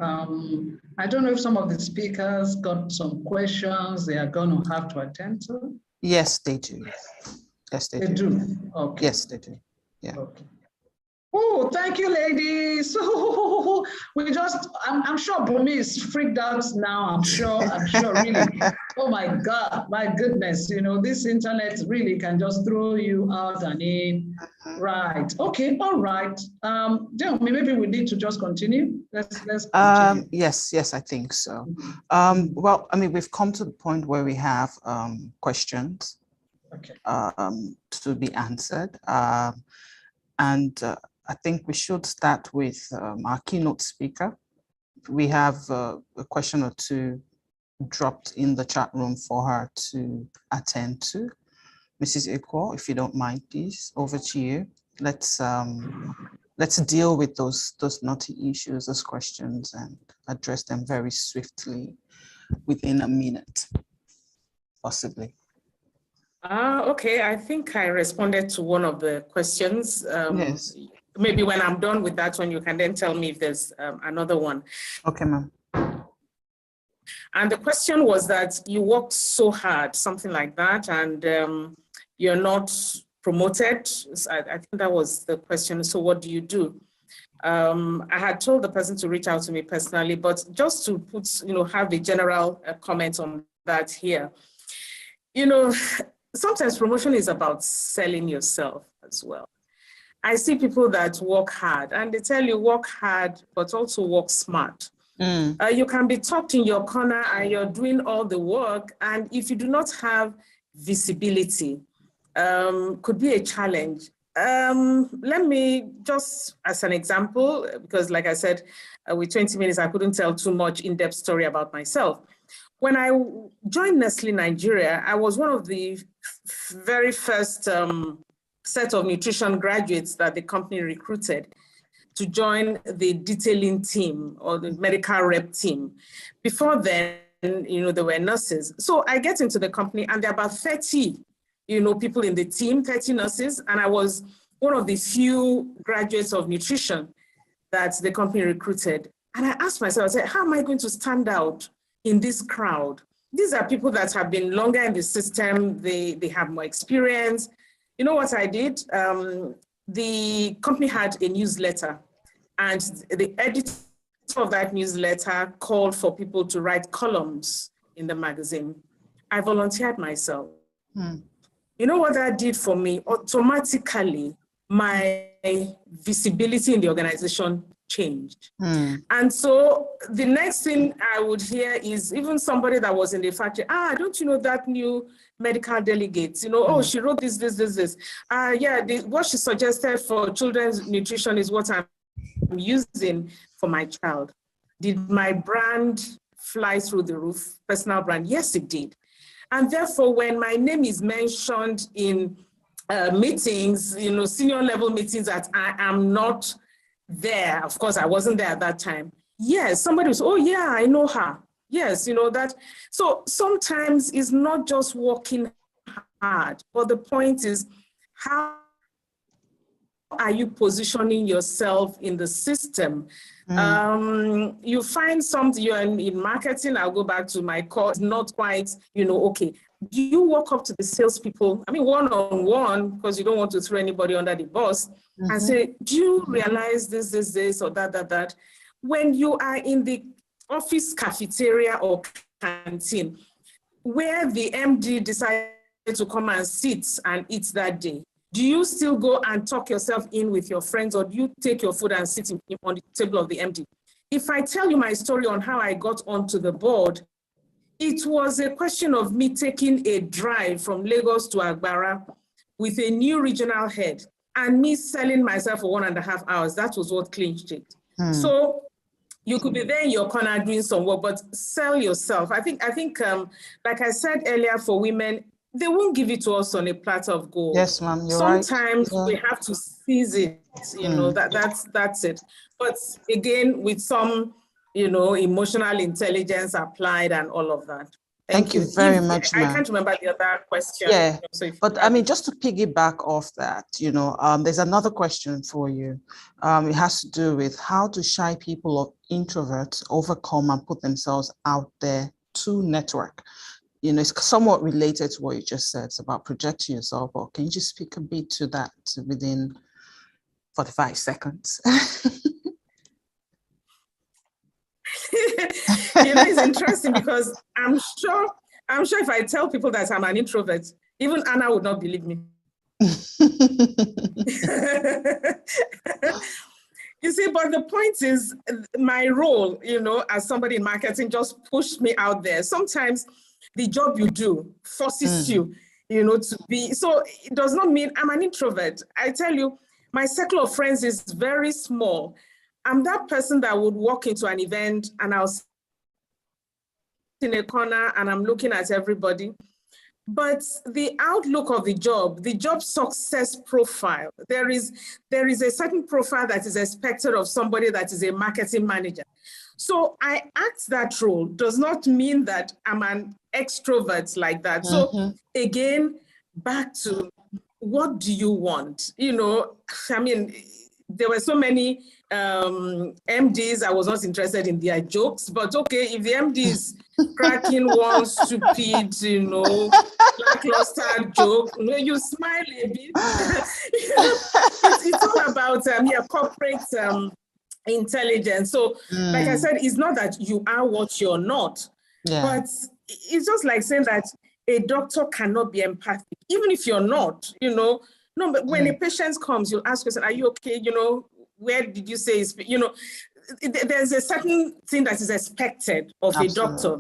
I don't know if some of the speakers got some questions they are going to have to attend to. Yes, they do. Yes, they do. Okay. Yes, they do. Yeah. Okay. Oh, thank you, ladies. So I'm sure Bumi is freaked out now. I'm sure, really. Oh my God, my goodness. This internet really can just throw you out and in. Right. Okay. All right. Maybe we need to just continue. Let's continue. Yes, I think so. Well, I mean, we've come to the point where we have questions to be answered. And I think we should start with our keynote speaker. We have a question or two dropped in the chat room for her to attend to. Mrs. Ikwo, if you don't mind, please, over to you. Let's deal with those knotty issues, those questions, and address them very swiftly within a minute, possibly. Okay, I think I responded to one of the questions. Yes. Maybe when I'm done with that one, you can then tell me if there's another one. Okay, ma'am. And the question was that you worked so hard, something like that, and you're not promoted. I think that was the question. So what do you do? I had told the person to reach out to me personally, but just to put, have a general comment on that here. Sometimes promotion is about selling yourself as well. I see people that work hard and they tell you work hard, but also work smart. You can be tucked in your corner and you're doing all the work. And if you do not have visibility, could be a challenge. Let me just, as an example, because like I said, with 20 minutes, I couldn't tell too much in-depth story about myself. When I joined Nestle Nigeria, I was one of the very first set of nutrition graduates that the company recruited to join the detailing team or the medical rep team. Before then, there were nurses. So I get into the company and there are about 30, people in the team, 30 nurses. And I was one of the few graduates of nutrition that the company recruited. And I asked myself, I said, how am I going to stand out in this crowd? These are people that have been longer in the system. They have more experience. You know what I did? The company had a newsletter, and the editor of that newsletter called for people to write columns in the magazine. I volunteered myself. You know what that did for me? Automatically, my visibility in the organization changed. And so the next thing I would hear is even somebody that was in the factory, don't you know that new medical delegate? Oh, she wrote this. What she suggested for children's nutrition is what I'm using for my child. Did my brand fly through the roof, personal brand? Yes, it did. And therefore, when my name is mentioned in meetings, senior level meetings, that I am not there. Of course, I wasn't there at that time. Yes, somebody was, oh yeah, I know her. Yes, that. So sometimes it's not just working hard, but the point is, how are you positioning yourself in the system? You find something, you're in marketing, I'll go back to my course, not quite, okay. Do you walk up to the salespeople, one-on-one, because you don't want to throw anybody under the bus, and say, do you realize this, or that? When you are in the office cafeteria or canteen, where the MD decided to come and sit and eat that day, do you still go and talk yourself in with your friends, or do you take your food and sit on the table of the MD? If I tell you my story on how I got onto the board, it was a question of me taking a drive from Lagos to Agbara with a new regional head and me selling myself for 1.5 hours. That was what clinched it. So you could be there in your corner doing some work, but sell yourself. I think, like I said earlier, for women, they won't give it to us on a platter of gold. Yes, ma'am, you're Sometimes right. we have to seize it, that's it. But again, with some, emotional intelligence applied and all of that. Thank you very much, ma'am. I can't remember the other question. Yeah, but just to piggyback off that, there's another question for you. It has to do with how do shy people or introverts overcome and put themselves out there to network? It's somewhat related to what you just said. It's about projecting yourself, but can you just speak a bit to that within 45 seconds? It's interesting because I'm sure if I tell people that I'm an introvert, even Anna would not believe me. You see, but the point is, my role, as somebody in marketing just pushed me out there. Sometimes the job you do forces you, to be, so it does not mean I'm an introvert. I tell you, my circle of friends is very small. I'm that person that would walk into an event and I'll sit in a corner and I'm looking at everybody. But the outlook of the job success profile, there is a certain profile that is expected of somebody that is a marketing manager. So I act that role does not mean that I'm an extrovert like that. So again, back to what do you want? There were so many MDs, I was not interested in their jokes, but okay, if the MD is cracking one stupid, lackluster joke, you smile a bit. It's all about corporate intelligence. So, like I said, it's not that you are what you're not, but it's just like saying that a doctor cannot be empathic, even if you're not, No, but when a patient comes, you'll ask yourself, are you okay? Where did you say, there's a certain thing that is expected of a doctor.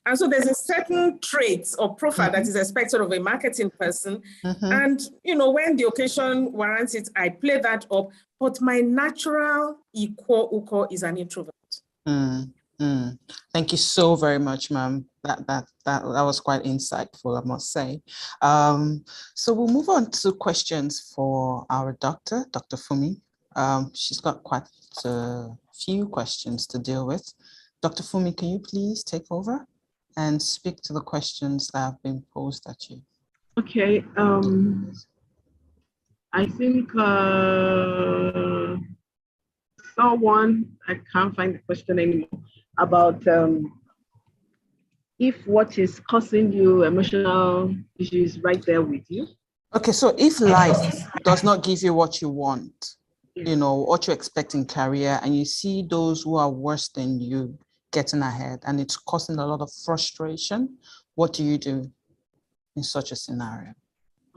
And so there's a certain trait or profile that is expected of a marketing person. And, when the occasion warrants it, I play that up. But my natural uko is an introvert. Thank you so very much, ma'am. That was quite insightful, I must say. So we'll move on to questions for our doctor, Dr. Fumi. She's got quite a few questions to deal with. Dr. Fumi, can you please take over and speak to the questions that have been posed at you? Okay. I think someone, I can't find the question anymore, about if what is causing you emotional issues right there with you. Okay, so if life does not give you what you want, what you expect in career, and you see those who are worse than you getting ahead, and it's causing a lot of frustration, what do you do in such a scenario?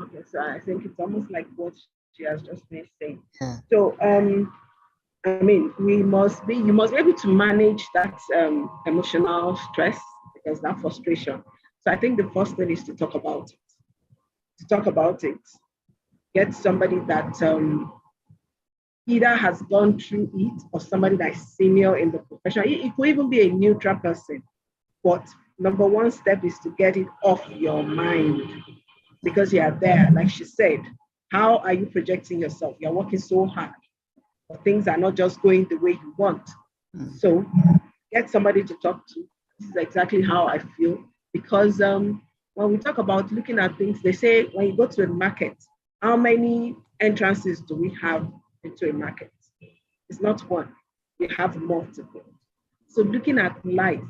Okay, so I think it's almost like what she has just been saying. Yeah. So, you must be able to manage that emotional stress, because that frustration. So I think the first thing is to talk about it. Get somebody that either has gone through it or somebody that is senior in the profession. It could even be a neutral person, but number one step is to get it off your mind, because you are there. Like she said, how are you projecting yourself? You're working so hard, but things are not just going the way you want. So get somebody to talk to. This is exactly how I feel, because when we talk about looking at things, they say when you go to a market, how many entrances do we have into a market? It's not one, we have multiple. So looking at life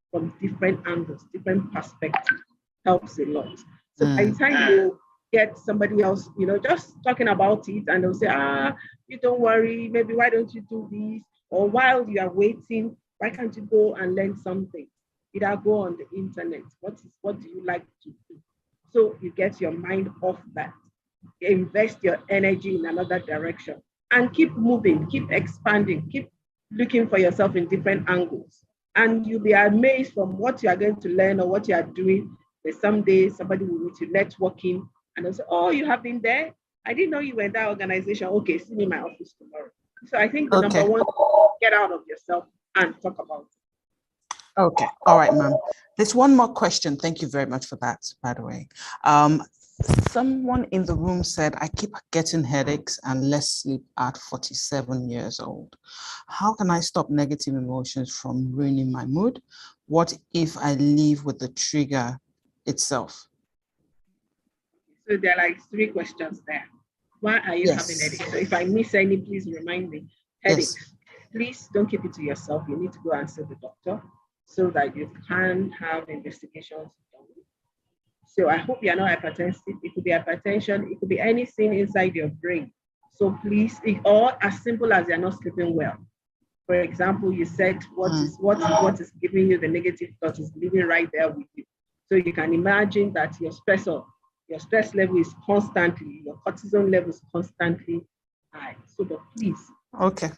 from different angles, different perspectives helps a lot. So by the time you get somebody else, just talking about it, and they'll say, you don't worry, maybe why don't you do this? Or while you are waiting, why can't you go and learn something? Either go on the internet. What do you like to do? So you get your mind off that. Invest your energy in another direction and keep moving, keep expanding, keep looking for yourself in different angles. And you'll be amazed from what you are going to learn or what you are doing. That someday somebody will meet you networking and they'll say, oh, you have been there? I didn't know you were in that organization. Okay, see me in my office tomorrow. So I think the number one, get out of yourself and talk about it. Okay, all right, ma'am. There's one more question. Thank you very much for that, by the way. Someone in the room said, I keep getting headaches and less sleep at 47 years old. How can I stop negative emotions from ruining my mood? What if I live with the trigger itself? So there are like 3 questions there. Why are you having headaches? So if I miss any, please remind me. Headaches. Yes. Please don't keep it to yourself. You need to go and see the doctor so that you can have investigations done. So I hope you're not hypertensive. It could be hypertension. It could be anything inside your brain. So please, or as simple as you're not sleeping well. For example, you said what is giving you the negative thought is living right there with you. So you can imagine that your stress level is constantly, your cortisol level is constantly high. So but please. Okay.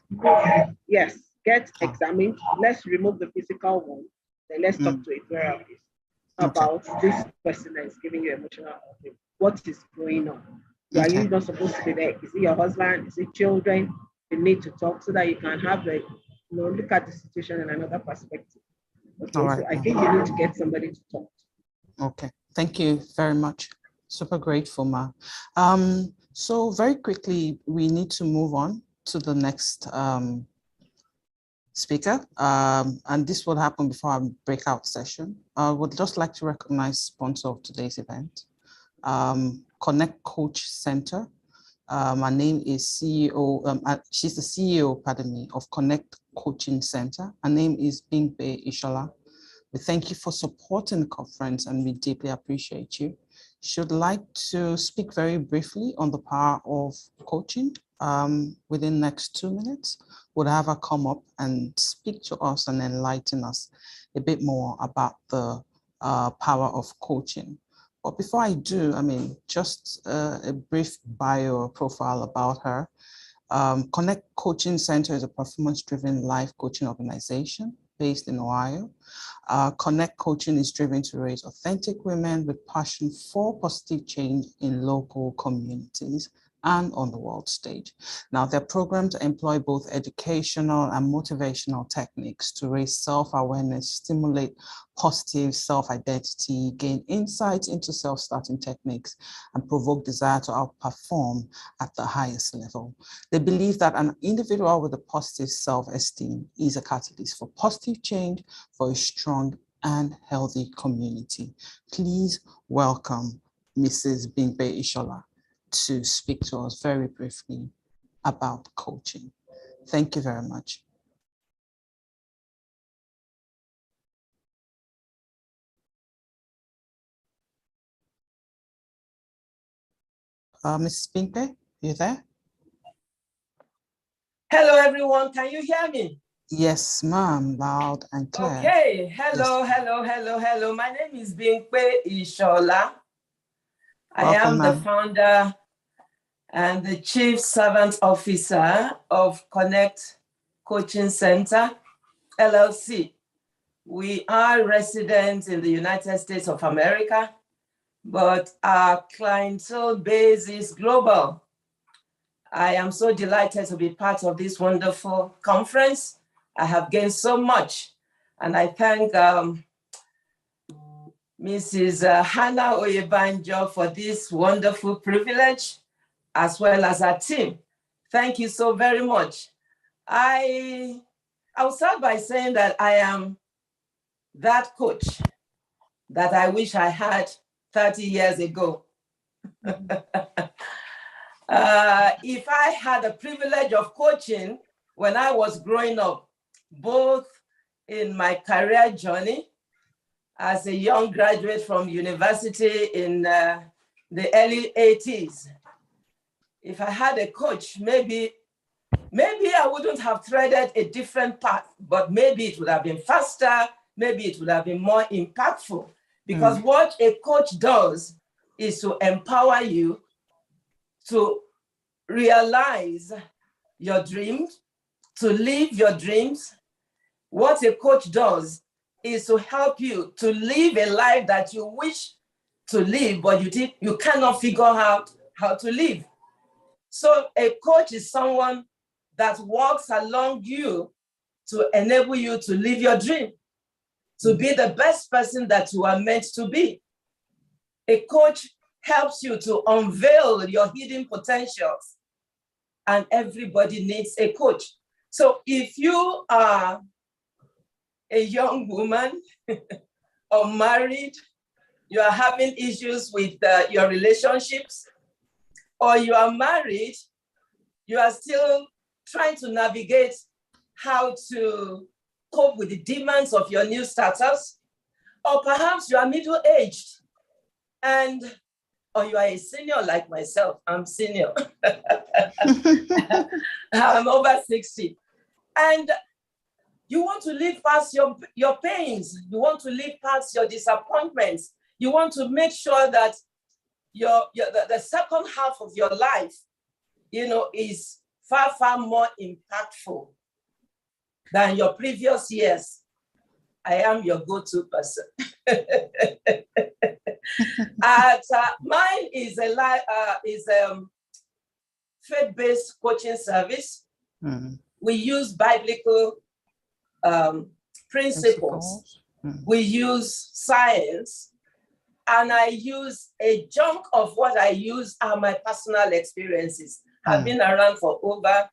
Yes, get examined. Let's remove the physical one. Then let's talk to a therapist about this person that is giving you emotional pain. What is going on? Are you not supposed to be there? Is it your husband? Is it children? You need to talk so that you can have look at the situation in another perspective. Okay, all right. So I think you need to get somebody to talk to. Okay, thank you very much. Super grateful, Ma. So very quickly, we need to move on to the next speaker, and this will happen before our breakout session. I would just like to recognize sponsor of today's event, Connect Coach Center. My name is CEO, she's the CEO, pardon me, of Connect Coaching Center. Her name is Bimpe Ishola. We thank you for supporting the conference and we deeply appreciate you. Should like to speak very briefly on the power of coaching. Within the next 2 minutes, we'll have her come up and speak to us and enlighten us a bit more about the power of coaching. But before I do, just a brief bio profile about her. Connect Coaching Center is a performance-driven life coaching organization based in Ohio. Connect Coaching is driven to raise authentic women with passion for positive change in local communities and on the world stage. Now, their programs employ both educational and motivational techniques to raise self-awareness, stimulate positive self-identity, gain insights into self-starting techniques, and provoke desire to outperform at the highest level. They believe that an individual with a positive self-esteem is a catalyst for positive change for a strong and healthy community. Please welcome Mrs. Bimpe Ishola to speak to us very briefly about coaching. Thank you very much. Mrs. Bimpe, you there? Hello, everyone. Can you hear me? Yes, ma'am, loud and clear. Okay. Hello, yes. Hello. My name is Bimpe Ishola. I am the founder and the Chief Servant Officer of Connect Coaching Center, LLC. We are residents in the United States of America, but our clientele base is global. I am so delighted to be part of this wonderful conference. I have gained so much, and I thank Mrs. Hana Oyebanjo for this wonderful privilege, as well as our team. Thank you so very much. I'll start by saying that I am that coach that I wish I had 30 years ago. If I had the privilege of coaching when I was growing up, both in my career journey as a young graduate from university in the early 80s, if I had a coach, maybe I wouldn't have treaded a different path, but maybe it would have been faster, maybe it would have been more impactful. Because what a coach does is to empower you to realize your dreams, to live your dreams. What a coach does is to help you to live a life that you wish to live, but you cannot figure out how to live. So a coach is someone that walks along you to enable you to live your dream, to be the best person that you are meant to be. A coach helps you to unveil your hidden potentials, and everybody needs a coach. So if you are a young woman or married, you are having issues with your relationships, or you are married, you are still trying to navigate how to cope with the demands of your new status, or perhaps you are middle-aged, or you are a senior like myself. I'm senior. I'm over 60. And you want to live past your pains. You want to live past your disappointments. You want to make sure that the second half of your life, is far, far more impactful than your previous years. I am your go-to person. Mine is a faith-based coaching service. We use biblical principles. We use science. And I use a chunk of what I use are my personal experiences. I've been around for over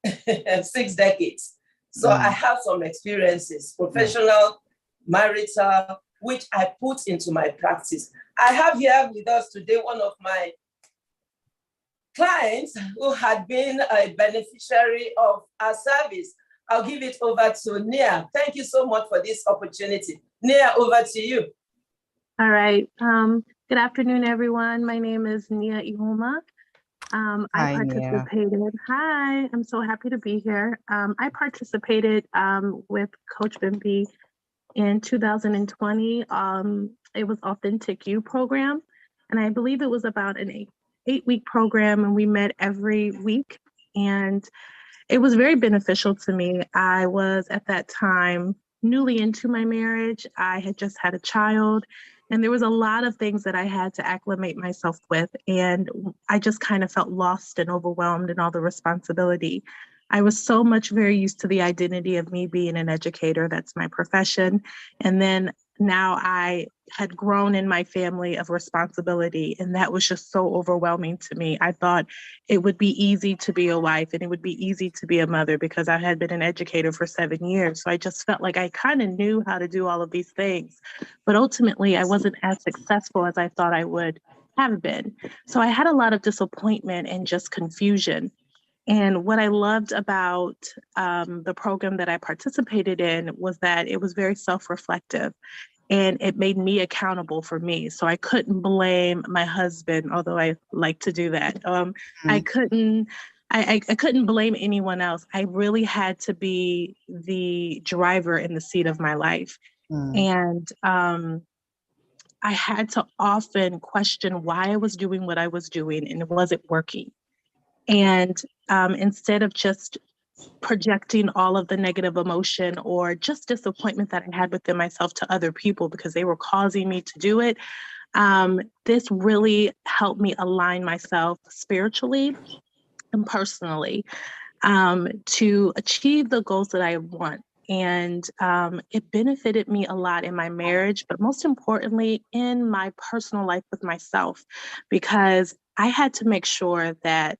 6 decades. So I have some experiences, professional, marital, which I put into my practice. I have here with us today one of my clients who had been a beneficiary of our service. I'll give it over to Nia. Thank you so much for this opportunity. Nia, over to you. All right. Good afternoon, everyone. My name is Nia Ihoma. I participated. Nia. Hi, I'm so happy to be here. I participated with Coach Bimby in 2020. It was Authentic You program, and I believe it was about an 8-week program, and we met every week, and it was very beneficial to me. I was at that time newly into my marriage. I had just had a child, and there was a lot of things that I had to acclimate myself with. And I just kind of felt lost and overwhelmed in all the responsibility. I was so much very used to the identity of me being an educator. That's my profession. And then now I had grown in my family of responsibility, and that was just so overwhelming to me. I thought it would be easy to be a wife and it would be easy to be a mother because I had been an educator for 7 years. So I just felt like I kind of knew how to do all of these things, but ultimately I wasn't as successful as I thought I would have been. So I had a lot of disappointment and just confusion. And what I loved about the program that I participated in was that it was very self-reflective, and it made me accountable for me. So I couldn't blame my husband, although I like to do that. I couldn't blame anyone else. I really had to be the driver in the seat of my life. And I had to often question why I was doing what I was doing and was it working? And instead of just projecting all of the negative emotion or just disappointment that I had within myself to other people because they were causing me to do it, this really helped me align myself spiritually and personally to achieve the goals that I want. and it benefited me a lot in my marriage, but most importantly, in my personal life with myself, because I had to make sure that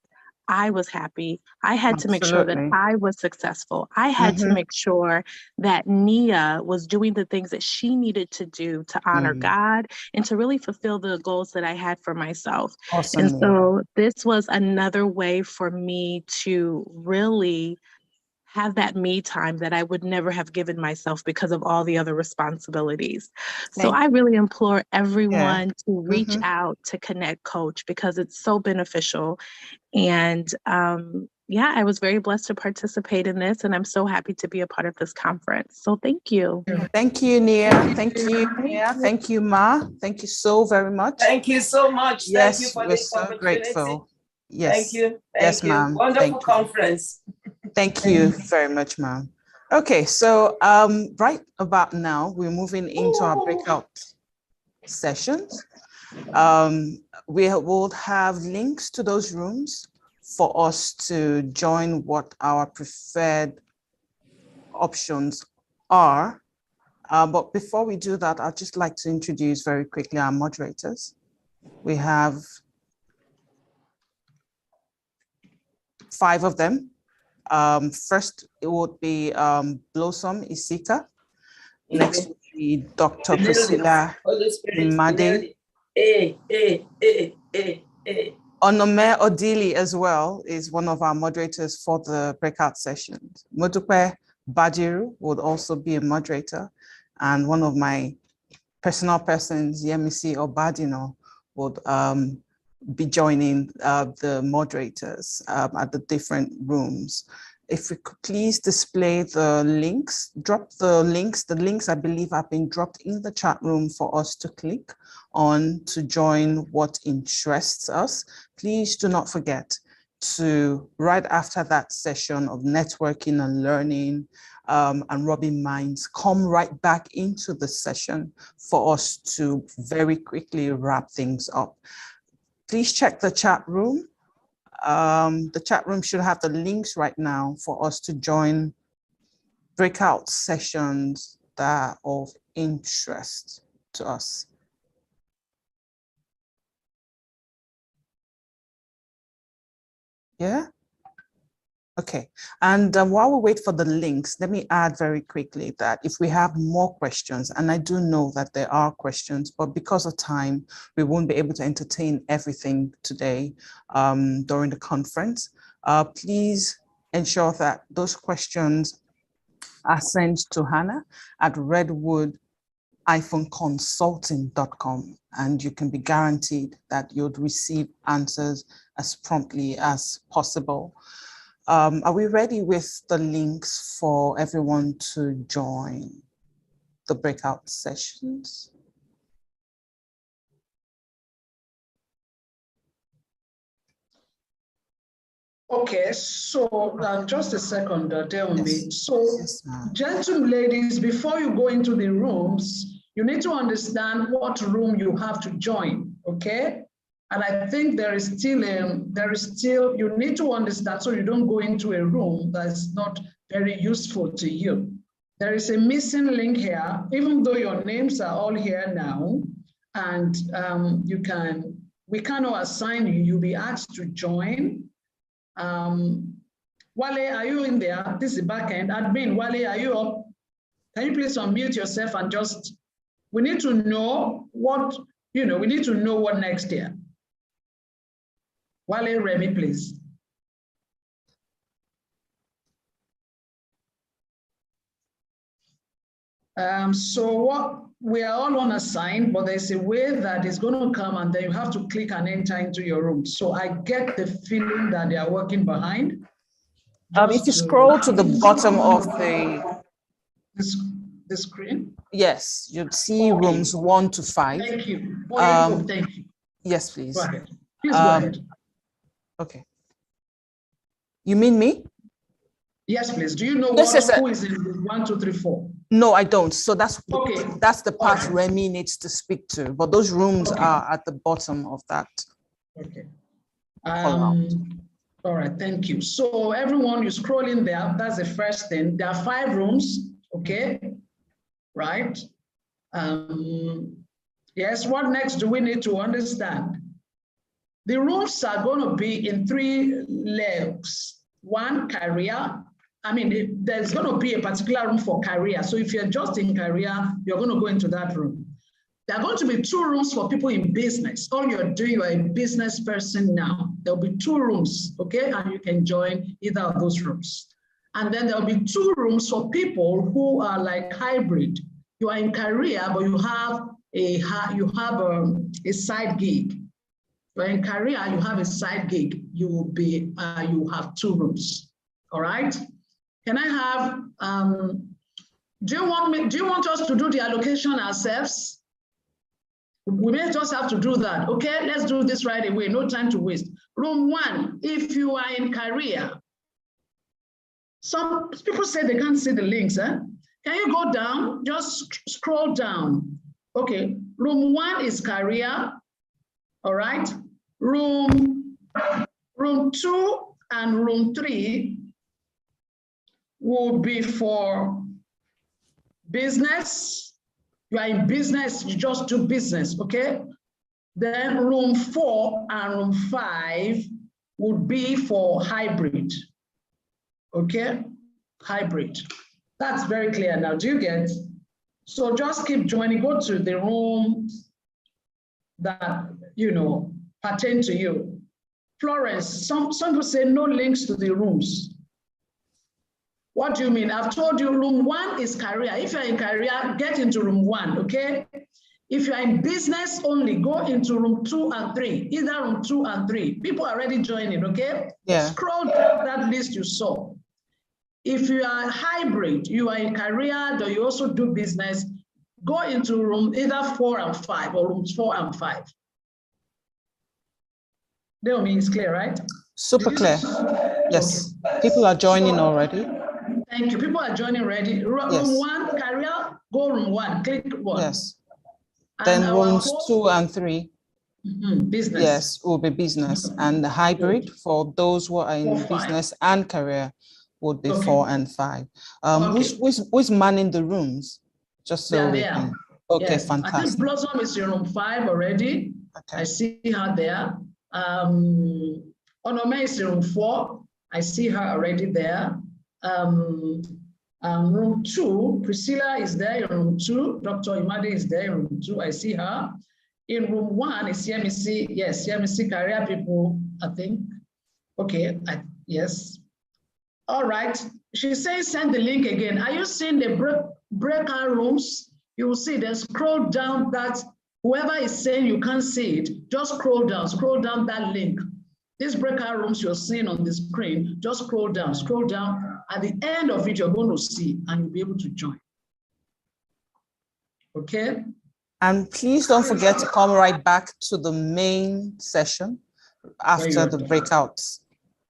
I was happy. I had to make sure that I was successful. I had to make sure that Nia was doing the things that she needed to do to honor God and to really fulfill the goals that I had for myself. Awesome. And so this was another way for me to really have that me time that I would never have given myself because of all the other responsibilities. So I really implore everyone to reach out to Connect Coach because it's so beneficial. And yeah, I was very blessed to participate in this, and I'm so happy to be a part of this conference. So thank you. Thank you, Nia. Thank you, Nia. Thank you, Ma. Thank you so very much. Thank you so much. Yes, Thank you for we're this so opportunity. grateful. Yes. Thank you. Yes, ma'am. Wonderful conference. Thank you very much, ma'am. Okay, so right about now, we're moving into our breakout sessions. We will have links to those rooms for us to join what our preferred options are. But before we do that, I'd just like to introduce very quickly our moderators. We have 5 of them. First, it would be Blossom Isika. Next would be Dr. Priscilla Imade. Onome Odili as well is one of our moderators for the breakout sessions. Modupe Bajiru would also be a moderator. And one of my personal persons, Yemisi Obadino, would be joining the moderators at the different rooms. If we could please display the links, drop the links. The links, I believe, have been dropped in the chat room for us to click on to join what interests us. Please do not forget to, right after that session of networking and learning and rubbing minds, come right back into the session for us to very quickly wrap things up. Please check the chat room. The chat room should have the links right now for us to join breakout sessions that are of interest to us. Yeah? Okay, and while we wait for the links, let me add very quickly that if we have more questions, and I do know that there are questions, but because of time, we won't be able to entertain everything today during the conference. Please ensure that those questions are sent to Hana at redwood-consulting.com, and you can be guaranteed that you'll receive answers as promptly as possible. Are we ready with the links for everyone to join the breakout sessions? Okay, so just a second, Deumbi. Yes. So, yes, gentle ladies, before you go into the rooms, you need to understand what room you have to join, okay? And I think there is still, you need to understand so you don't go into a room that's not very useful to you. There is a missing link here, even though your names are all here now, and we cannot assign you, you'll be asked to join. Wale, are you in there? This is the back end. Admin, Wale, are you up? Can you please unmute yourself and just, we need to know what, we need to know what next year. Wale, Remy, please. So what we are all on assigned, but there's a way that is going to come and then you have to click and enter into your room. So I get the feeling that they are working behind. If you scroll to the bottom of the screen. Yes, you'd see rooms 1 to 5. Thank you. Thank you. Yes, please. Go ahead. Please go ahead. Okay. You mean me? Yes, please. Do you know who is in 1, 2, 3, 4? No, I don't. So that's okay. That's the part Remy needs to speak to. But those rooms are at the bottom of that. Okay. All right. Thank you. So everyone, you scroll in there. That's the first thing. There are 5 rooms. okay? Right? Yes, what next do we need to understand? The rooms are going to be in 3 legs. One, career. I mean, there's going to be a particular room for career. So if you're just in career, you're going to go into that room. There are going to be 2 rooms for people in business. All you're doing, you're a business person now. There'll be 2 rooms, okay? And you can join either of those rooms. And then there'll be 2 rooms for people who are like hybrid. You are in career, but you have a side gig. You're in career, you have a side gig. You will be, you have 2 rooms. All right? Can I have? Do you want us to do the allocation ourselves? We may just have to do that. Okay, let's do this right away. No time to waste. Room 1, if you are in career. Some people say they can't see the links. Eh? Can you go down? Just scroll down. Okay, room 1 is career. All right. Room 2 and room 3 will be for business. You are in business, you just do business, okay? Then room 4 and room 5 would be for hybrid, okay? Hybrid. That's very clear now. Do you get? So just keep joining. Go to the rooms that, pertain to you. Florence, some people say no links to the rooms. What do you mean? I've told you room 1 is career. If you're in career, get into room 1, okay? If you're in business only, go into room 2 and 3, either room 2 and 3. People are already joining, okay? Yeah. Scroll down that list you saw. If you are hybrid, you are in career, though you also do business, go into room either 4 and 5 or rooms 4 and 5. That means clear, right? Super clear. Yes. Okay. People are joining already. Thank you. People are joining already. Room 1, career, go room 1, click 1. Yes. And then rooms 2 and 3. Business. Yes, will be business. And the hybrid for those who are in business and career would be 4 and 5. Who's manning the rooms? Just so we can. Okay, yes. Fantastic. I think Blossom is in room 5 already. Okay. I see her there. Onome is in room 4. I see her already there. Room 2, Priscilla is there in room 2. Dr. Imade is there in room 2. I see her. In room 1 is CMC. Yes, CMC career people, I think. Okay, yes. All right. She's saying send the link again. Are you seeing the breakout rooms? You will see then scroll down that, whoever is saying you can't see it, just scroll down that link. These breakout rooms you're seeing on the screen, just scroll down. At the end of it, you're going to see and you'll be able to join. Okay? And please don't forget to come right back to the main session after the breakouts.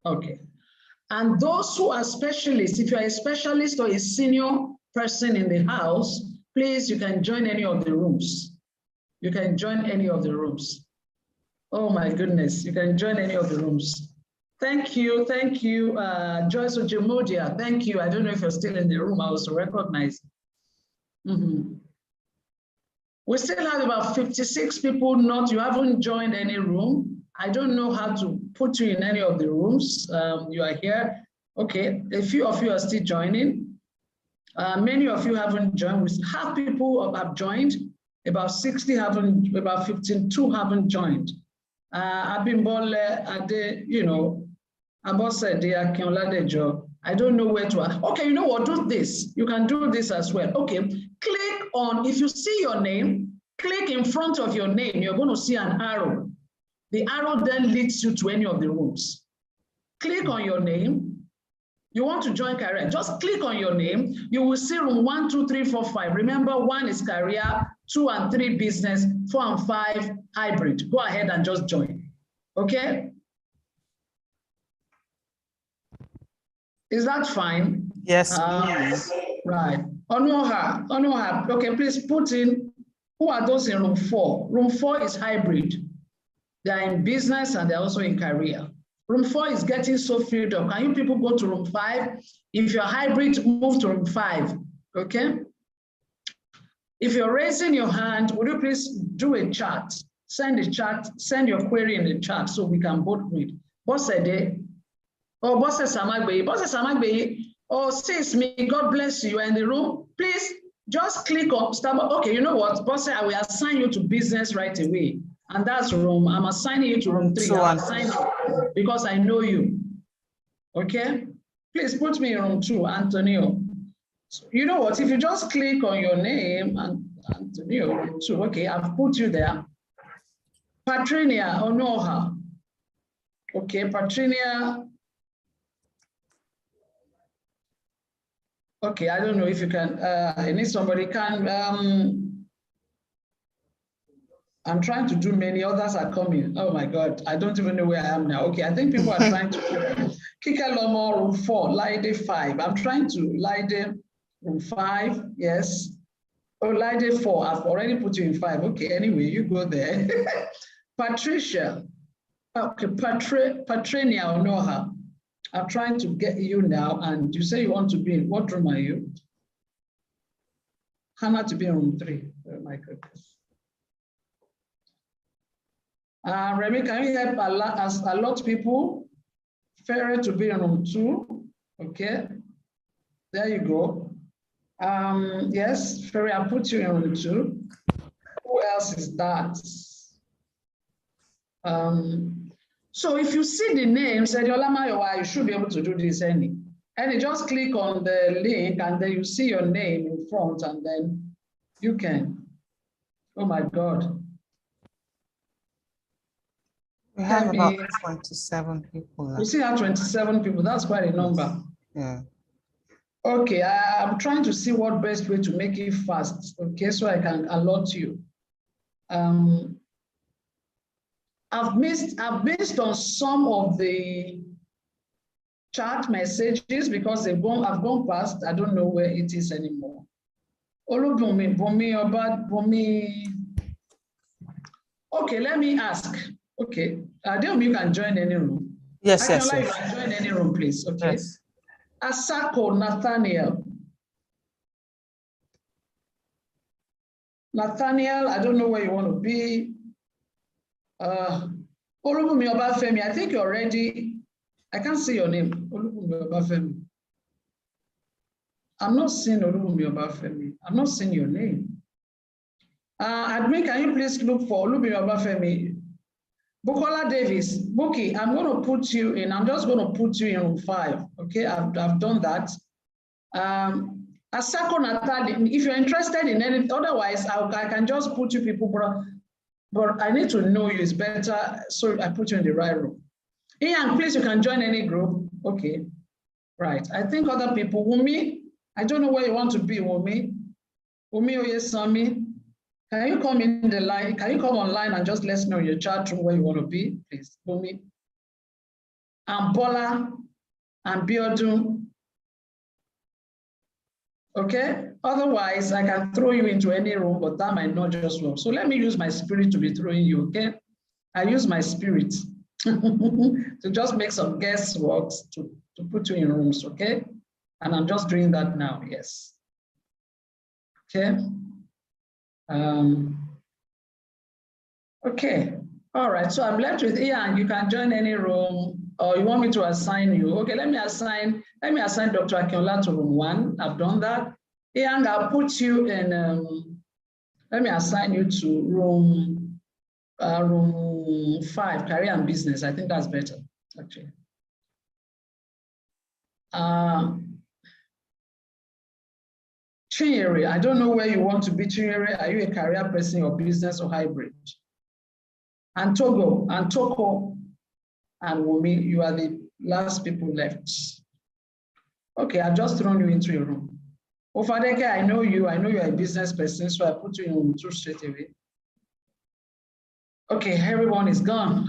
Okay. And those who are specialists, if you're a specialist or a senior person in the house, please, you can join any of the rooms. You can join any of the rooms. Oh my goodness, you can join any of the rooms. Thank you, Joyce Ojemodia, thank you. I don't know if you're still in the room, I was recognized. We still have about 56 people you haven't joined any room. I don't know how to put you in any of the rooms. You are here. Okay, a few of you are still joining. Many of you haven't joined. Half people have joined. About 60 haven't, about 52 haven't joined. Abimbole, Abosede, Akinoladejo. I don't know where to. Okay, you know what? Do this. You can do this as well. Okay, click on, if you see your name, click in front of your name. You're going to see an arrow. The arrow then leads you to any of the rooms. Click on your name. You want to join career, just click on your name. You will see room 1, 2, 3, 4, 5. Remember, 1 is career, 2 and 3 business, 4 and 5 hybrid. Go ahead and just join. Okay? Is that fine? Yes. Right. Onoha. Okay, please put in, who are those in room 4? Room 4 is hybrid. They are in business and they're also in career. Room 4 is getting so filled up. Can you people go to room 5? If you're hybrid, move to room 5. Okay? If you're raising your hand, would you please do a chat? Send a chat, send your query in the chat so we can both read. Boss Ede, oh, Boss Samagbe, oh, sis, me, God bless you. In the room, please just click on Starbucks. Okay, you know what? Boss, I will assign you to business right away. And that's room. I'm assigning you to room 3. I'll assign you because I know you. Okay? Please put me in room 2, Antonio. So, you know what? If you just click on your name and Antonio, room 2, okay, I've put you there. Patrinia Onoha. Okay, Patrinia. Okay, I don't know if you can, I need somebody can, I'm trying to do many, others are coming. Oh my God, I don't even know where I am now. Okay, I think people are trying to, Kika Lomo, room 4, Lide 5. I'm trying to Lide room 5, yes. Oh, Lide 4, I've already put you in 5. Okay, anyway, you go there. Patricia, okay, Patrinia Onoha. I'm trying to get you now, and you say you want to be in, what room are you? Hana to be in room 3. Oh my goodness. Remy, can you help a lot of people? Ferry to be in room 2. Okay. There you go. Yes, Ferry, I'll put you in room 2. Who else is that? So if you see the name, you should be able to do this any. And you just click on the link and then you see your name in front and then you can. Oh my God. We have about 27 people. We still have 27 people. That's quite a number. Yeah. Okay, I'm trying to see what best way to make it fast. Okay, so I can allot you. I've missed on some of the chat messages because I've gone past. I don't know where it is anymore. Okay, let me ask. Okay, you can join any room. Yes, You yes. can join any room, please. Okay. Yes. Asako Nathaniel. Nathaniel, I don't know where you want to be. Olubumi Obafemi, I think you're ready. I can't see your name. Olubumi Obafemi. I'm not seeing Olubumi Obafemi. I'm not seeing your name. Admin, can you please look for Olubumi Obafemi? Bukola Davis, Buki, I'm going to put you in. I'm just going to put you in room 5. Okay, I've done that. Asako Natali, if you're interested in anything, otherwise I can just put you people, but I need to know you. It's better, so I put you in the right room. Ian, please, you can join any group. Okay, right. I think other people, Wumi, I don't know where you want to be, Wumi. Wumi Oyesami, can you come in the line? Can you come online and just let us know in your chat room where you want to be, please, Wumi. And Bola and Biodun. Okay, otherwise I can throw you into any room, but that might not just work. So let me use my spirit to be throwing you, okay? I use my spirit to just make some guesswork to put you in rooms, okay? And I'm just doing that now, yes. Okay. Okay, all right, so I'm left with Ian. You can join any room, or you want me to assign you? Okay, let me assign Dr. Akinola to room 1. I've done that. Ian, I'll put you in, let me assign you to room 5, career and business. I think that's better, actually. Chinyere, I don't know where you want to be, Chinyere. Are you a career person or business or hybrid? And Togo, and Toko, and Wumi, you are the last people left. Okay, I've just thrown you into your room. Ofadeke, I know you're a business person, so I put you in room 2 straight away. Okay, everyone is gone.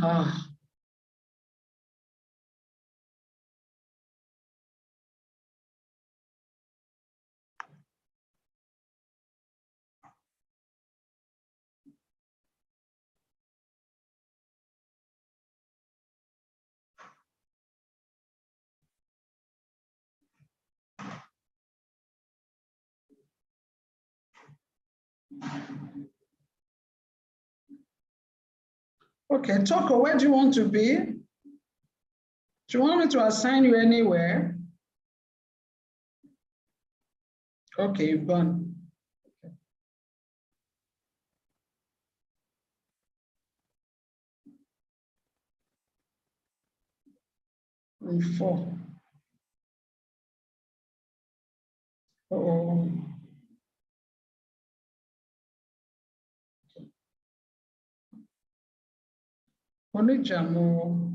Okay, Toko, where do you want to be? Do you want me to assign you anywhere? Okay, you've gone. Okay. 4. Oh. Onijamo.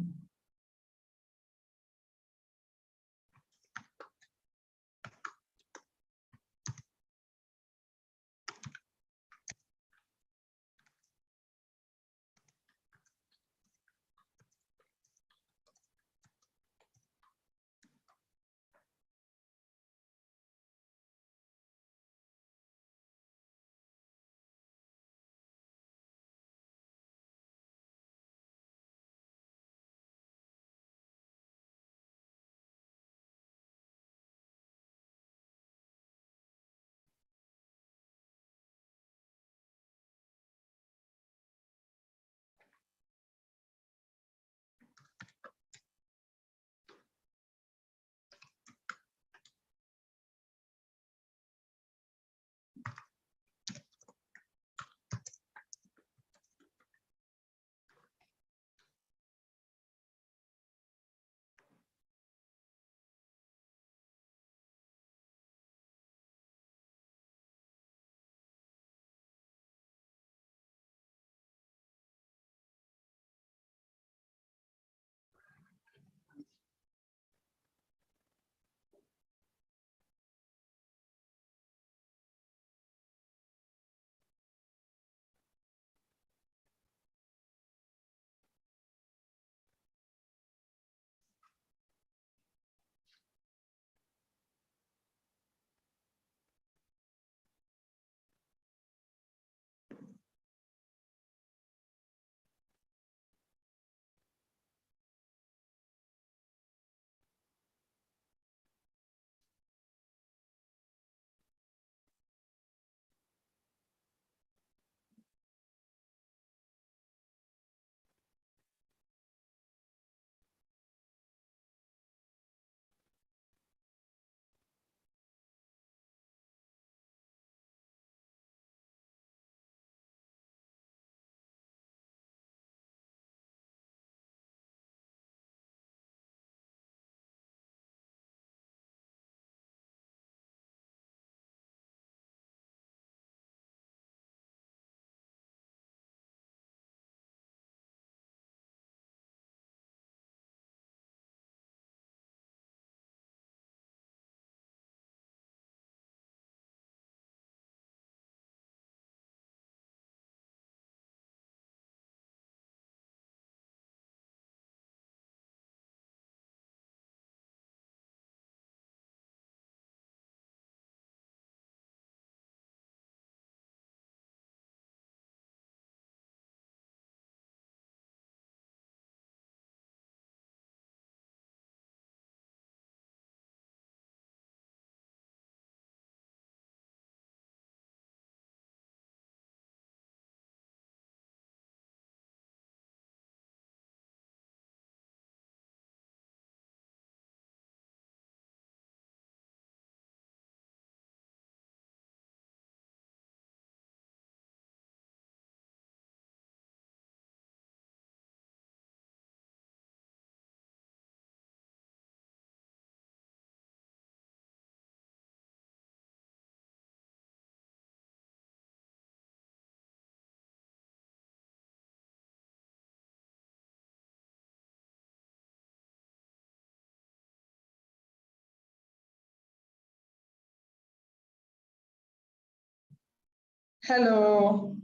Hello,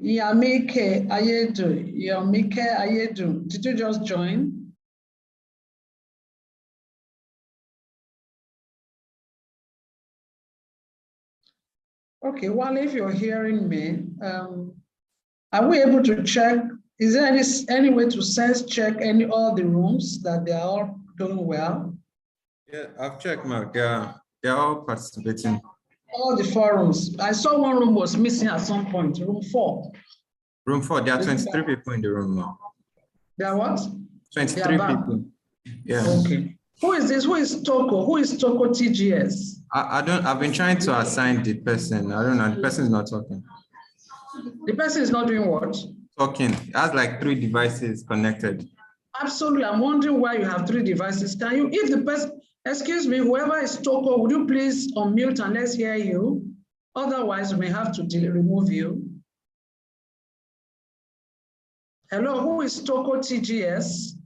Yamike Ayedu. Yamike Ayedu. Did you just join? Okay, well, if you're hearing me, are we able to check? Is there any way to sense check all the rooms that they are all doing well? Yeah, I've checked, Mark. They're all participating. All the 4 rooms. I saw one room was missing at some point, room 4. Room 4, there are 23 people in the room now. There are what? 23 people. Yeah. Okay. Who is this? Who is Toko? Who is Toko TGS? I've been trying to assign the person. I don't know. The person is not talking. The person is not doing what? Talking. It has like 3 devices connected. Absolutely. I'm wondering why you have 3 devices. Can you, if the person, excuse me, whoever is Toko, would you please unmute and let's hear you? Otherwise, we may have to remove you. Hello, who is Toko TGS?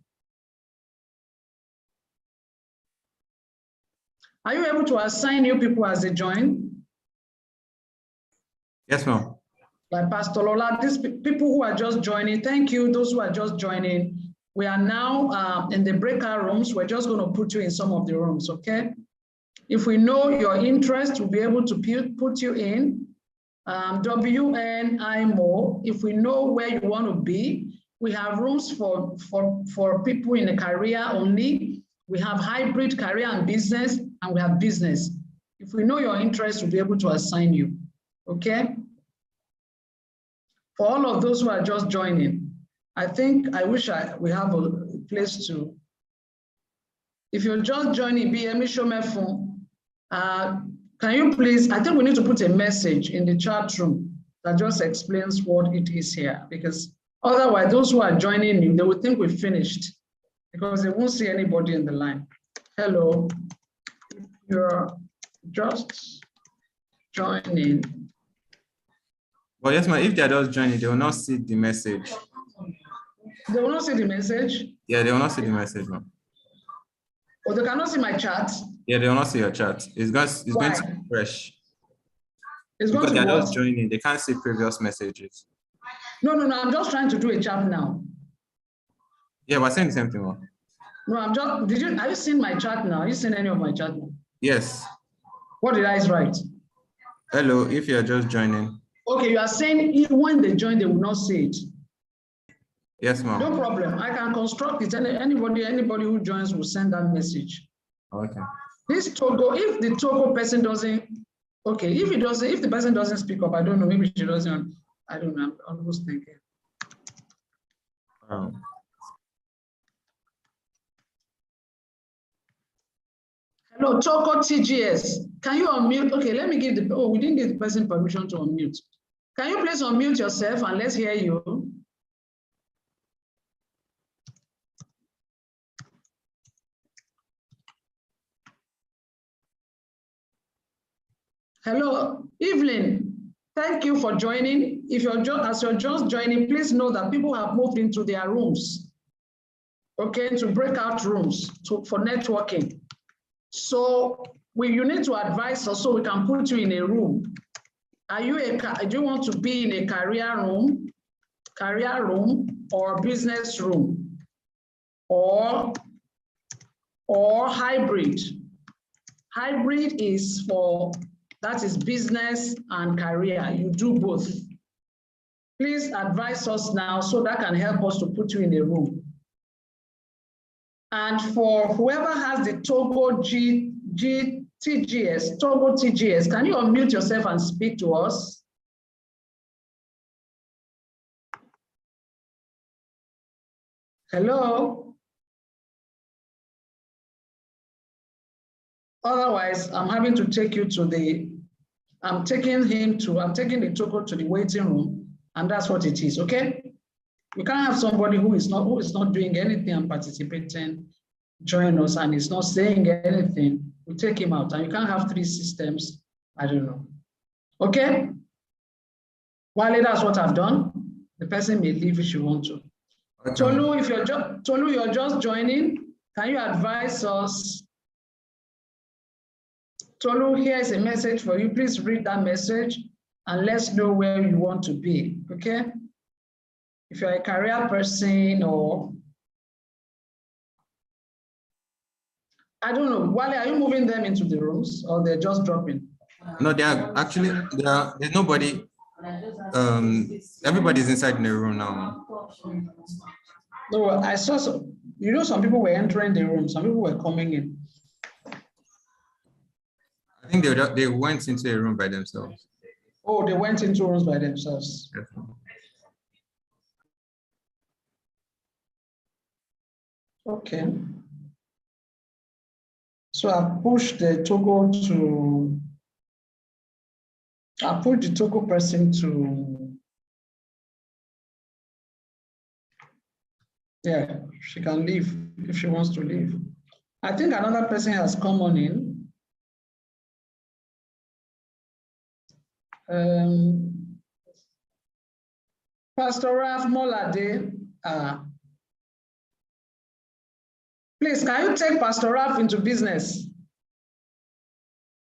Are you able to assign new people as they join? Yes, ma'am. Like Pastor Lola, these people who are just joining, thank you, those who are just joining. We are now in the breakout rooms. We're just going to put you in some of the rooms, okay? If we know your interest, we'll be able to put you in. WNIMO, if we know where you want to be, we have rooms for people in a career only. We have hybrid career and business, and we have business. If we know your interest, we'll be able to assign you, okay? For all of those who are just joining, I wish we have a place to. If you're just joining, BME show my phone. Can you please, I think we need to put a message in the chat room that just explains what it is here, because otherwise those who are joining you, they will think we've finished because they won't see anybody in the line. Hello, you're just joining. Well, yes, ma'am. If they're just joining, they will not see the message. They will not see the message? Yeah, they will not see the message, ma'am. Or they cannot see my chat? Yeah, they will not see your chat. It's going to be fresh. It's going to they're what? just joining. They can't see previous messages. No, I'm just trying to do a chat now. Yeah, we're saying the same thing, ma'am. No, have you seen my chat now? Have you seen any of my chat now? Yes. What did I write? Hello, if you're just joining. Okay, you are saying when they join, they will not see it. Yes, ma'am. No problem. I can construct it. Anybody who joins will send that message. Okay. This Togo, if the Togo person doesn't, okay, if the person doesn't speak up, I don't know, maybe she doesn't, I don't know, I'm almost thinking. Hello, Togo TGS. Can you unmute? Okay, let me give we didn't give the person permission to unmute. Can you please unmute yourself and let's hear you? Hello, Evelyn. Thank you for joining. As you're just joining, please know that people have moved into their rooms, okay, to breakout rooms for networking. So you need to advise us so we can put you in a room. Do you want to be in a career room or business room or hybrid? Hybrid is that is business and career. You do both. Please advise us now so that can help us to put you in a room. And for whoever has the Togo TGS, can you unmute yourself and speak to us? Hello? Otherwise, I'm having to take you to I'm taking the Togo to the waiting room, and that's what it is, okay? We can't have somebody who is not doing anything and participating, join us, and is not saying anything. We take him out, and you can't have 3 systems. I don't know. Okay? Wale, that's what I've done. The person may leave if she wants to. Okay. Tolu, you're just joining. Can you advise us? Tolu, here's a message for you. Please read that message and let's know where you want to be, okay? If you're a career person or, I don't know, Wale, are you moving them into the rooms or they're just dropping? No, there's nobody. Everybody's inside in the room now. No, I saw some people were entering the room, some people were coming in. I think they went into a room by themselves. Oh, they went into rooms by themselves. Yes. Okay. So I pushed the toggle to, I put the toggle person to, yeah, she can leave if she wants to leave. I think another person has come on in. Pastor Ralph Molade, please, can you take Pastor Ralph into business?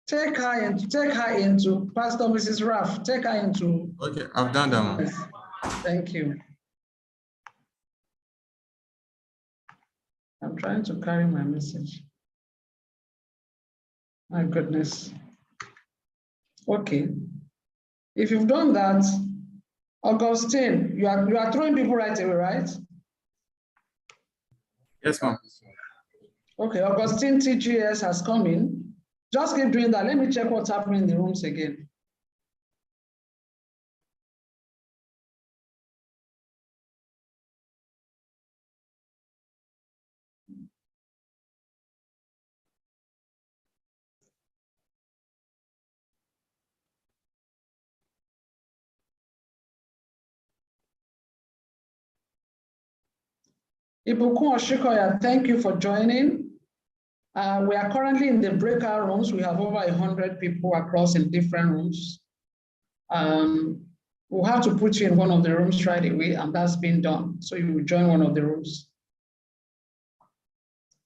Take her into Pastor Mrs. Ralph. Take her into. Okay, I've done that one. Thank you. I'm trying to carry my message. My goodness. Okay. If you've done that, Augustine, you are throwing people right away, right? Yes, ma'am. Okay, Augustine TGS has come in. Just keep doing that. Let me check what's happening in the rooms again. Ibukun Oshikoya, thank you for joining. We are currently in the breakout rooms. We have over 100 people across in different rooms. We'll have to put you in one of the rooms right away, and that's been done. So you will join one of the rooms.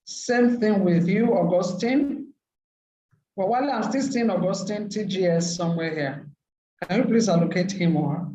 Same thing with you, Augustine. But while I'm still seeing Augustine TGS somewhere here, can you please allocate him or her?